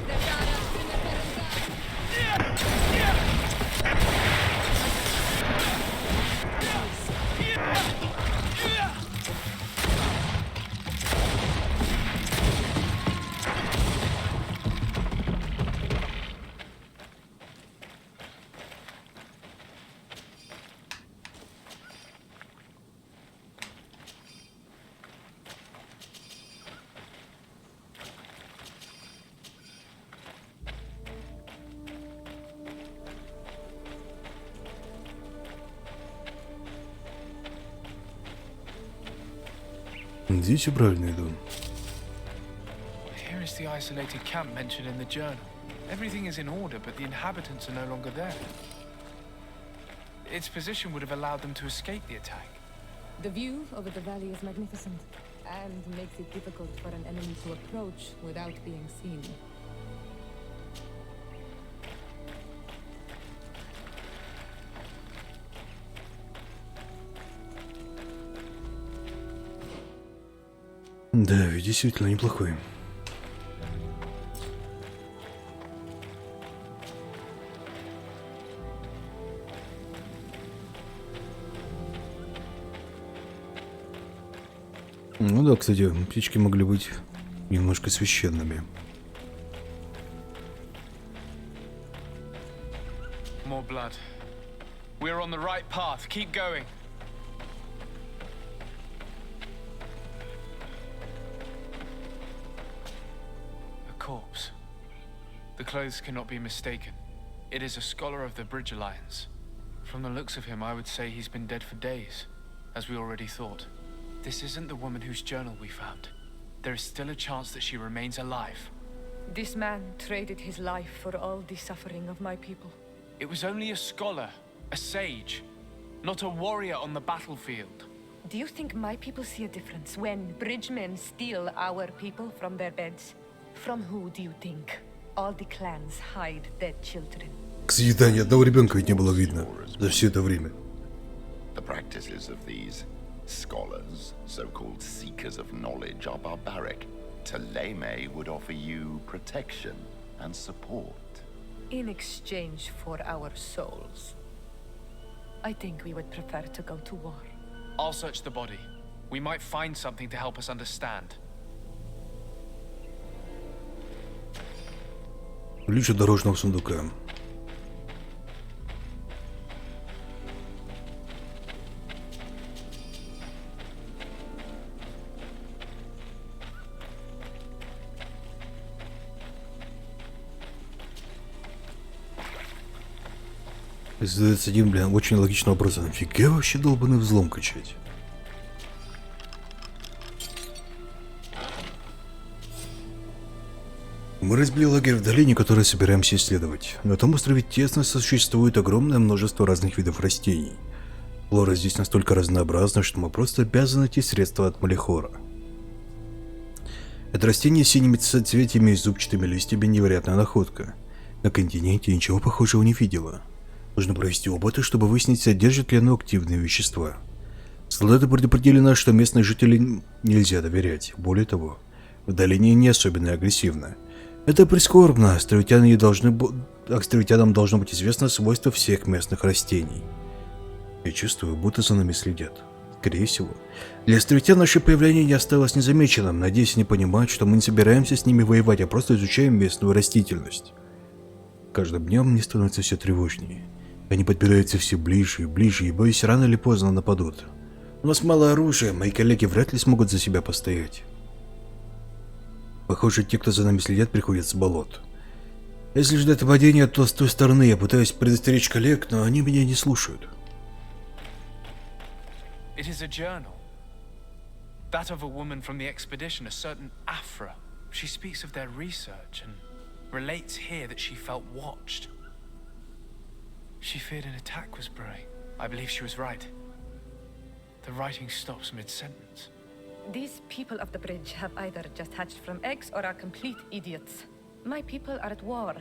Здесь все правильно иду. Here is the isolated camp mentioned in the journal. Everything is in order, but the inhabitants are no longer there. its position would have allowed them to escape the attack. The view over the valley is magnificent, and makes it difficult for an enemy to approach without being seen. Да, ведь действительно неплохой. Ну да, кстати, птички могли быть немножко священными. More blood. We're on the right path. Keep going. A corpse. The clothes cannot be mistaken. It is a scholar of the Bridge Alliance. From the looks of him, I would say he's been dead for days, as we already thought. This isn't the woman whose journal we found. There is still a chance that she remains alive. This man traded his life for all the suffering of my people. It was only a scholar, a sage, not a warrior on the battlefield. Do you think my people see a difference when bridgemen steal our people from their beds? From who do you think all the clans hide dead children? Кстати, да, ни одного ребенка ведь не было видно за все это время. The practices of these scholars, so-called seekers of knowledge, are barbaric. Taleme would offer you protection and support. In exchange for our souls. I think we would prefer to go to war. I'll search the body. We might find something to help us understand. Ключ от дорожного сундука. Задается один, блин, очень логичный вопрос. Нафига вообще долбанный взлом качать? Мы разбили лагерь в долине, который собираемся исследовать. На этом острове тесно существует огромное множество разных видов растений. Флора здесь настолько разнообразна, что мы просто обязаны найти средства от Малихора. Это растение с синими соцветиями и зубчатыми листьями — невероятная находка. На континенте ничего похожего не видела. Нужно провести опыты, чтобы выяснить, содержит ли оно активные вещества. Солдаты предупредили нас, что местных жителей нельзя доверять. Более того, в долине не особенно агрессивно. Это прискорбно. Островитянам должно быть известно свойства всех местных растений. Я чувствую, будто за нами следят. Скорее всего. Для островитян наше появление не осталось незамеченным. Надеюсь, они понимают, что мы не собираемся с ними воевать, а просто изучаем местную растительность. Каждым днем мне становится все тревожнее. Они подбираются все ближе и ближе, и, боюсь, рано или поздно нападут. У нас мало оружия, мои коллеги вряд ли смогут за себя постоять. Похоже, те, кто за нами следят, приходят с болот. Если ждать нападения, то с той стороны я пытаюсь предостеречь коллег, но они меня не слушают. It is a journal. That of a woman from the expedition, a certain Afra. She speaks of their research and relates here that she felt watched. She feared an attack was brewing. I believe she was right. The writing stops mid-sentence. These people of the bridge have either just hatched from eggs or are complete idiots. My people are at war.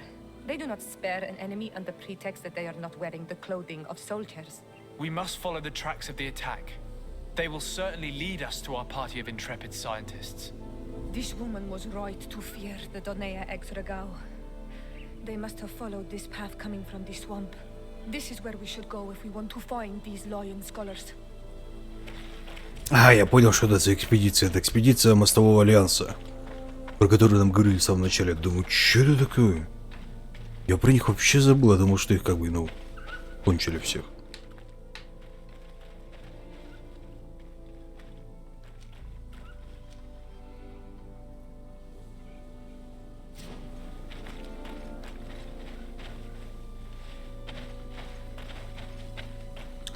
They do not spare an enemy under pretext that they are not wearing the clothing of soldiers. We must follow the tracks of the attack. They will certainly lead us to our party of intrepid scientists. This woman was right to fear the Donea Exregao. They must have followed this path coming from the swamp. This is where we should go if we want to find these lion scholars. А, я понял, что это за экспедиция. Это экспедиция Мостового Альянса, про которую нам говорили в самом начале. Думаю, что это такое? Я про них вообще забыл, я думал, что их как бы, ну, кончили всех.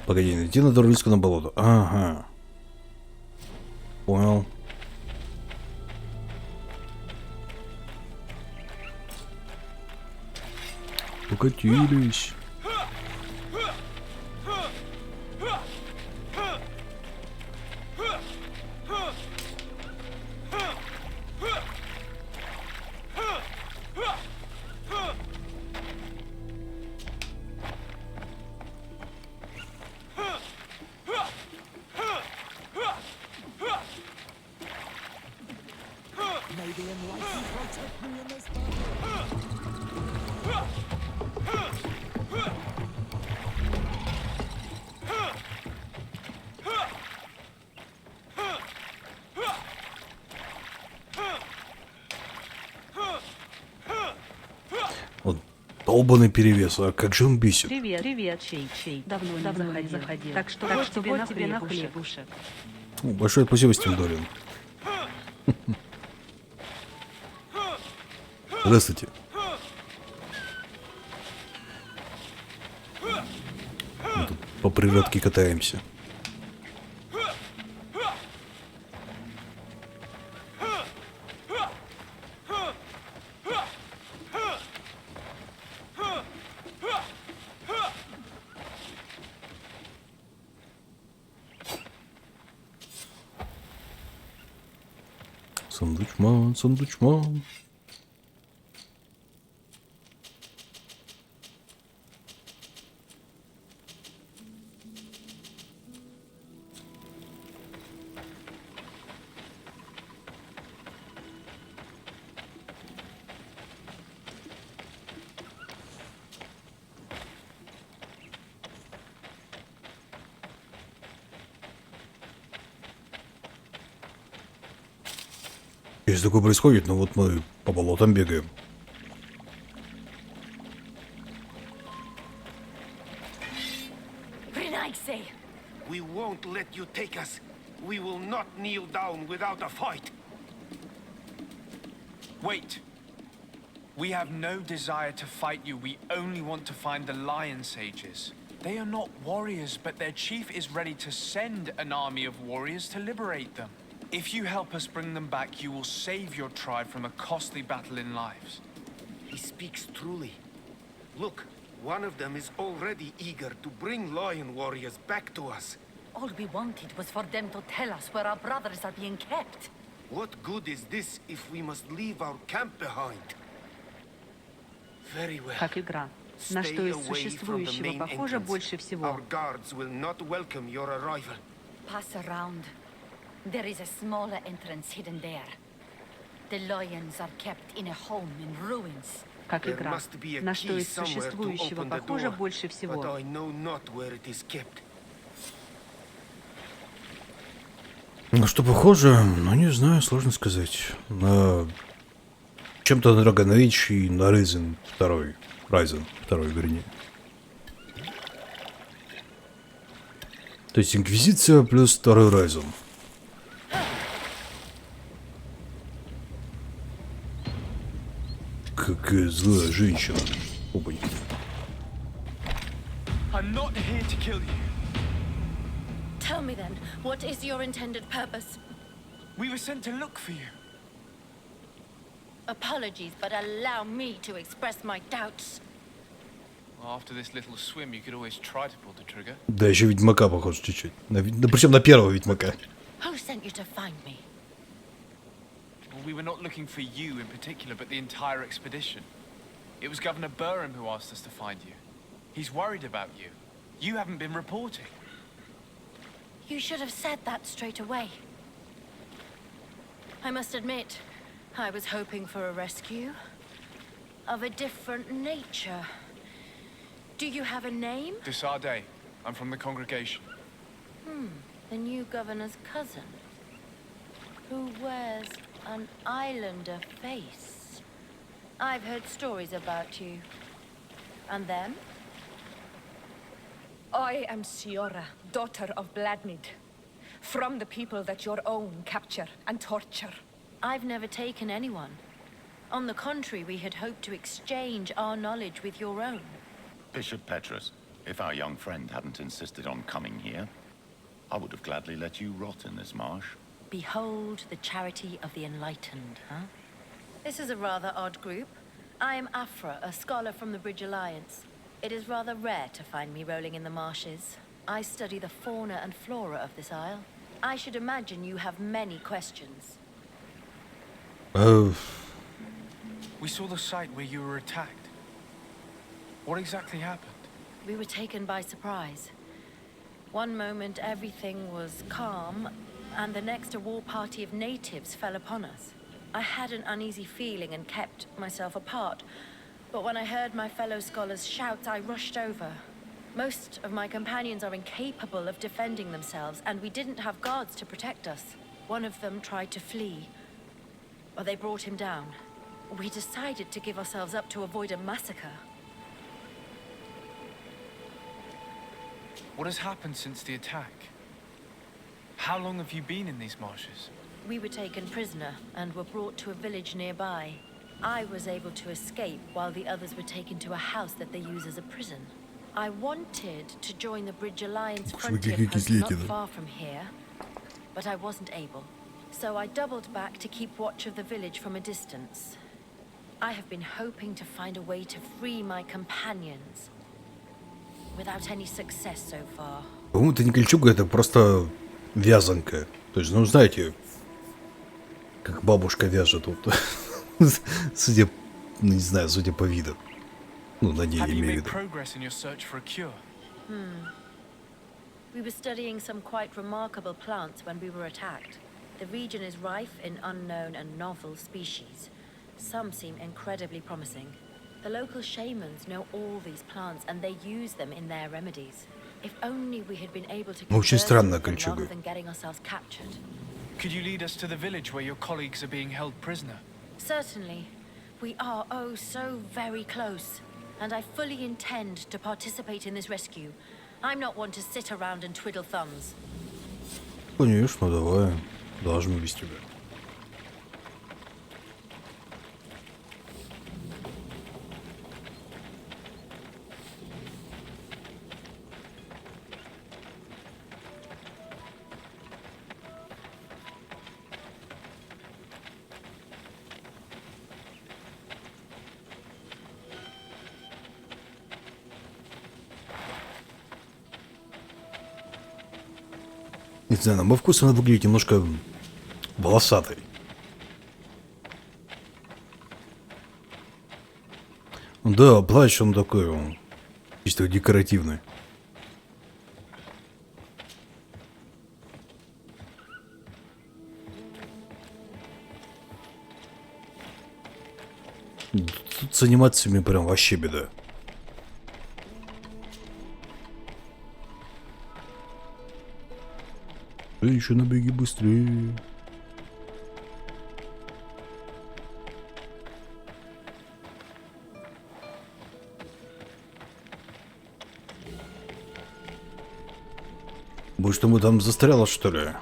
Погоди, найти надо рыльску на болото. Ага. Понял. Укатились. Долбаный перевес, а как же он бесит. Привет, привет, чей. Давно не заходил. Так что вот тебе на хлебушек. Большое спасибо, Стимдорин. Здравствуйте. Мы тут по природке катаемся. Сундучман, сундучман. Если такое происходит, ну вот мы по болотам бегаем. We won't let you take us. We will not kneel down without a fight. Wait. We have no desire to fight you. We only want to find the Lion Sages. They are not warriors, but their chief is ready to send an army of warriors to liberate them. If you help us bring them back, you will save your tribe from a costly battle in lives. He speaks truly. Look, one of them is already eager to bring lion warriors back to us. All we wanted was for them to tell us where our brothers are being kept. What good is this if we must leave our camp behind? Very well. Как игра. На что из существующего похоже больше всего. Our guards will not welcome your arrival. Pass around. There is a smaller entrance hidden there. The lions are kept in a home in ruins. Как игра. На что из существующего похоже больше всего. But I know not where it is kept. На что похоже, ну не знаю, сложно сказать. На чем-то на Dragon Age и на Ryzen 2, вернее. То есть Инквизиция плюс второй Ryzen. Какая злая женщина. Опаньки. I'm not here to kill you. Tell me then, what is your intended purpose? We were sent to look for you. Apologies, but allow me to express my doubts. After this little swim, you could always try to pull the trigger. Да, еще Ведьмака похож чуть-чуть. Да, причем на первого Ведьмака. Who sent you to find me? Well, we were not looking for you in particular, but the entire expedition. It was Governor Burham who asked us to find you. He's worried about you. You haven't been reporting. You should have said that straight away. I must admit, I was hoping for a rescue of a different nature. Do you have a name? Desarde. I'm from the congregation. The new governor's cousin, who wears an islander face. I've heard stories about you. And them? I am Siora, daughter of Bladnid, from the people that your own capture and torture. I've never taken anyone. On the contrary, we had hoped to exchange our knowledge with your own. Bishop Petrus, if our young friend hadn't insisted on coming here, I would have gladly let you rot in this marsh. Behold the charity of the enlightened, huh? This is a rather odd group. I am Afra, a scholar from the Bridge Alliance. It is rather rare to find me rolling in the marshes. I study the fauna and flora of this isle. I should imagine you have many questions. We saw the site where you were attacked. What exactly happened? We were taken by surprise. One moment everything was calm, and the next a war party of natives fell upon us. I had an uneasy feeling and kept myself apart. But when I heard my fellow scholars' shouts, I rushed over. Most of my companions are incapable of defending themselves, and we didn't have guards to protect us. One of them tried to flee, but they brought him down. We decided to give ourselves up to avoid a massacre. What has happened since the attack? How long have you been in these marshes? We were taken prisoner and were brought to a village nearby. I was able to escape while the others were taken to a house that they use as a prison. I wanted to join the Bridge Alliance frontier post not far from here, but I wasn't able. So I doubled back to keep watch of the village from a distance. I have been hoping to find a way to free my companions, without any success so far. По-моему, это не кольчуга, это просто вязанка. То есть, ну, знаете, как бабушка вяжет вот. Судя, не знаю, судя по виду. Ну, на ней имею в виду. We were studying some quite remarkable plants when we were attacked. The region is rife in unknown and novel species. Some seem incredibly promising. The local shamans know all these plants and they use them in their remedies. If only we had been able to Очень странная rather кольчуга. than getting ourselves captured. Could you lead us to the village where your colleagues are being held prisoner? Certainly. We are oh so very close. And I fully intend to participate in this rescue. I'm not one to sit around and twiddle thumbs. Конечно, давай. Должны без тебя. Не знаю, на мой вкус она выглядит немножко волосатой. Да, плащ он такой, он чисто декоративный. Тут с анимациями прям вообще беда. Еще набеги быстрее. Может, ему там застряло, что ли?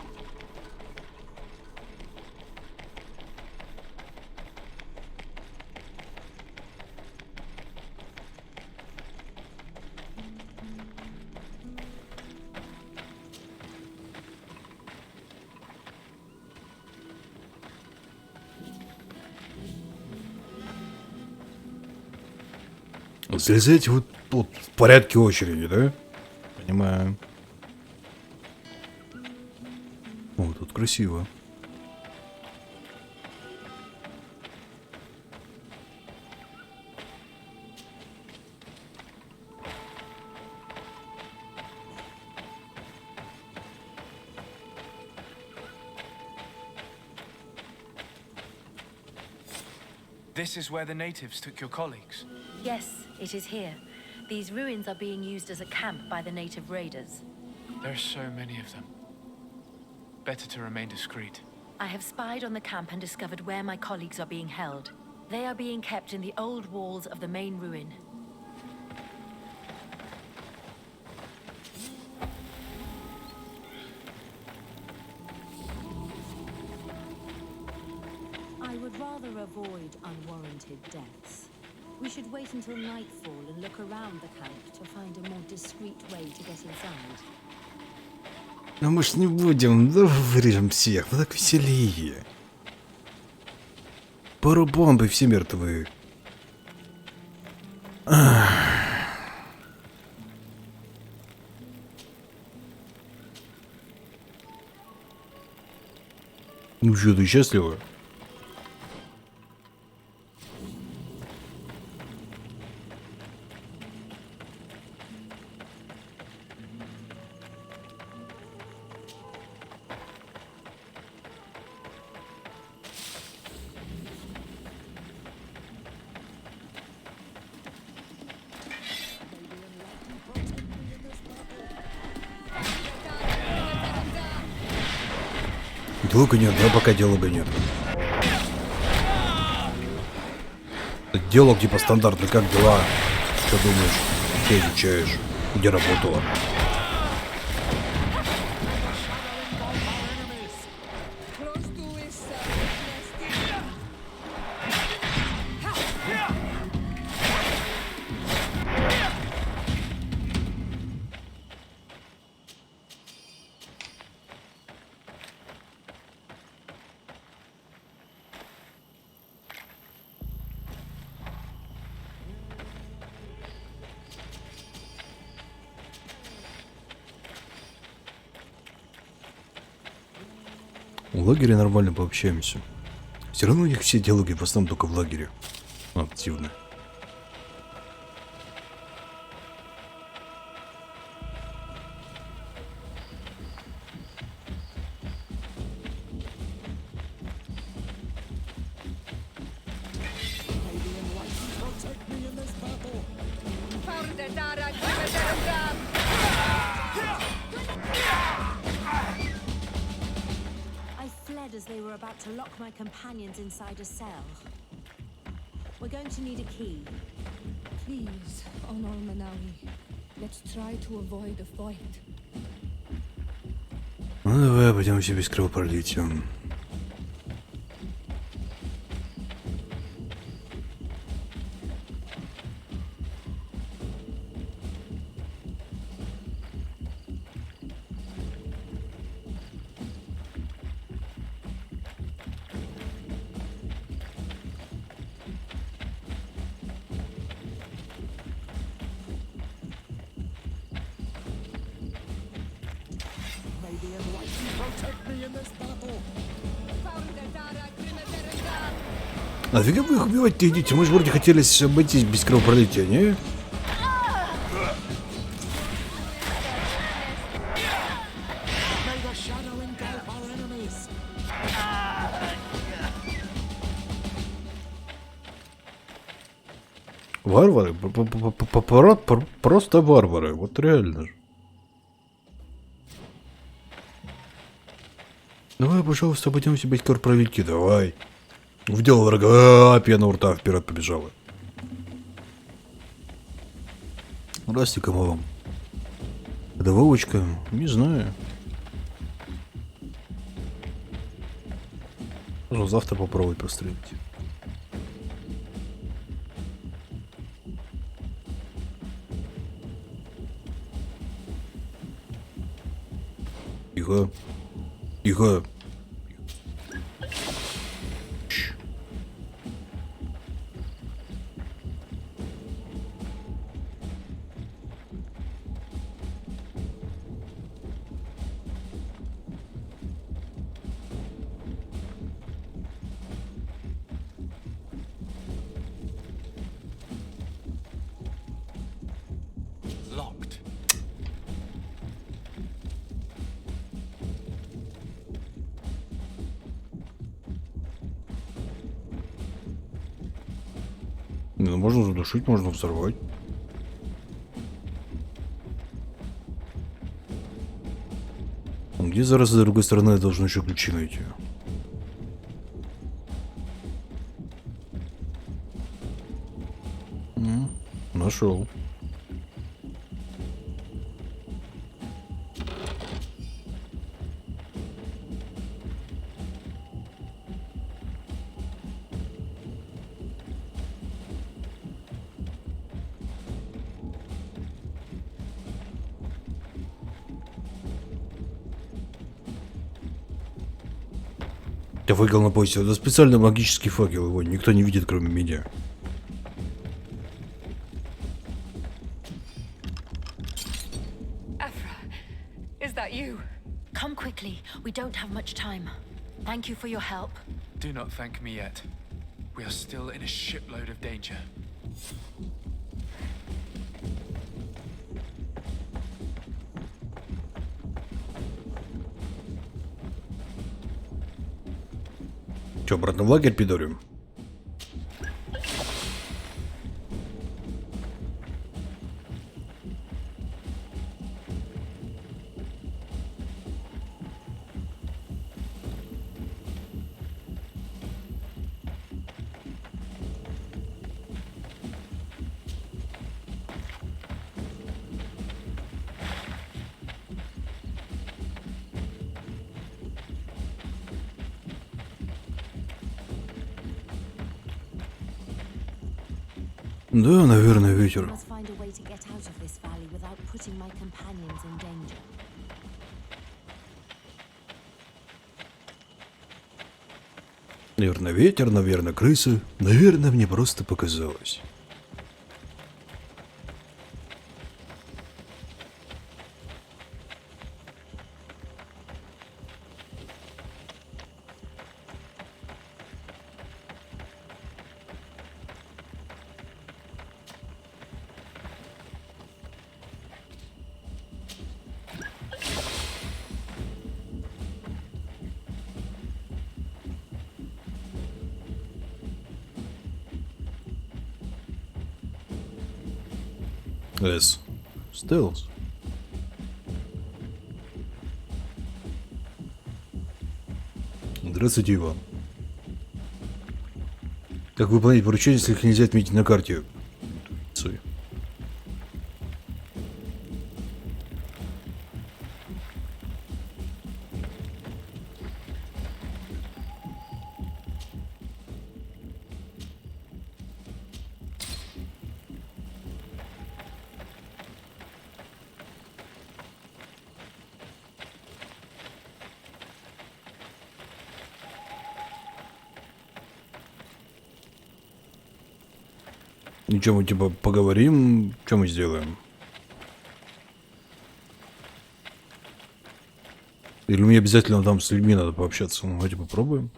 Залезайте вот тут в порядке очереди, да? Понимаю. О, тут красиво. This is where the natives took your colleagues. Yes, it is here. These ruins are being used as a camp by the native raiders. There are so many of them. Better to remain discreet. I have spied on the camp and discovered where my colleagues are being held. They are being kept in the old walls of the main ruin. I would rather avoid unwarranted deaths. We should wait until nightfall and look around the camp to find a more discreet way to get inside. Ну, может, не будем, да вырежем всех, ну так веселее. Пару бомб и все мертвы. Ну что, ты счастлива? Диалога нет, да, пока диалога нет. Диалог типа стандартный, как дела? Что думаешь? Что изучаешь? Где работала? В лагере нормально пообщаемся. Все равно у них все диалоги в основном только в лагере. Активны. As they were about to lock my companions inside a cell. We're going to need a key. Please, Honor Manawi, let's try to avoid a fight. Ну давай обойдемся без кровопролития. Нафига вы их убивать-то идите? Мы же вроде хотели обойтись без кровопролития, не? Варвары? Просто варвары. Вот реально же. Давай, пожалуйста, обойдемся без кровопролития. Давай. Увидел врага, пена у рта вперед побежала. Здрасте-ка, вам. Добавочка, не знаю. Можно завтра попробовать пострелять. Тихо. Тихо. Ну, можно задушить, можно взорвать. Где зараз с другой стороны я должен еще ключи найти? Нашел. Я выиграл на поясе. Это специальный магический факел, его никто не видит, кроме меня. Is that you? Come quickly. We don't have much time. Thank you for your help. Do not thank me yet. We are still in a shipload of danger. Че, обратно в лагерь пидорим? Да, наверное, ветер. Наверное, ветер, наверное, крысы. Наверное, мне просто показалось. С. Стелс. Здравствуйте, Иван. Как выполнять поручения, если их нельзя отметить на карте? Интуиции. Ничего, мы типа поговорим, что мы сделаем? Или мне обязательно там с людьми надо пообщаться? Ну, давайте попробуем.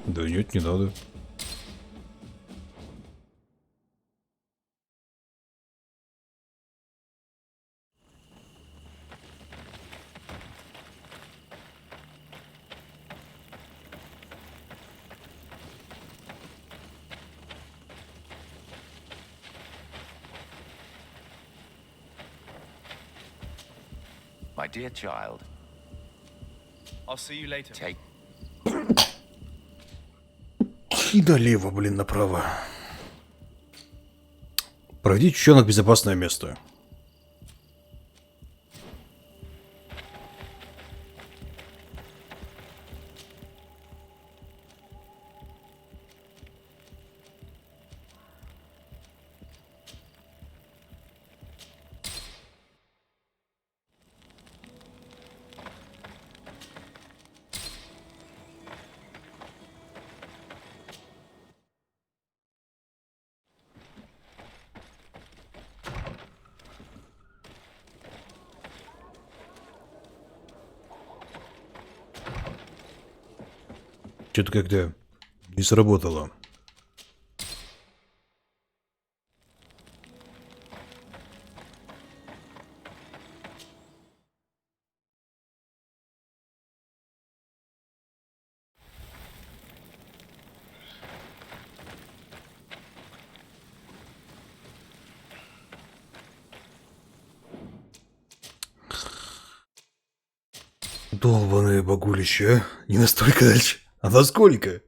Да нет, не надо. My dear child. I'll see you later. Take. И налево, блин, направо. Проведите чучонок в безопасное место. Что-то как-то не сработало. Долбаное багулище, а? Не настолько дальше. А насколько?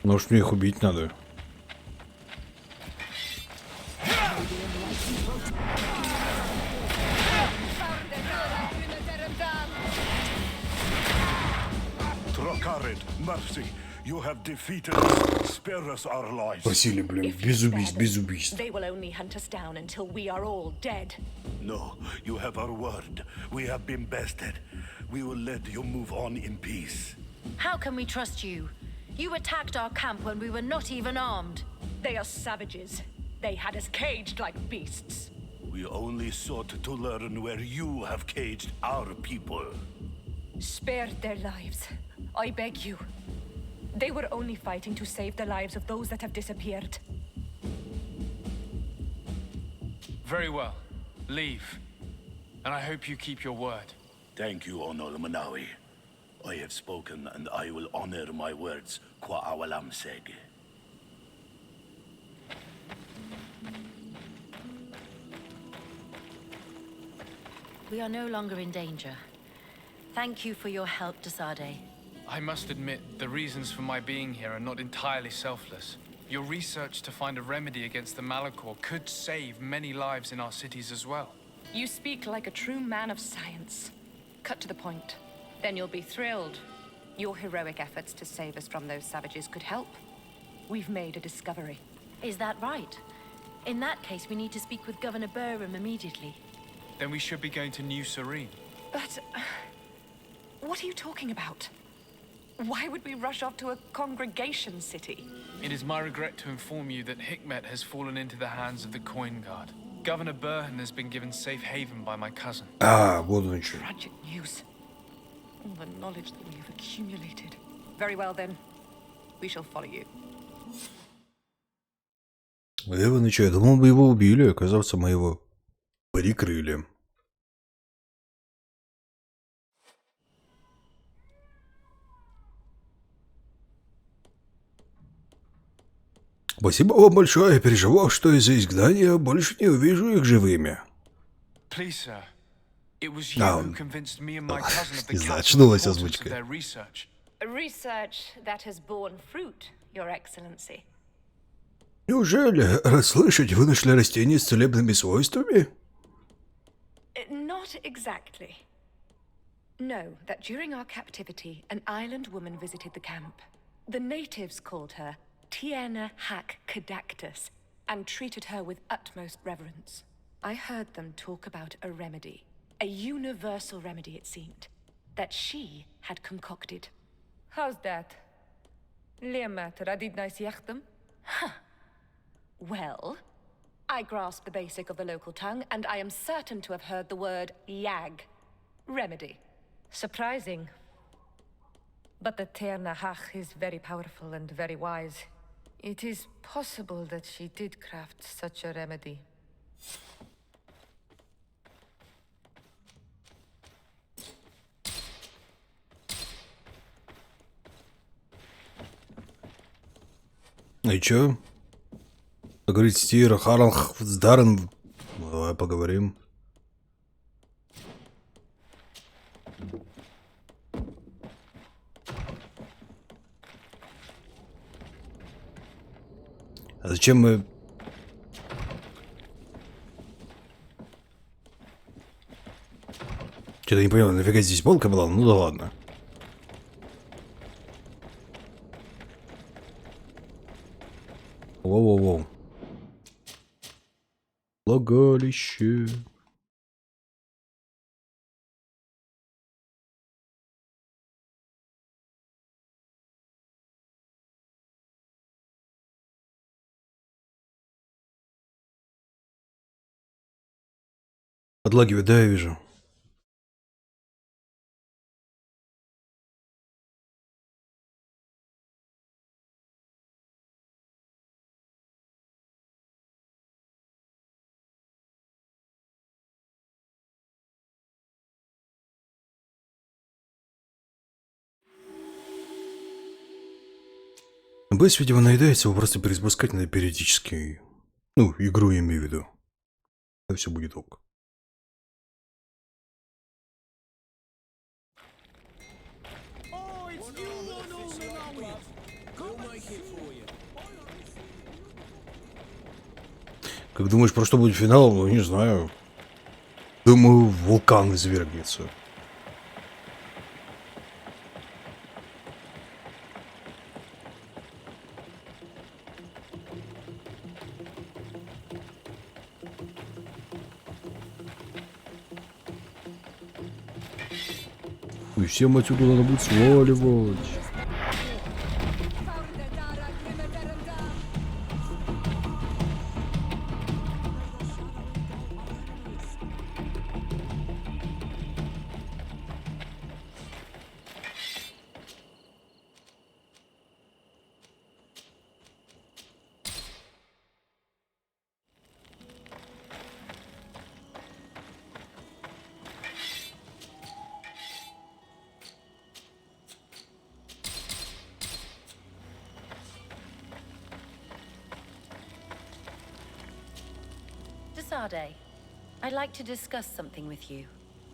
Может, мне их убить надо? Mercy, you have defeated us. Spare us our lives. Просили, блин, без убийств, без убийств. They will only hunt us down until we are all dead. No, you have our word. We have been bested. We will let you move on in peace. How can we trust you? You attacked our camp when we were not even armed. They are savages. They had us caged like beasts. We only sought to learn where you have caged our people. Spare their lives. I beg you. They were only fighting to save the lives of those that have disappeared. Very well. Leave. And I hope you keep your word. Thank you, Honor Manawi. I have spoken, and I will honor my words. Qua awalam seg. We are no longer in danger. Thank you for your help, Desade. I must admit, the reasons for my being here are not entirely selfless. Your research to find a remedy against the Malachor could save many lives in our cities as well. You speak like a true man of science. Cut to the point. Then you'll be thrilled. Your heroic efforts to save us from those savages could help. We've made a discovery. Is that right? In that case, we need to speak with Governor Burham immediately. Then we should be going to New Serene. But... what are you talking about? Why would we rush off to a congregation city? It is my regret to inform you that Hikmet has fallen into the hands of the Coin Guard. Governor Burhan has been given safe haven by my cousin. А, вот он что. Tragic news. All the knowledge that we have accumulated. Very well then. We shall follow you. Иваныч, я думал, бы его убили, оказывается, мы его прикрыли. Спасибо вам большое, я переживал, что из-за изгнания больше не увижу их живыми. Please, sir. It was you who convinced me and my cousin of the Очнулась importance of озвучка. their research. Research that has borne fruit, Your Excellency. Неужели, расслышать, вы нашли растение с целебными свойствами? Not exactly. Know that during our captivity, an island woman visited the camp. The natives called her Tiena Hack Cadactus and treated her with utmost reverence. I heard them talk about a remedy, a universal remedy it seemed, that she had concocted. How's that? Huh. Well, I grasp the basic of the local tongue, and I am certain to have heard the word yag. Remedy. Surprising. But the Tiena Hack is very powerful and very wise. It is possible that she did craft such a remedy. И чё? Поговорить с Тиро, Харанг, с Даррен. Давай поговорим. А зачем мы... Что-то не понял, нафига здесь полка была? Ну да ладно. Воу-воу-воу. Влагалище. Подлагивает, да, я вижу. Бэс, видимо, наедается, его просто перезапускать надо периодически. Ну, игру я имею в виду. Это все будет ок. Как думаешь, про что будет финал? Ну, не знаю. Думаю, вулкан извергнется. И всем отсюда надо будет сваливать. I'd like to discuss something with you.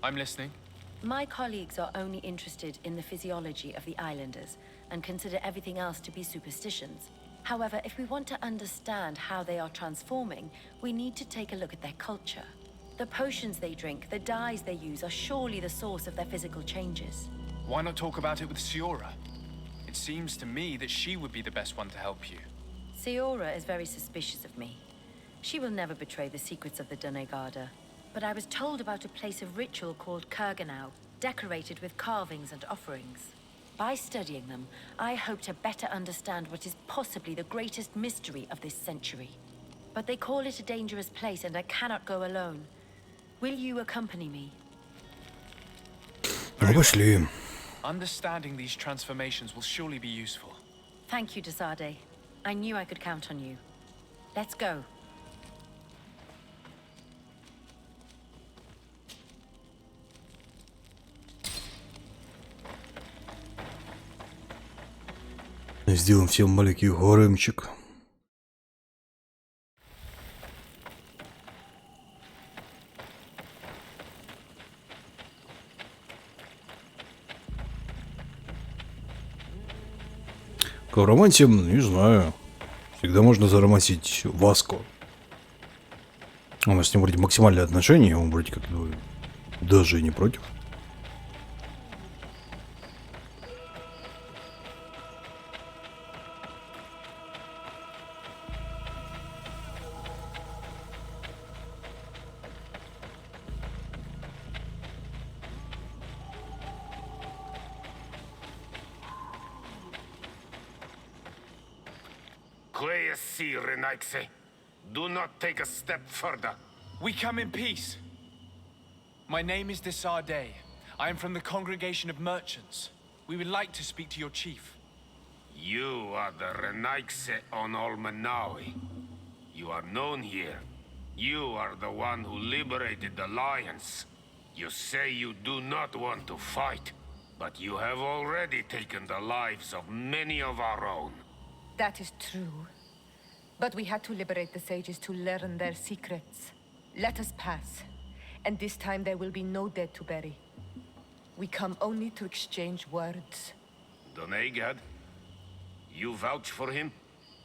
I'm listening. My colleagues are only interested in the physiology of the islanders and consider everything else to be superstitions. However, if we want to understand how they are transforming, we need to take a look at their culture. The potions they drink, the dyes they use are surely the source of their physical changes. Why not talk about it with Siora? It seems to me that she would be the best one to help you. Siora is very suspicious of me. She will never betray the secrets of the Dunegarda. But I was told about a place of ritual called Kurganau, decorated with carvings and offerings. By studying them, I hope to better understand what is possibly the greatest mystery of this century. but they call it a dangerous place and I cannot go alone. Will you accompany me? Ну, пошли. Understanding these transformations will surely be useful. Thank you, Desade. I knew I could count on you. Let's go. Сделаем всем маленький горемчик. К романсе, не знаю. Всегда можно заромансить Васко. У нас с ним вроде максимальные отношения, он вроде как даже и не против. Do not take a step further. We come in peace. My name is Desade. I am from the Congregation of Merchants. We would like to speak to your chief. You are the Renaikse on Olmenawi. You are known here. You are the one who liberated the lions. You say you do not want to fight, but you have already taken the lives of many of our own. That is true. But we had to liberate the sages to learn their secrets. Let us pass, and this time there will be no dead to bury. We come only to exchange words. Donegad, you vouch for him?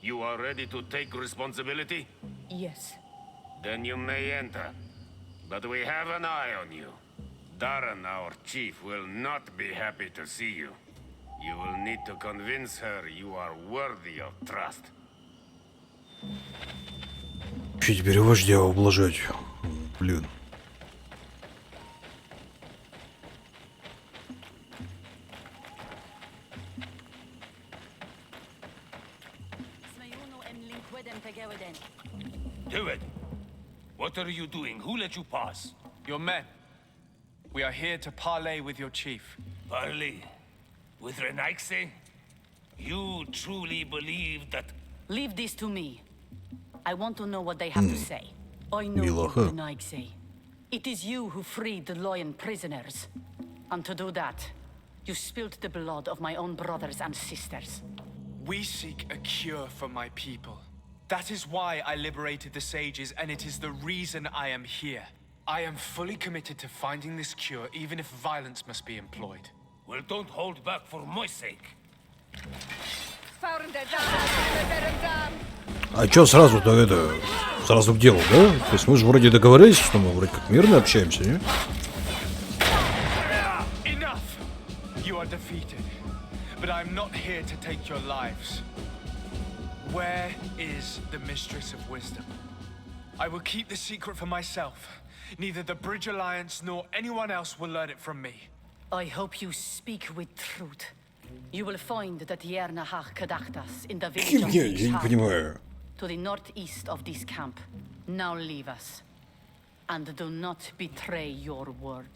You are ready to take responsibility? Yes. Then you may enter. But we have an eye on you. Darren, our chief, will not be happy to see you. You will need to convince her you are worthy of trust. Че теперь вождя ублажать? Блин. Do it. What are you doing? Who let you pass? Your men. We are here to parley with your chief. Parley? With Renaikse? You truly believe that... Leave this to me. I want to know what they have to say. I know you, Renaikse. It is you who freed the lion prisoners. And to do that, you spilled the blood of my own brothers and sisters. We seek a cure for my people. That is why I liberated the sages, and it is the reason I am here. I am fully committed to finding this cure, even if violence must be employed. Well, don't hold back for my sake. А чё сразу-то это... Сразу к делу, да? То есть мы же вроде договорились, что мы вроде как мирно общаемся, не? Enough! You are defeated. But I'm not here to take your lives. Where is the Mistress of Wisdom? I will keep the secret for myself. Neither the Bridge Alliance nor anyone else will learn it from me. I hope you speak with truth. You will find that Yernahach Kadachtas in the village of Я не понимаю. to the northeast of this camp. Now leave us. And do not betray your word.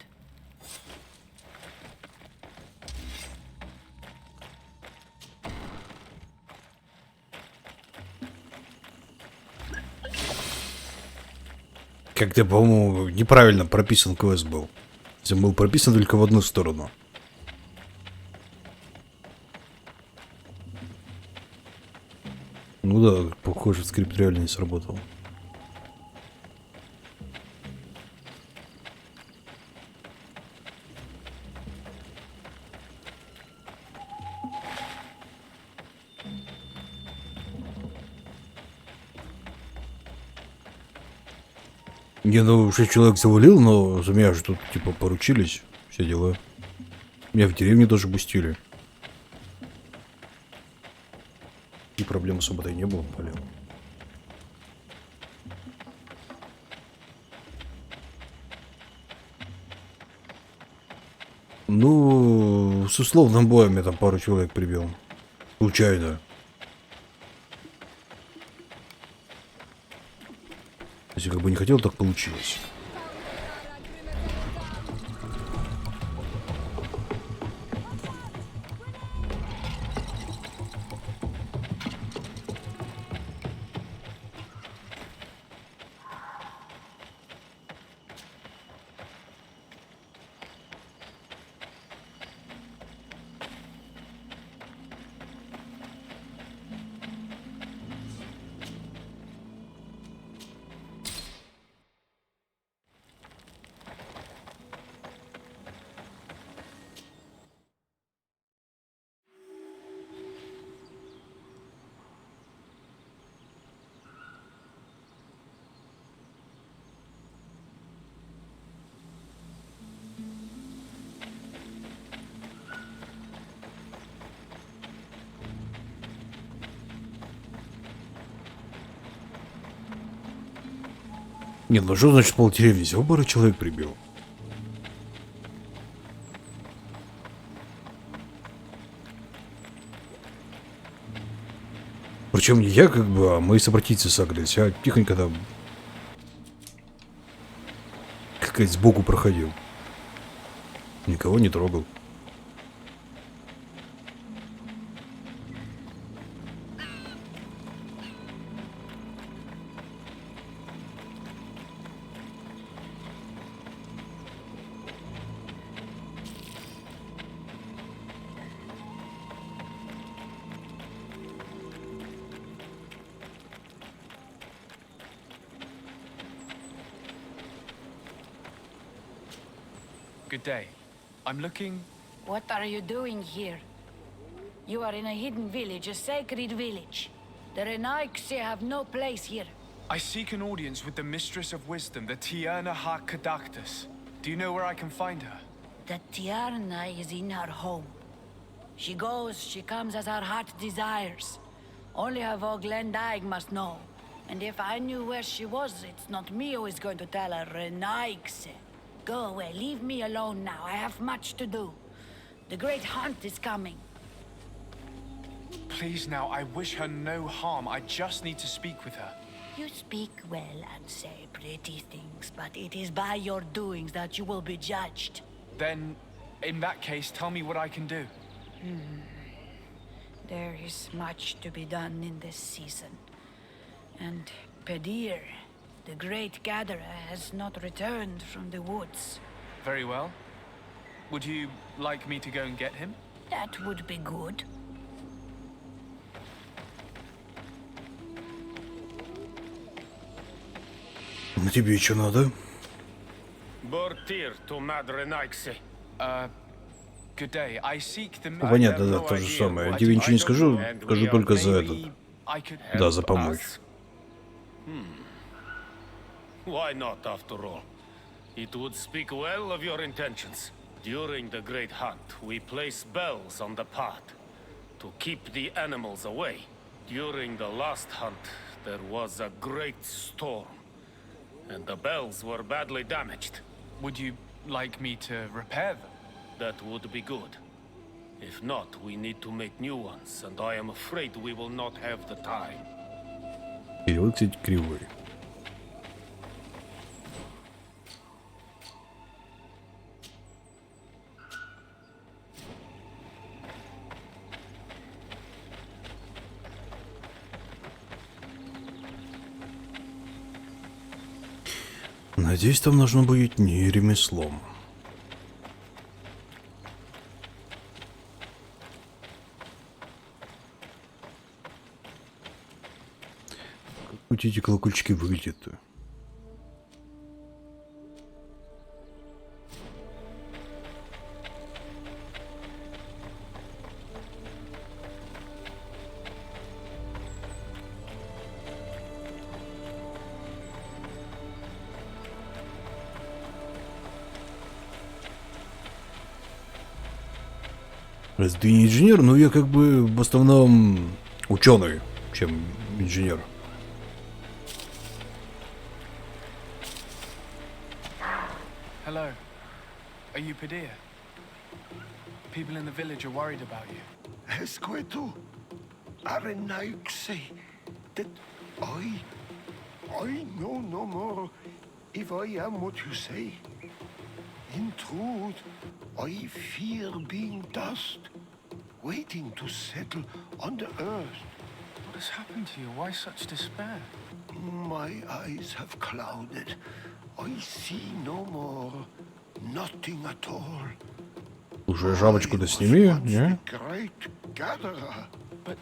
Как-то, по-моему, неправильно прописан квест был. Он был прописан только в одну сторону. Ну да, похоже, скрипт реально не сработал. Не, ну 6 человек завалил, но за меня же тут типа поручились, все дела. Меня в деревне тоже пустили. И проблем особо-то и не было, блин. Ну, с условным боем я там пару человек прибил. Случайно. Если как бы не хотел, так получилось. Нет, ну что значит полдеревни? Всего пару человек прибил. Причем не я как бы, а мои собратьицы согрелись. Я тихонько там, как сказать, сбоку проходил. Никого не трогал. Good day. I'm looking... What are you doing here? You are in a hidden village, a sacred village. The Renaigse have no place here. I seek an audience with the Mistress of Wisdom, the Tierna ha Kadactus. Do you know where I can find her? The Tierna is in her home. She goes, she comes as her heart desires. Only her Voglendaig must know. And if I knew where she was, it's not me who is going to tell her, Renaigse. Go away, leave me alone now. I have much to do. The great hunt is coming. Please now, I wish her no harm. I just need to speak with her. You speak well and say pretty things, but it is by your doings that you will be judged. Then, in that case, tell me what I can do. There is much to be done in this season. And Pedir, the great gatherer, has not returned from the woods. Very well. Would you like me to go and get him? That would be good. На тебе что надо? Good day. I seek the... Ну, понятно, да, то же самое. Я тебе ничего не скажу, скажу только за этот. Да, за помочь. Why not, after all? It would speak well of your intentions. During the great hunt, we place bells on the path to keep the animals away. During the last hunt, there was a great storm, and the bells were badly damaged. Would you like me to repair them? That would be good. If not, we need to make new ones, and I am afraid we will not have the time. Перевод, кстати, кривой. Надеюсь, там должно быть не ремеслом. Как эти колокольчики выглядят-то? Раз ты не инженер, но я как бы в основном ученый, чем инженер. Hello. Are you Pedir? People in the village are worried about you. Esqueto, Arenaixi, did I? I know no more if I am what you say. In truth, I fear being dust, waiting to settle on the earth. What has happened to you? Why such despair? My eyes have clouded. I see no more, nothing at all. Уже жабочку-то сними, не? Great gatherer. But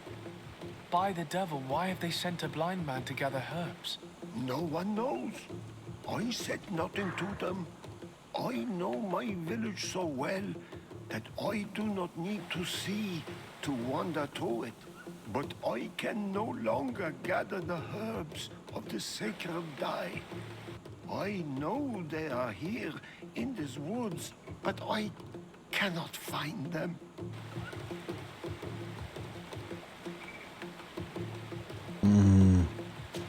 by the devil, why have they sent a blind man to gather herbs? No one knows. I said nothing to them. I know my village so well that I do not need to see to wander through it. But I can no longer gather the herbs of the sacred dye. I know they are here in these woods, but I cannot find them.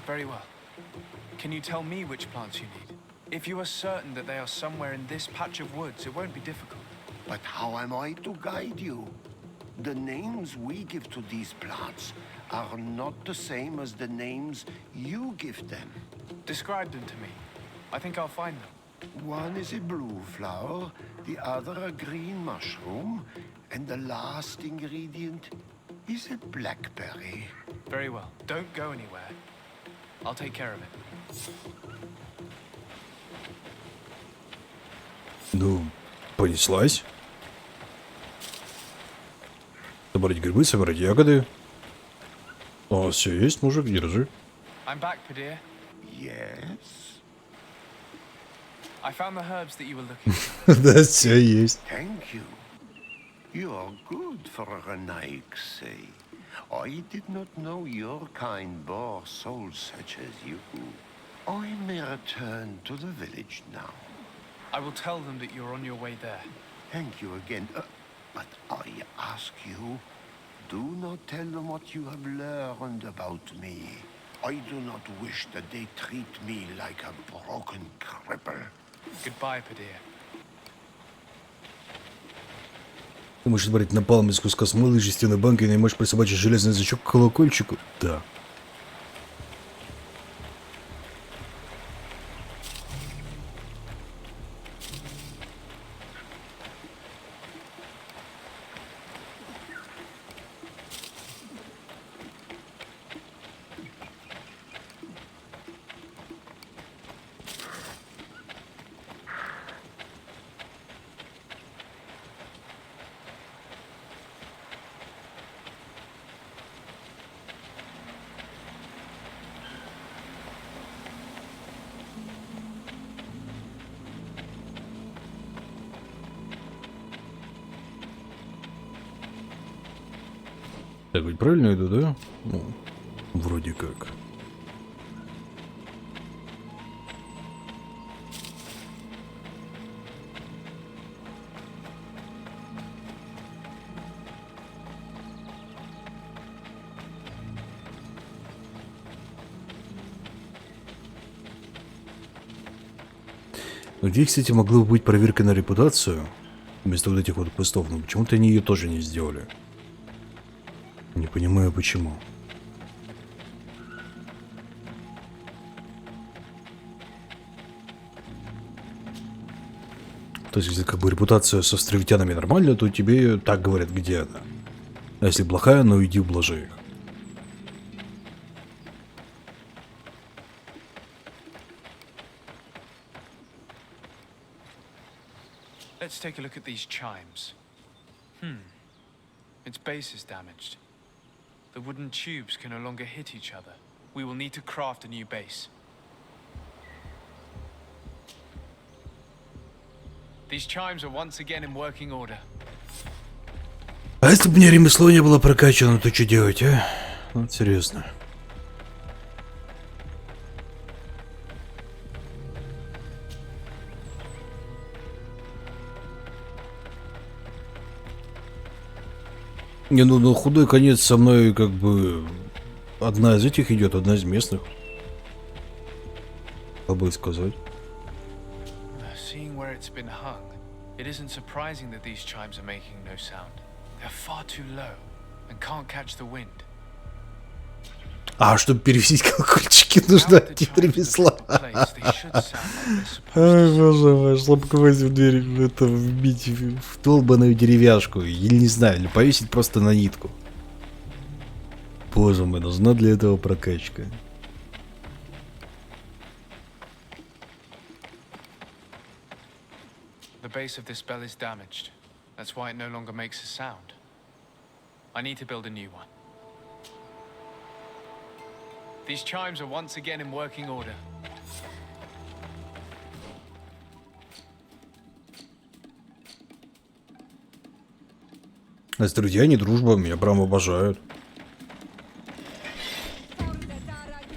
Very well. Can you tell me which plants you need? If you are certain that they are somewhere in this patch of woods, it won't be difficult. But how am I to guide you? The names we give to these plants are not the same as the names you give them. Describe them to me. I think I'll find them. One is a blue flower, the other a green mushroom, and the last ingredient is a blackberry. Very well. Don't go anywhere. I'll take care of it. Ну, понеслась. Собрать грибы, собрать ягоды. О, все есть, мужик, держи. I'm back, Padir. Yes. I found the herbs that you were looking for. Да, все есть. Thank you. You are good for a Naik, say. I did not know your kind bore souls such as you. I may return to the village now. I will tell them that you're on your way there. Thank you again. But I ask you, do not tell them what you have learned about me. I do not wish that they treat me like a broken cripple. Goodbye, Padir. Ты можешь собрать напалм из куска смолы из жестяной банки и наймешь присобачить железный язычок к колокольчику? Да. Так ведь правильно иду, да? Ну, вроде как. Где, кстати, могла бы быть проверка на репутацию вместо вот этих вот квестов, но почему-то они ее тоже не сделали. Не понимаю, почему. То есть, если как бы репутация со островитянами нормальная, то тебе так говорят, где она. А если плохая, ну иди ублажи их. Let's take a look at these chimes. Its base is damaged. The wooden tubes can no longer hit each other. We will need to craft a new base. These chimes are once again in working order. А если бы мне ремесло не было прокачано, то что делать, а? Вот серьезно. Не, ну на худой конец со мной как бы одна из этих идет, одна из местных. Побыть сказать. Seeing where it's been hung, it isn't surprising that these chimes are making no sound. They're far too low and can't catch the wind. А, чтобы перевесить колокольчики, нужно отдать ремесла. Ай, боже мой, слабковать в дверь, это вбить в долбаную деревяшку. Или не знаю, или повесить просто на нитку. Боже мой, нужна для этого прокачка. The base of this spell is damaged. That's why it no longer makes a sound. I need to build a new one. These chimes are once again in working order. А друзья, не дружба, меня прям обожают.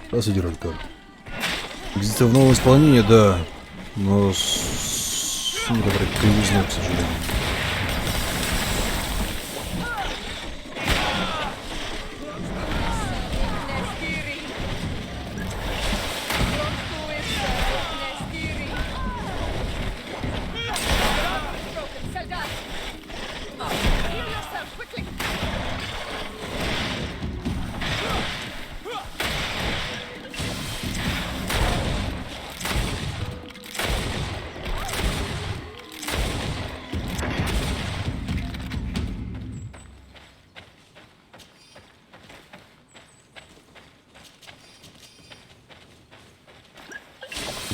Здравствуйте, Радкар. Где-то в новом исполнении, да. Но с некоторой кривизной, к сожалению.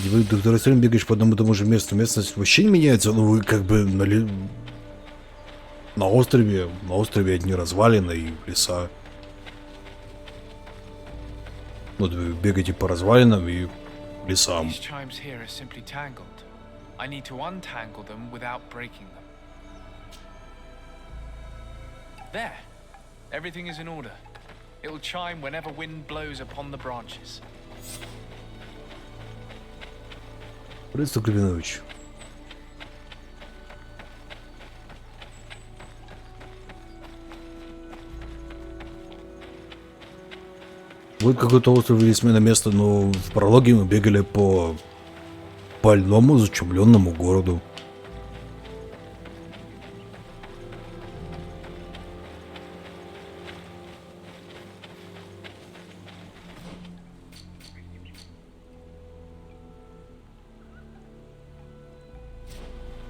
Вы до второй стороны бегаешь по одному и тому же месту. Местность вообще не меняется, но вы как бы на острове. На острове одни развалины и леса. Вот вы бегаете по развалинам и лесам. These chimes here are simply tangled. I need to untangle them without breaking them. There. Everything is in order. It will chime whenever wind blows upon the branches. Приветствую, Клевинович. Будет какой-то остров или смена места, но в прологе мы бегали по больному, зачумленному городу.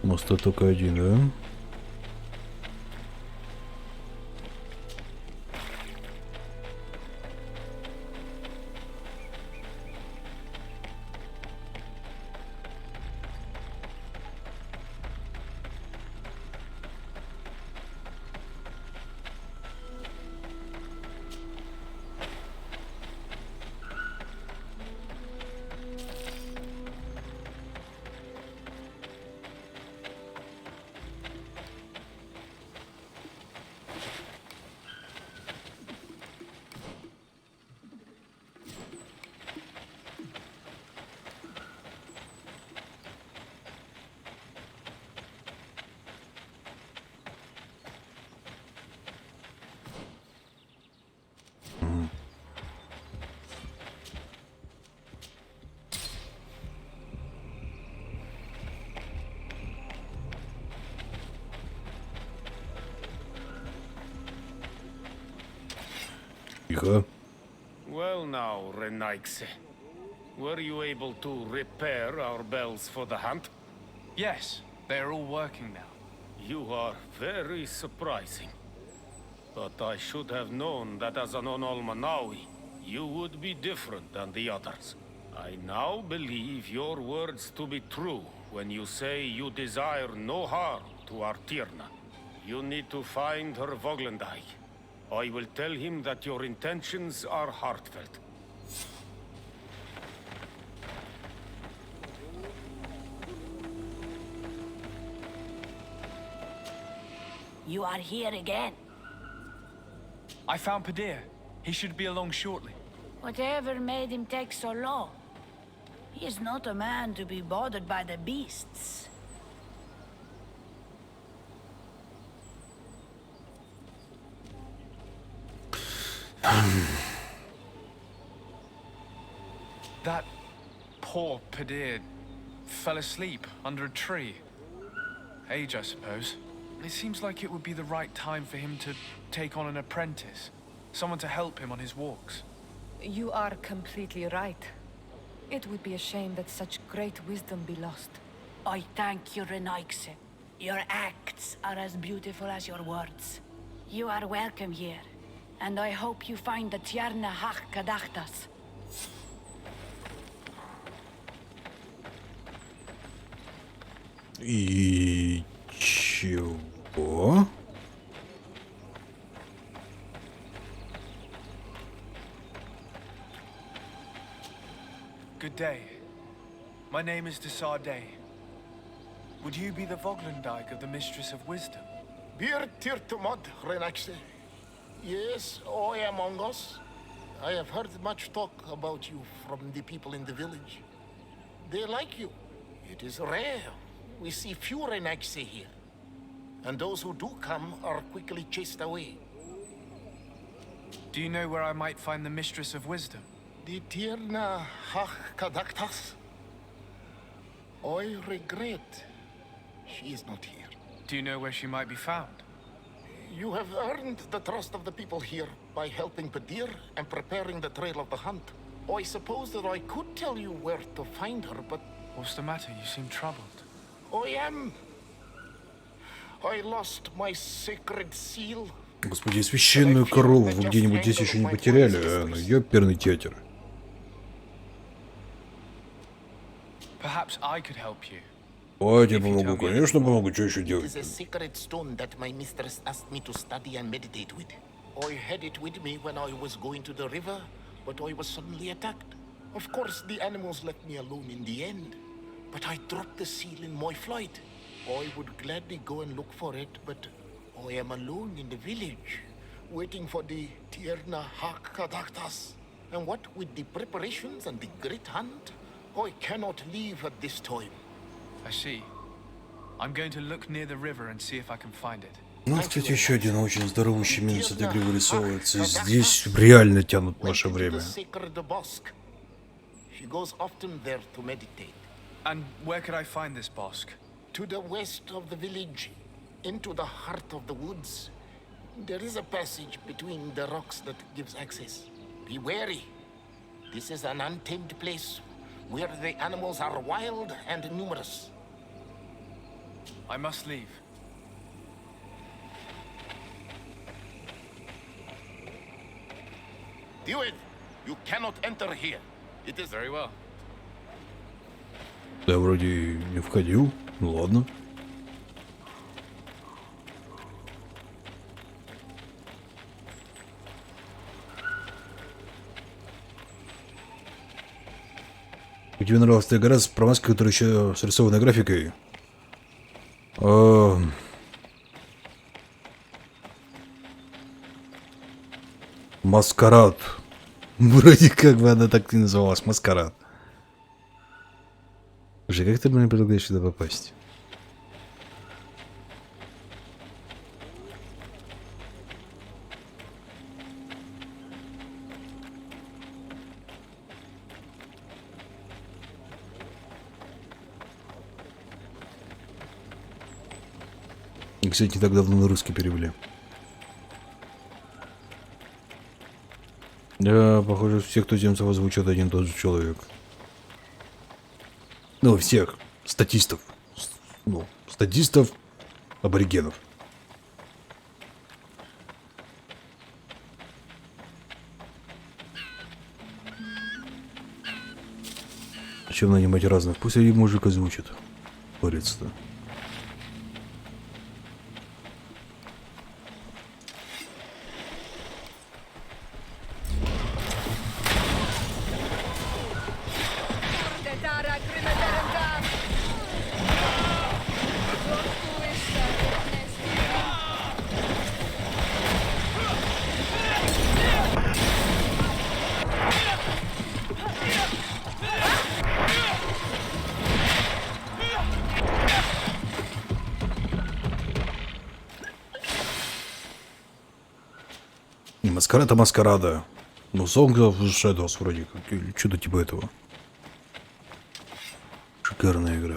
Мост только один, да? Well now, Renaigse. Were you able to repair our bells for the hunt? Yes, they are all working now. You are very surprising. But I should have known that as an Onolmanawi, you would be different than the others. I now believe your words to be true when you say you desire no harm to Artirna. You need to find her Voglendai. I will tell him that your intentions are heartfelt. You are here again. I found Padir. He should be along shortly. Whatever made him take so long? He is not a man to be bothered by the beasts. That poor Padir fell asleep under a tree. Age, I suppose. It seems like it would be the right time for him to take on an apprentice. Someone to help him on his walks. You are completely right. It would be a shame that such great wisdom be lost. I thank you, Renaikse. Your acts are as beautiful as your words. You are welcome here, and I hope you find the Tierna Hach Kadachtas. И чего? Good day. My name is Desarde. Would you be the Voglendijk of the Mistress of Wisdom? Beer Tirtumod, Renaxe. Yes, I am among us. I have heard much talk about you from the people in the village. They like you. It is rare. We see few Renaxe here. And those who do come are quickly chased away. Do you know where I might find the Mistress of Wisdom? The Tierna Hach Kadaktas. I regret she is not here. Do you know where she might be found? You have earned the trust of the people here by helping Padir and preparing the trail of the hunt. I suppose that I could tell you where to find her, but... What's the matter? You seem troubled. I am. I lost my sacred seal. Господи, священную корову вы где-нибудь здесь еще не потеряли, а? Ну, ёперный театр. Perhaps I could help you. О, я тебе помогу, конечно помогу, что еще It делать? is a sacred stone that my mistress asked me to study and meditate with. I had it with me when I was going to the river, but I was suddenly attacked. Of course, the animals left me alone in the end, but I dropped the seal in my flight. I would gladly go and look for it, but I am alone in the village, waiting for the Tierna Hakadaktas. And what with the preparations and the great hunt, I cannot leave at this time. I see. I'm going to look near the river and see if I can find it. Ну, кстати, еще один очень здоровущий минус этой игры вырисовывается. Здесь реально тянут наше время. She goes often there to meditate. And where could I find this bosque? To the west of the village, into the heart of the woods. There is a passage between the rocks that gives access. Be wary. This is an untamed place where the animals are wild and numerous. I must leave. Do it! You cannot enter here. It is very well. Я вроде не входил. Ну ладно. Тебе нравилась та игра про маски, которая еще с рисованной графикой? Маскарад. Вроде как бы она так и называлась. Маскарад. Слушай, как ты мне предлагаешь сюда попасть? Кстати, не так давно на русский перевели. Да, похоже, всех туземцев озвучивает один и тот же человек. Ну, всех. Статистов. Ну, статистов, аборигенов. Зачем нанимать разных? Пусть один мужик озвучит. Борется-то. Маскарада маскарада. Ну, Song of Shadows вроде как. Или что-то типа этого. Шикарная игра.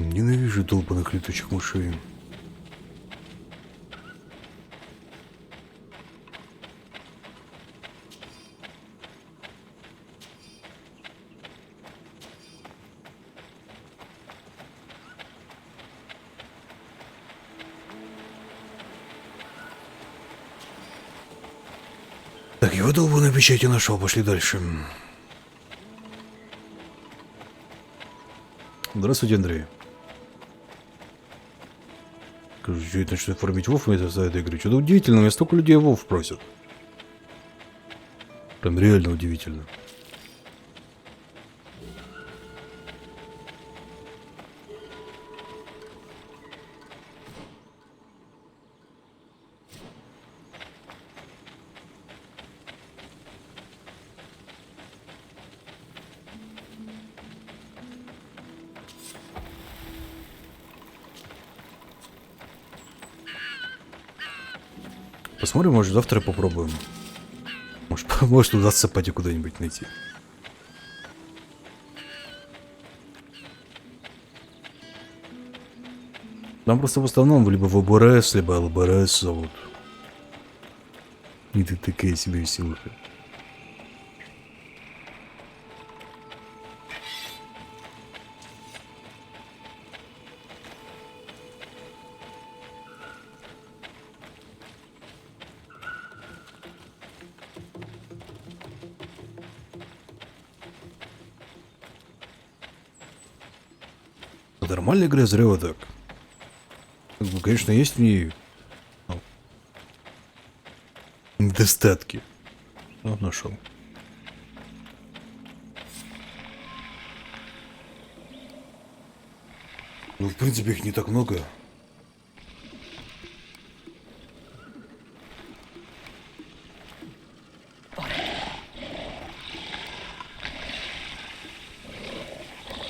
Ненавижу долбаных летучих мышей. Так, его долбаную печать я нашел, пошли дальше. Здравствуйте, Андрей. Скажу, что это начнет оформить Вов за этой игры. Что-то удивительно, у меня столько людей Вов просят. Прям реально удивительно. Посмотрим, может завтра попробуем. Может удастся пати куда-нибудь найти. Там просто в основном либо ВБРС, либо ЛБРС зовут. И ты такая себе веселуха. Нормальная игра, зря вот так. Конечно, есть в ней недостатки. Но нашел. Ну, в принципе, их не так много.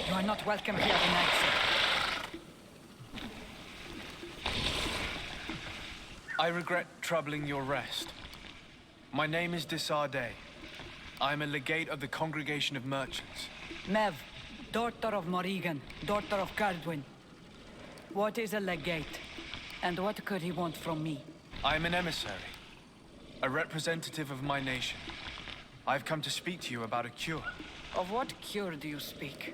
You are not welcome here tonight, sir. I regret troubling your rest. My name is Desarde. I am a legate of the Congregation of Merchants. Mev, daughter of Morrigan, daughter of Cardwin. What is a legate? And what could he want from me? I am an emissary, a representative of my nation. I've come to speak to you about a cure. Of what cure do you speak?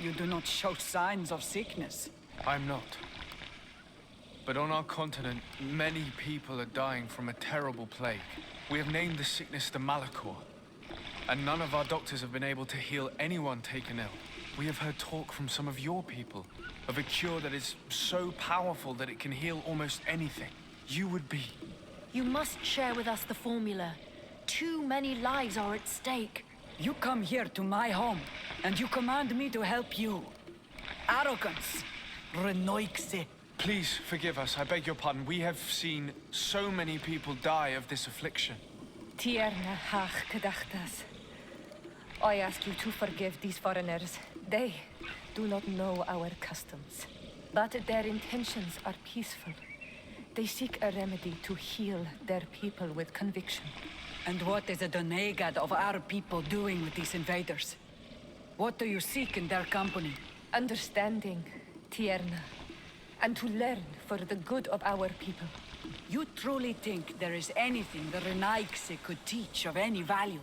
You do not show signs of sickness. I'm not. But on our continent, many people are dying from a terrible plague. We have named the sickness the Malachor, and none of our doctors have been able to heal anyone taken ill. We have heard talk from some of your people of a cure that is so powerful that it can heal almost anything. You would be. You must share with us the formula. Too many lives are at stake. You come here to my home, and you command me to help you. Arrogance. Renoixe. Please forgive us, I beg your pardon. We have seen so many people die of this affliction. Tierna hach gedachtas. I ask you to forgive these foreigners. They do not know our customs, but their intentions are peaceful. They seek a remedy to heal their people with conviction. And what is the Donegad of our people doing with these invaders? What do you seek in their company? Understanding, Tierna, and to learn for the good of our people. You truly think there is anything the Renaigse could teach of any value?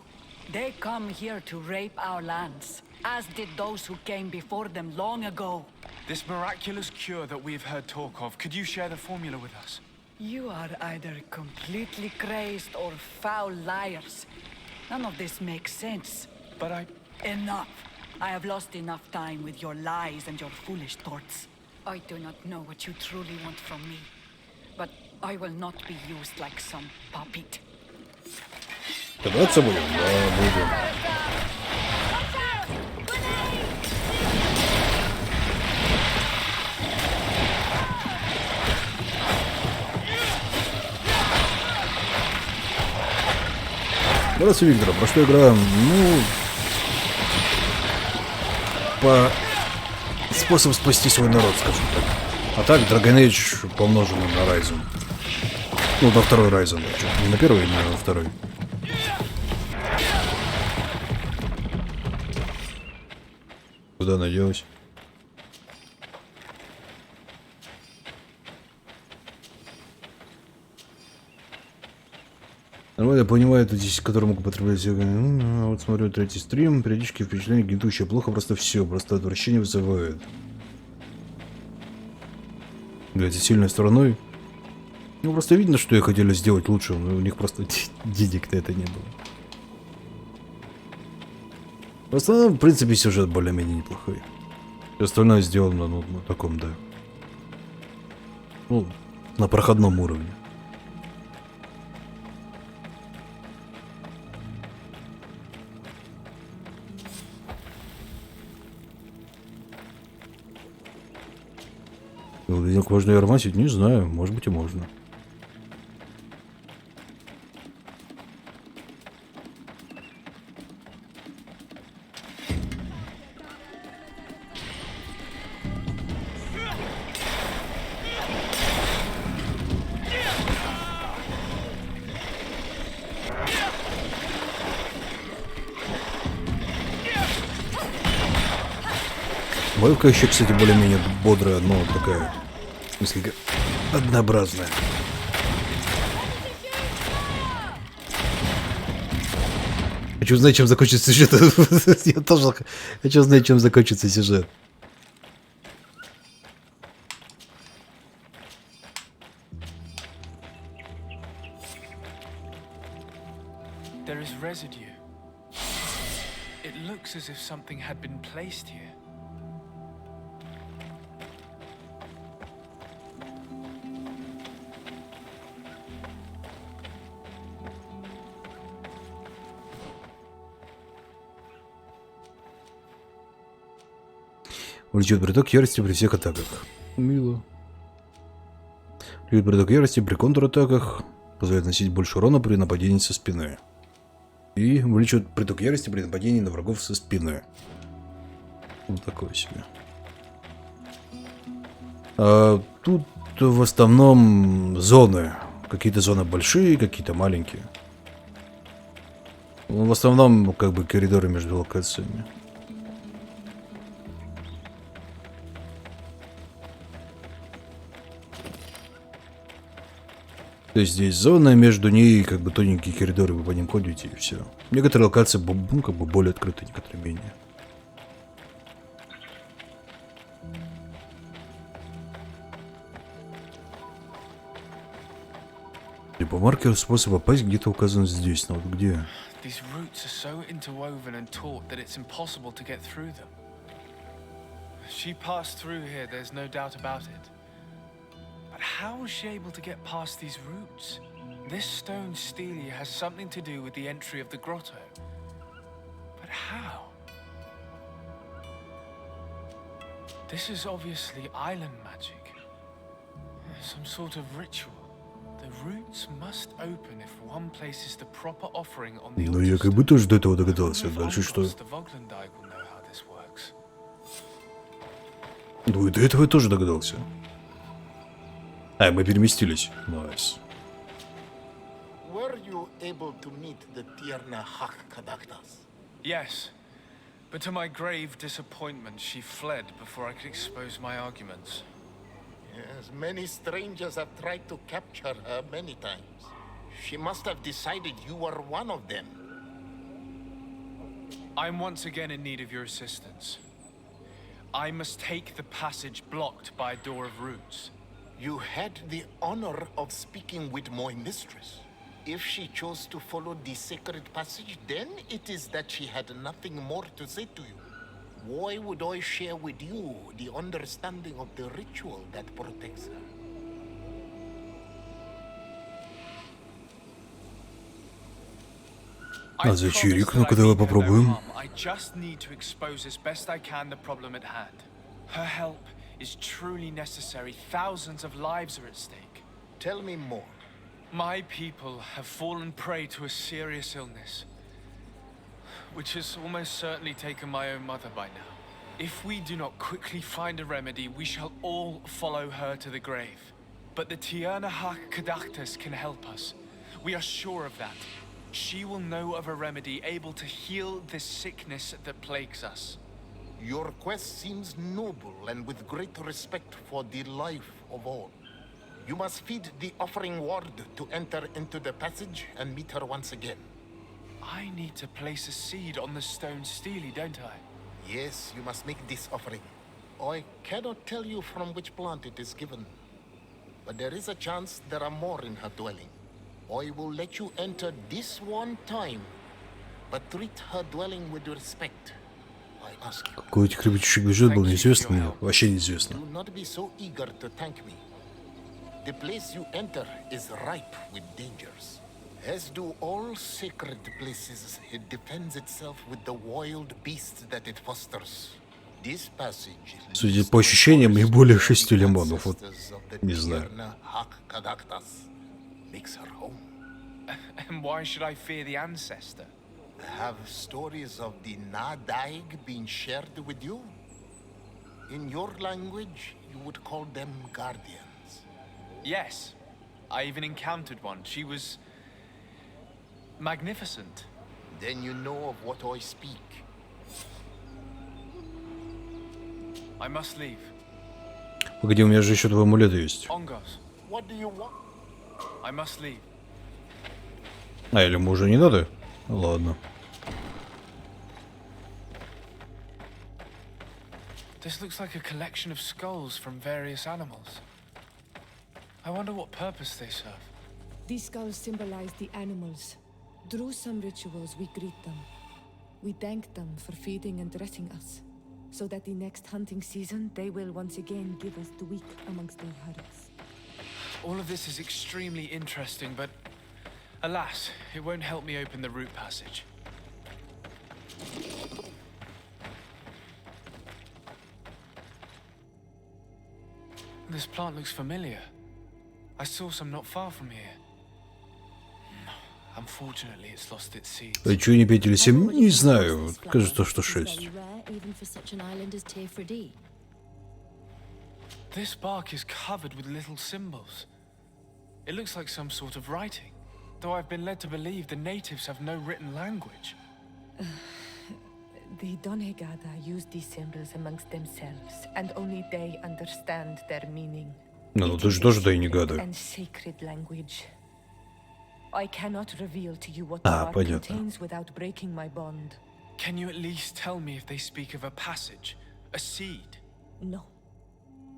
They come here to rape our lands, as did those who came before them long ago. This miraculous cure that we've heard talk of, could you share the formula with us? You are either completely crazed or foul liars. None of this makes sense. But Enough! I have lost enough time with your lies and your foolish thoughts. I do not know what you truly want from me, but I will not be used like some puppet. Драться будем? Да, будем. Здравствуй, Виктор. Про что играем? Ну, по способ спасти свой народ, скажем так. А так, Dragon Age помноженный на Ryzen. Ну, на второй Ryzen. Не на первый, а на второй. Куда она делась? Нормально понимаю, это здесь, который могу потреблять. Вот смотрю третий стрим, периодически впечатление гнетущее. Плохо просто все, просто отвращение вызывает. Является сильной стороной. Ну, просто видно, что я хотели сделать лучше, но у них просто денег на это не было. В основном, в принципе, сюжет более-менее неплохой. Все остальное сделано, ну, на таком, да. Ну, на проходном уровне. Денег можно и армасить? Не знаю, может быть и можно. Боевка еще, кстати, более-менее бодрая, но такая, несколько однообразная. Хочу знать, чем закончится сюжет. Я тоже хочу знать, чем закончится сюжет. There is residue. It looks as if something had been placed here. Увеличивает приток ярости при всех атаках. Мило. Увеличивает приток ярости при контратаках. Позволяет наносить больше урона при нападении со спины. И увеличивает приток ярости при нападении на врагов со спины. Вот такое себе. А тут в основном зоны. Какие-то зоны большие, какие-то маленькие. В основном как бы коридоры между локациями. То есть здесь зона, между ней как бы тоненькие коридоры, вы по ним ходите и все. Некоторые локации ну, как бы более открыты, некоторые менее. Типа маркер способ попасть где-то указан здесь, но вот где? These roots are so interwoven and taut that it's impossible to get through them. She passed through here, there's no doubt about it. But how was she able to get past these roots? This stone stele has something to do with the entry of the grotto. But how? This is obviously island magic. Some sort of ritual. The roots must open if one places the proper offering on the altar. Ну я как бы тоже до этого догадался. Дальше что? Ну и до этого я тоже догадался. А, мы переместились. Найс. Were you able to meet the Tierna Hakadaktas? Yes, but to my grave disappointment, she fled before I could expose my arguments. Yes, many strangers have tried to capture her many times. She must have decided you were one of them. I'm once again in need of your assistance. I must take the passage blocked by a door of roots. You had the honor of speaking with my mistress. If she chose to follow the sacred passage, then it is that she had nothing more to say to you. Why would I share with you the understanding of the ritual that protects her? А за чирик, ну-ка давай попробуем. I just need to expose as best I can the problem at hand. Her help is truly necessary. Thousands of lives are at stake. Tell me more. My people have fallen prey to a serious illness, which has almost certainly taken my own mother by now. If we do not quickly find a remedy, we shall all follow her to the grave. But the Tierna Hakadaktas can help us. We are sure of that. She will know of a remedy able to heal this sickness that plagues us. Your quest seems noble and with great respect for the life of all. You must feed the offering ward to enter into the passage and meet her once again. I need to place a seed on the stone stele, don't I? Yes, you must make this offering. I cannot tell you from which plant it is given, but there is a chance there are more in her dwelling. I will let you enter this one time, but treat her dwelling with respect. I ask you. Какой у этих ребятишек бюджет был неизвестно мне, вообще неизвестно. Do not be so eager to thank me. The place you enter is ripe with dangers. As do all sacred places, it defends itself with the wild beasts that it fosters. This passage. Судя по ощущениям, и более 6 лимонов, вот не знаю. Makes her home. And why should I fear the ancestor? Have stories of the Nadaig been shared with you? In your language, you would call them guardians. Yes. I even encountered one. She was magnificent. Then you know of what I speak. I must leave. Погоди, у меня же еще 2 амулета есть. Ongos. What do you want? I must leave. А, или ему уже не надо? Ладно. This looks like a collection of skulls from various animals. I wonder what purpose they serve. These skulls symbolize the animals. Through some rituals, we greet them. We thank them for feeding and dressing us, so that the next hunting season, they will once again give us the weak amongst their herds. All of this is extremely interesting, but alas, it won't help me open the root passage. This plant looks familiar. I saw some not far from here. Unfortunately, it's lost its seeds. А чё не 5 или 7? Не знаю. Вот кажется, что 6. This bark is covered with little symbols. It looks like some sort of writing, though I've been led to believe the natives have no written language. The Donegada use these symbols amongst themselves, and only they understand their meaning. Ну, ты же тоже Donegada. And sacred language. I cannot reveal to you what the bark contains without breaking my bond. Can you at least tell me if they speak of a passage, a seed? No.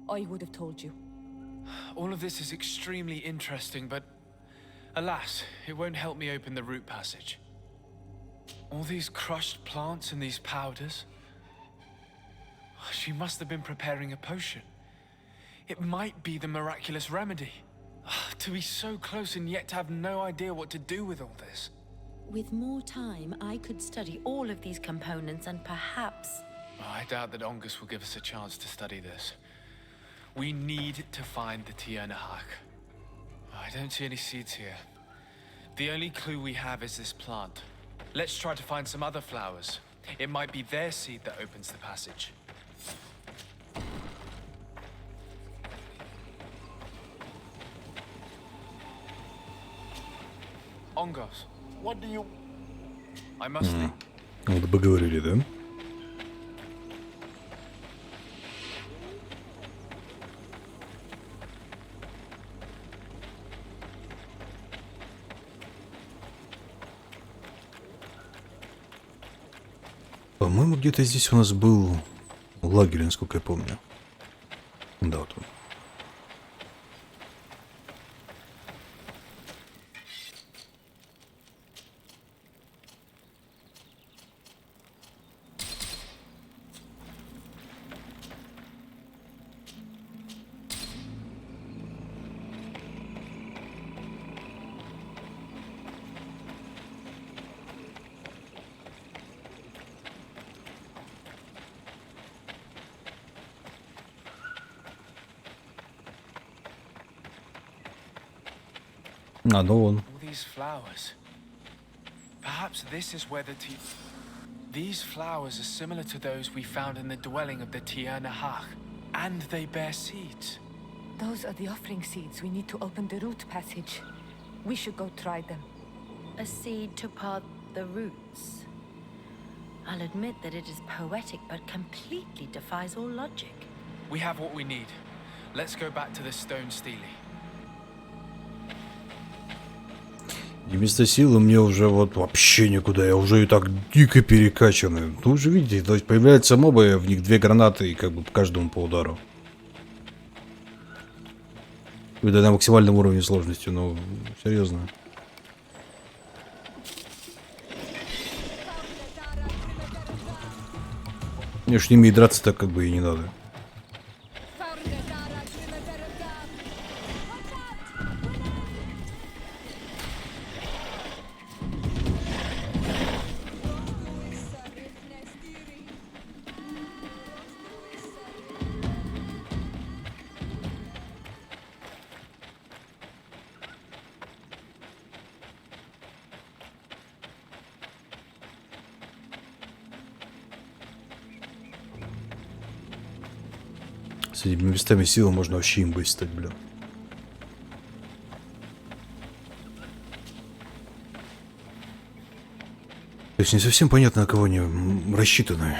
I would have told you. All of this is extremely interesting, but alas, it won't help me open the root passage. All these crushed plants and these powders. She must have been preparing a potion. It might be the miraculous remedy. To be so close and yet to have no idea what to do with all this. With more time, I could study all of these components and perhaps... I doubt that Ongus will give us a chance to study this. We need to find the Tiernahak. I don't see any seeds here. The only clue we have is this plant. Let's try to find some other flowers. It might be their seed that opens the passage. Ongos. What do you... I must leave. Вот поговорили, да? По-моему, где-то здесь у нас был лагерь, насколько я помню. Да, вот он. А, ну он. All these flowers. Perhaps this is where the These flowers are similar to those we found in the dwelling of the Tiernahak, and they bear seeds. Those are the offering seeds we need to open the root passage. We should go try them. A seed to part the roots. I'll admit that it is poetic, but completely defies all logic. We have what we need. Let's go back to the stone stele. И вместо силы мне уже вот вообще никуда, я уже и так дико перекачанный. Ну, уже видите, то есть появляются мобы, в них 2 гранаты и как бы по каждому по удару. Это на максимальном уровне сложности, ну, серьезно. Мне ж с ними и драться так как бы и не надо. С этими местами силы можно вообще имбой стать, блин. То есть не совсем понятно, на кого они рассчитаны.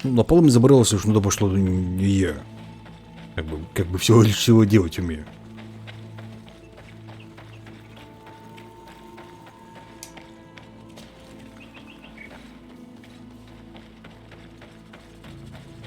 Ну, на полу мне забрался, что туда пошло не я. Как бы всего лишь всего делать умею.